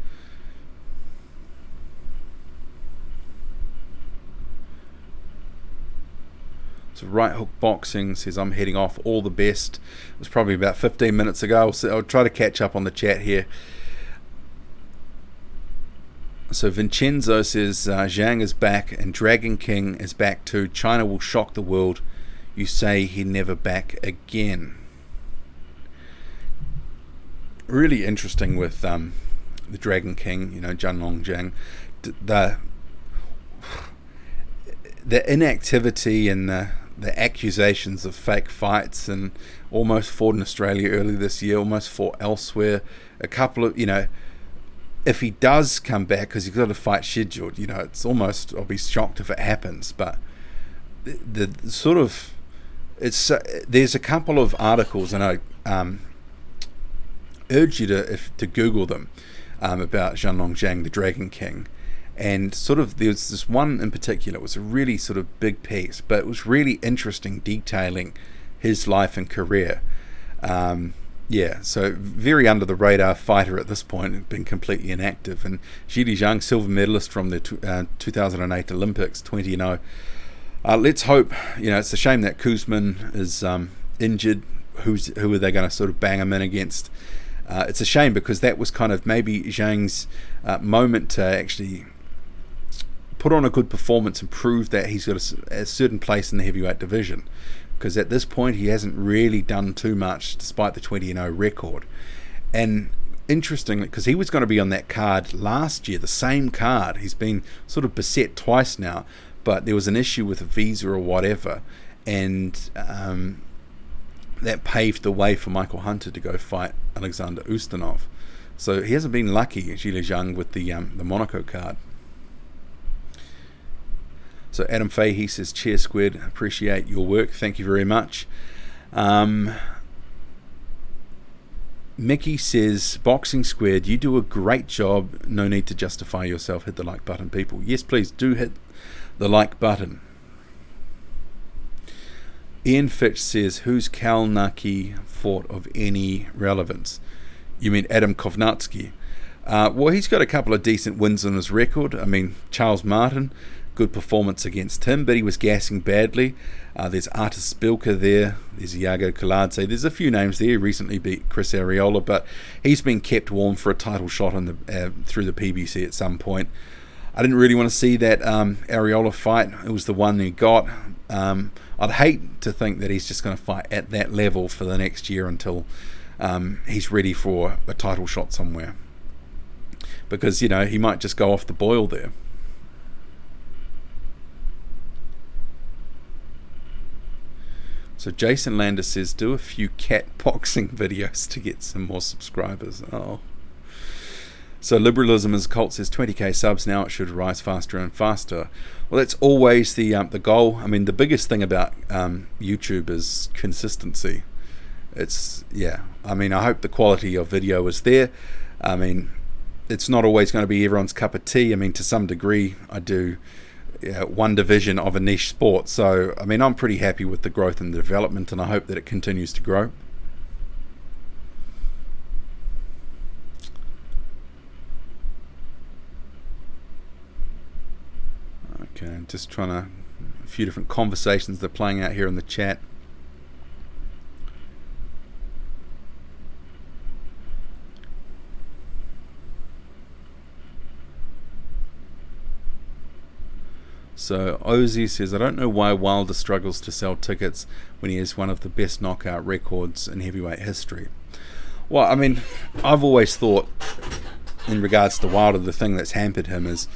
So Right Hook Boxing says, I'm heading off. All the best. It was probably about 15 minutes ago. I'll try to catch up on the chat here. So Vincenzo says, Zhang is back and Dragon King is back too. China will shock the world. You say he never back again. Really interesting with the Dragon King, Zhanlong Zhang. The inactivity and the accusations of fake fights, and almost fought in Australia early this year, almost fought elsewhere. A couple of, if he does come back, because he's got a fight scheduled, it's almost, I'll be shocked if it happens. But the sort of, there's a couple of articles, and I urge you to Google them about Zhanlong Zhang, the Dragon King. And sort of there's this one in particular, it was a really sort of big piece, but it was really interesting, detailing his life and career. So very under the radar fighter at this point, been completely inactive. And Zhili Zhang, silver medalist from the 2008 Olympics, 20-0. Let's hope, it's a shame that Kuzman is injured. Who are they going to sort of bang him in against? It's a shame because that was kind of maybe Zhang's moment to actually put on a good performance and prove that he's got a certain place in the heavyweight division, because at this point he hasn't really done too much despite the 20-0 record. And interestingly, because he was going to be on that card last year, the same card, he's been sort of beset twice now, but there was an issue with a visa or whatever, and that paved the way for Michael Hunter to go fight Alexander Ustinov. So he hasn't been lucky, Zhili Zhang, with the Monaco card. So Adam Fahey says, Cheers Squid, appreciate your work, thank you very much. Mickey says, Boxing Squared, you do a great job, no need to justify yourself, hit the like button, people. Yes, please do hit the like button. Ian Fitch says, who's Kalnaki fought of any relevance? You mean Adam Kovnatsky? Well, he's got a couple of decent wins on his record. I mean, Charles Martin, good performance against him, but he was gassing badly. There's Artis Bilka there. There's Iago Kaladze. There's a few names there. He recently beat Chris Arreola, but he's been kept warm for a title shot in the through the PBC at some point. I didn't really want to see that Arreola fight. It was the one he got. I'd hate to think that he's just going to fight at that level for the next year until he's ready for a title shot somewhere. Because, you know, he might just go off the boil there. So Jason Lander says, do a few cat boxing videos to get some more subscribers. Oh. So Liberalism as a Cult says 20k subs now, it should rise faster and faster. Well, that's always the goal. I mean, the biggest thing about YouTube is consistency. It's, yeah, I mean, I hope the quality of video is there. I mean, it's not always going to be everyone's cup of tea. I mean, to some degree, I do one division of a niche sport. So, I mean, I'm pretty happy with the growth and the development, and I hope that it continues to grow. Okay, just trying to, a few different conversations that are playing out here in the chat. So Ozzy says, I don't know why Wilder struggles to sell tickets when he has one of the best knockout records in heavyweight history. Well, I mean, I've always thought in regards to Wilder, the thing that's hampered him is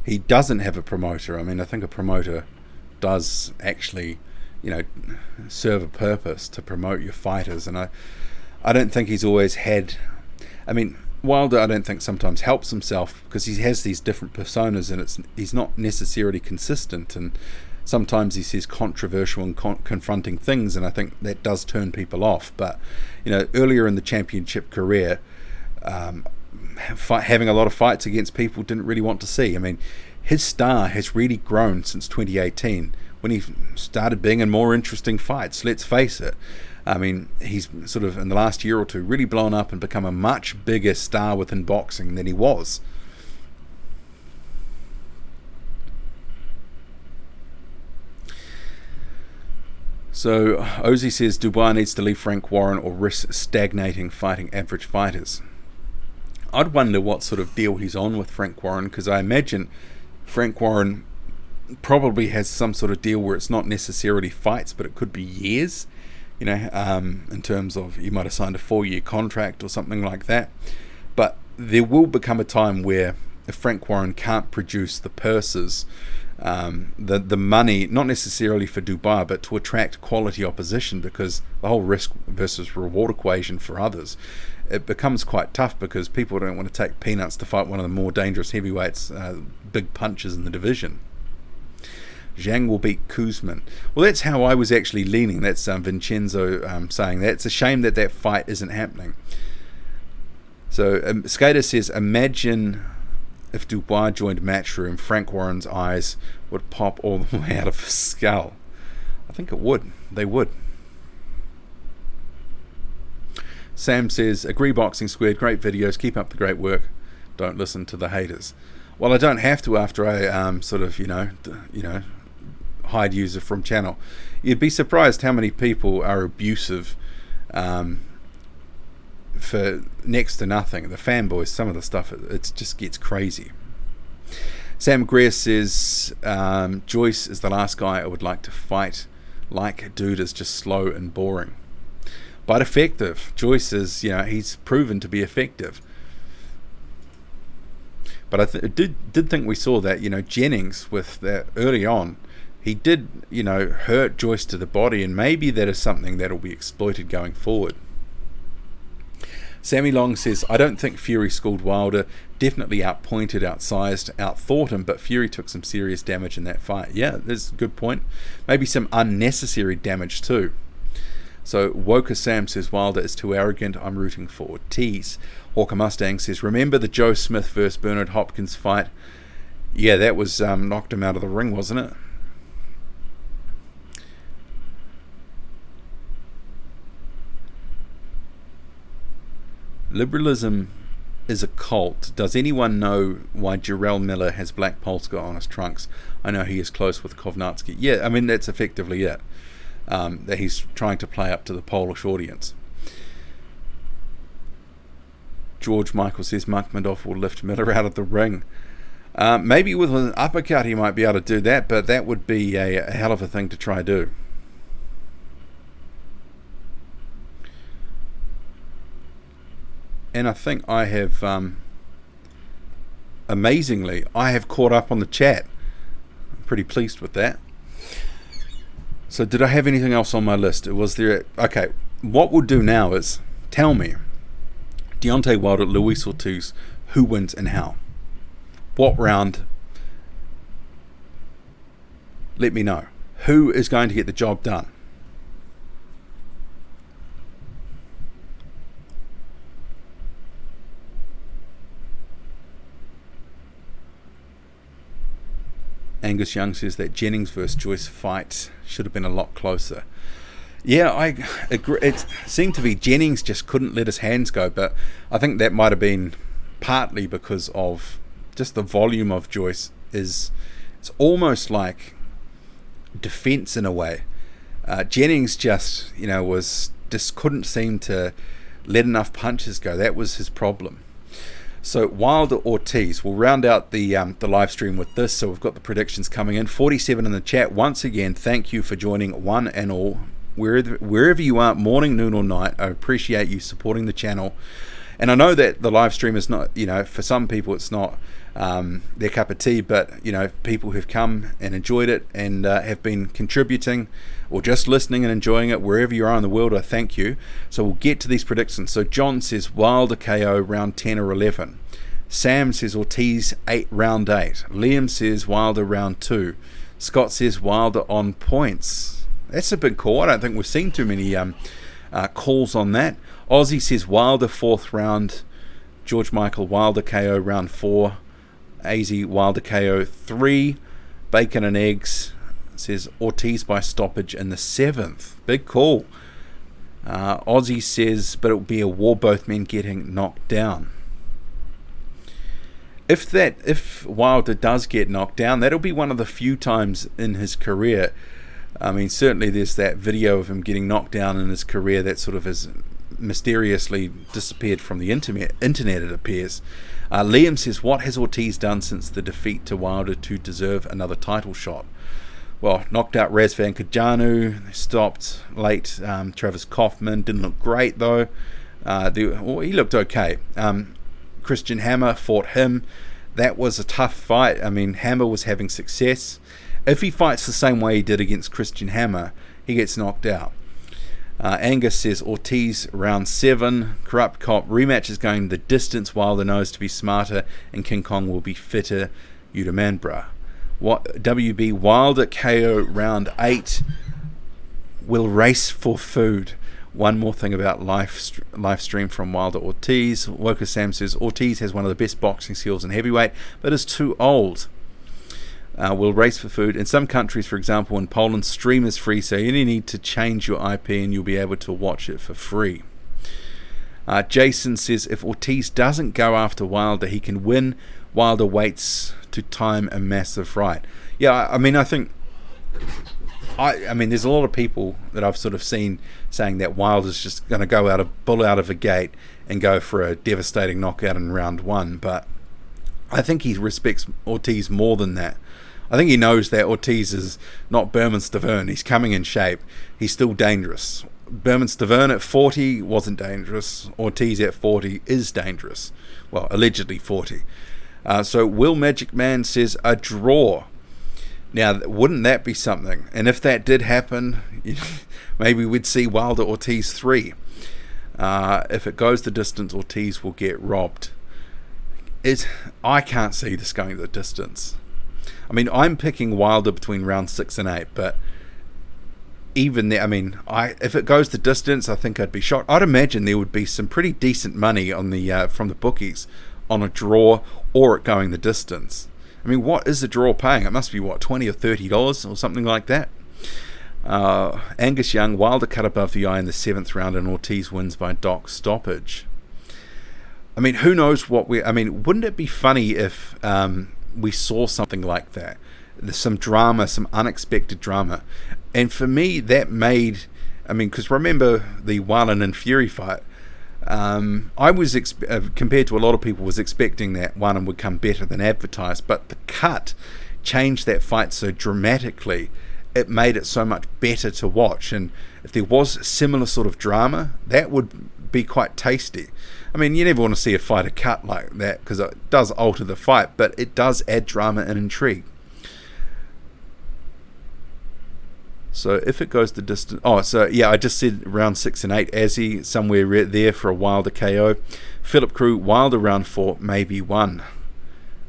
he doesn't have a promoter. I mean, I think a promoter does actually, you know, serve a purpose to promote your fighters. And I don't think he's always had, I mean, Wilder, I don't think sometimes helps himself because he has these different personas and he's not necessarily consistent, and sometimes he says controversial and confronting things, and I think that does turn people off. But, you know, earlier in the championship career, having a lot of fights against people didn't really want to see. I mean, his star has really grown since 2018 when he started being in more interesting fights, let's face it. I mean, he's sort of, in the last year or two, really blown up and become a much bigger star within boxing than he was. So, Ozzy says, Dubois needs to leave Frank Warren or risk stagnating fighting average fighters. I'd wonder what sort of deal he's on with Frank Warren, because I imagine Frank Warren probably has some sort of deal where it's not necessarily fights, but it could be years. You know, in terms of, you might have signed a 4-year contract or something like that. But there will become a time where if Frank Warren can't produce the purses, the money, not necessarily for Dubai, but to attract quality opposition, because the whole risk versus reward equation for others, it becomes quite tough because people don't want to take peanuts to fight one of the more dangerous heavyweights, big punches in the division. Zhang will beat Kuzman. Well, that's how I was actually leaning. That's Vincenzo saying that. It's a shame that that fight isn't happening. So Skater says, imagine if Dubois joined Matchroom, Frank Warren's eyes would pop all the way out of his skull. I think it would. They would. Sam says, agree Boxing Squared, great videos, keep up the great work, don't listen to the haters. Well, I don't have to after I sort of, you know, hide user from channel. You'd be surprised how many people are abusive for next to nothing. The fanboys, some of the stuff, it just gets crazy. Sam Greer says, Joyce is the last guy I would like to fight. Like, dude is just slow and boring. But effective. Joyce is, you know, he's proven to be effective. But I did think we saw that, you know, Jennings with that early on, he did, you know, hurt Joyce to the body, and maybe that is something that will be exploited going forward. Sammy Long says, I don't think Fury schooled Wilder, definitely outpointed, outsized, outthought him, but Fury took some serious damage in that fight. Yeah, that's a good point. Maybe some unnecessary damage too. So Woker Sam says, Wilder is too arrogant, I'm rooting for Ortiz. Hawker Mustang says, remember the Joe Smith versus Bernard Hopkins fight? Yeah, that was knocked him out of the ring, wasn't it? Liberalism is a cult. Does anyone know why Jarrell Miller has black Polska on his trunks? I know he is close with Kovnatski. Yeah, I mean, that's effectively it. That he's trying to play up to the Polish audience. George Michael says Makhmedov will lift Miller out of the ring. Maybe with an uppercut he might be able to do that, but that would be a hell of a thing to try to do. And I think I have, amazingly, I have caught up on the chat. I'm pretty pleased with that. So did I have anything else on my list? Was there... Okay, what we'll do now is tell me, Deontay Wilder, Luis Ortiz, who wins and how? What round? Let me know. Who is going to get the job done? Angus Young says that Jennings versus Joyce fight should have been a lot closer. Yeah, I agree. It seemed to be Jennings just couldn't let his hands go, but I think that might have been partly because of just the volume of Joyce. It's almost like defense in a way. Jennings just couldn't seem to let enough punches go. That was his problem. So Wilder Ortiz, we'll round out the live stream with this. So we've got the predictions coming in. 47 in the chat. Once again, thank you for joining, one and all, wherever you are, morning, noon or night. I appreciate you supporting the channel. And I know that the live stream is not, for some people it's not their cup of tea, but people who've come and enjoyed it and have been contributing or just listening and enjoying it wherever you are in the world, I thank you. So we'll get to these predictions. So John says Wilder KO round 10 or 11. Sam says Ortiz round 8. Liam says Wilder round 2. Scott says Wilder on points. That's a big call. I don't think we've seen too many calls on that. Aussie says Wilder 4th round. George Michael Wilder KO round 4. AZ Wilder KO 3. Bacon and Eggs says Ortiz by stoppage in the 7th. Big call. Aussie says, but it will be a war, both men getting knocked down. If Wilder does get knocked down, that'll be one of the few times in his career. I mean, certainly there's that video of him getting knocked down in his career that sort of has mysteriously disappeared from the internet, it appears. Liam says, what has Ortiz done since the defeat to Wilder to deserve another title shot? Well, knocked out Razvan Kajanu, stopped late Travis Kaufman, didn't look great though. He looked okay. Christian Hammer fought him. That was a tough fight. I mean, Hammer was having success. If he fights the same way he did against Christian Hammer, he gets knocked out. Angus says Ortiz round 7. Corrupt Cop rematch is going the distance. Wilder knows to be smarter and King Kong will be fitter. Udamanbra. WB Wilder KO round 8. Will race for food. One more thing about live stream from Wilder Ortiz. Woker Sam says Ortiz has one of the best boxing skills in heavyweight, but is too old. Will race for food. In some countries, for example in Poland, stream is free, so you only need to change your IP and you'll be able to watch it for free. Jason says if Ortiz doesn't go after Wilder, he can win. Wilder waits to time a massive fight. Yeah, I mean, I think there's a lot of people that I've sort of seen saying that Wilder's just going to go bull out of a gate and go for a devastating knockout in round 1, but I think he respects Ortiz more than that. I think he knows that Ortiz is not Berman Stavern. He's coming in shape. He's still dangerous. Berman Stavern at 40 wasn't dangerous. Ortiz at 40 is dangerous. Well, allegedly 40. So Will Magic Man says a draw. Now, wouldn't that be something? And if that did happen, maybe we'd see Wilder Ortiz 3. If it goes the distance, Ortiz will get robbed. I can't see this going the distance. I mean, I'm picking Wilder between round 6 and 8, but even there, I mean, if it goes the distance, I think I'd be shocked. I'd imagine there would be some pretty decent money on the from the bookies on a draw or it going the distance. I mean, what is the draw paying? It must be, what, $20 or $30 or something like that? Angus Young, Wilder cut above the eye in the 7th round and Ortiz wins by dock stoppage. I mean, who knows what I mean, wouldn't it be funny if we saw something like that? There's some drama, some unexpected drama. And for me, that made, I mean, because remember the Wallen and Fury fight, I was, compared to a lot of people, was expecting that Wallen would come better than advertised. But the cut changed that fight so dramatically, it made it so much better to watch. And if there was similar sort of drama, that would be quite tasty. I mean, you never want to see a fighter cut like that because it does alter the fight, but it does add drama and intrigue. So if it goes the distance... Oh, so yeah, I just said round 6 and 8. Azzy, somewhere there for a Wilder KO. Philip Crew, Wilder round 4, maybe 1.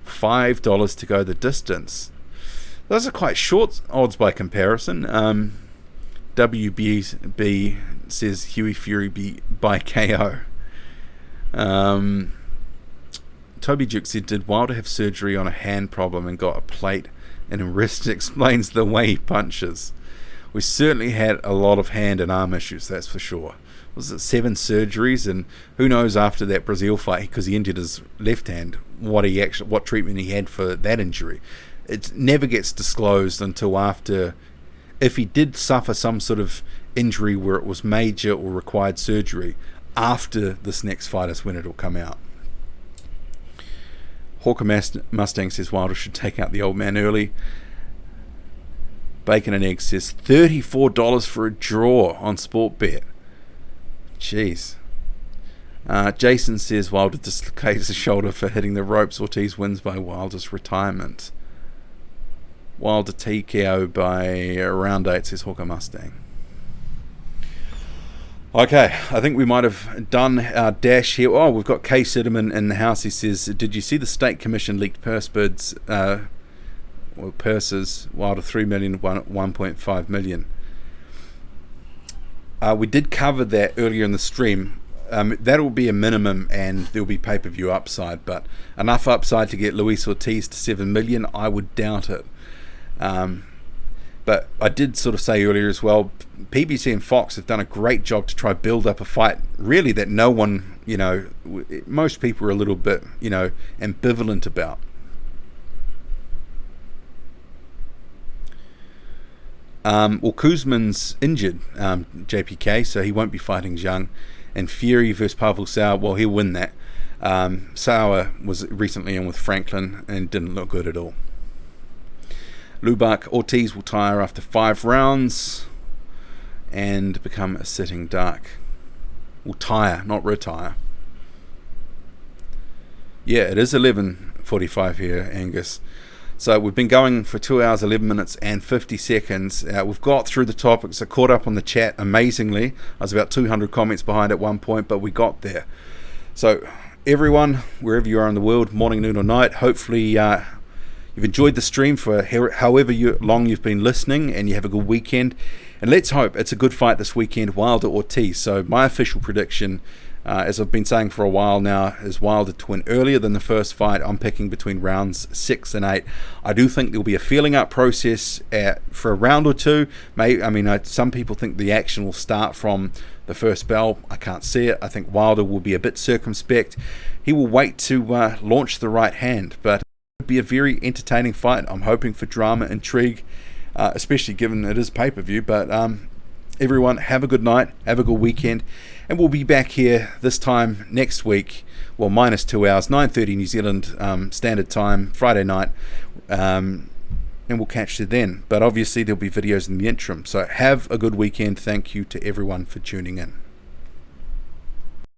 $5 to go the distance. Those are quite short odds by comparison. WB says Huey Fury by KO. Toby Duke said, did Wilder have surgery on a hand problem and got a plate and a wrist? Explains the way he punches. We certainly had a lot of hand and arm issues, that's for sure. Was it 7 surgeries? And who knows after that Brazil fight, because he injured his left hand, what treatment he had for that injury. It never gets disclosed until after, if he did suffer some sort of injury where it was major or required surgery, after this next fight is when it'll come out. Hawker Mustang says Wilder should take out the old man early. Bacon and Egg says $34 for a draw on Sportbet. Jeez. Jason says Wilder dislocates his shoulder for hitting the ropes. Ortiz wins by Wilder's retirement. Wilder TKO by round 8, says Hawker Mustang. Okay, I think we might have done our dash here. Oh, we've got Kay Siderman in the house. He says, did you see the State Commission leaked purse bids, or purses? Wilder 3 million, 1.5 million. We did cover that earlier in the stream. That will be a minimum and there will be pay-per-view upside, but enough upside to get Luis Ortiz to 7 million, I would doubt it. But I did sort of say earlier as well, PBC and Fox have done a great job to try build up a fight, really, that no one, most people are a little bit, ambivalent about. Well, Kuzman's injured, JPK, so he won't be fighting Zhang. And Fury versus Pavel Sauer, well, he'll win that. Sauer was recently in with Franklin and didn't look good at all. Lubak, Ortiz will tire after 5 rounds and become a sitting duck. Will tire, not retire. Yeah, it is 11:45 here, Angus. So we've been going for 2 hours, 11 minutes and 50 seconds. We've got through the topics. I caught up on the chat amazingly. I was about 200 comments behind at one point, but we got there. So everyone, wherever you are in the world, morning, noon or night, hopefully you've enjoyed the stream for however long you've been listening, and you have a good weekend. And let's hope it's a good fight this weekend, Wilder Ortiz. So my official prediction, as I've been saying for a while now, is Wilder to win earlier than the first fight. I'm picking between rounds 6 and 8. I do think there'll be a feeling up process for a round or two. Some people think the action will start from the first bell. I can't see it. I think Wilder will be a bit circumspect. He will wait to launch the right hand, but be a very entertaining fight. I'm hoping for drama, intrigue, especially given it is pay-per-view. But everyone, have a good night, have a good weekend, and we'll be back here this time next week, well, minus 2 hours, 9:30 New Zealand Standard Time, Friday night, and we'll catch you then. But obviously there'll be videos in the interim, so have a good weekend. Thank you to everyone for tuning in.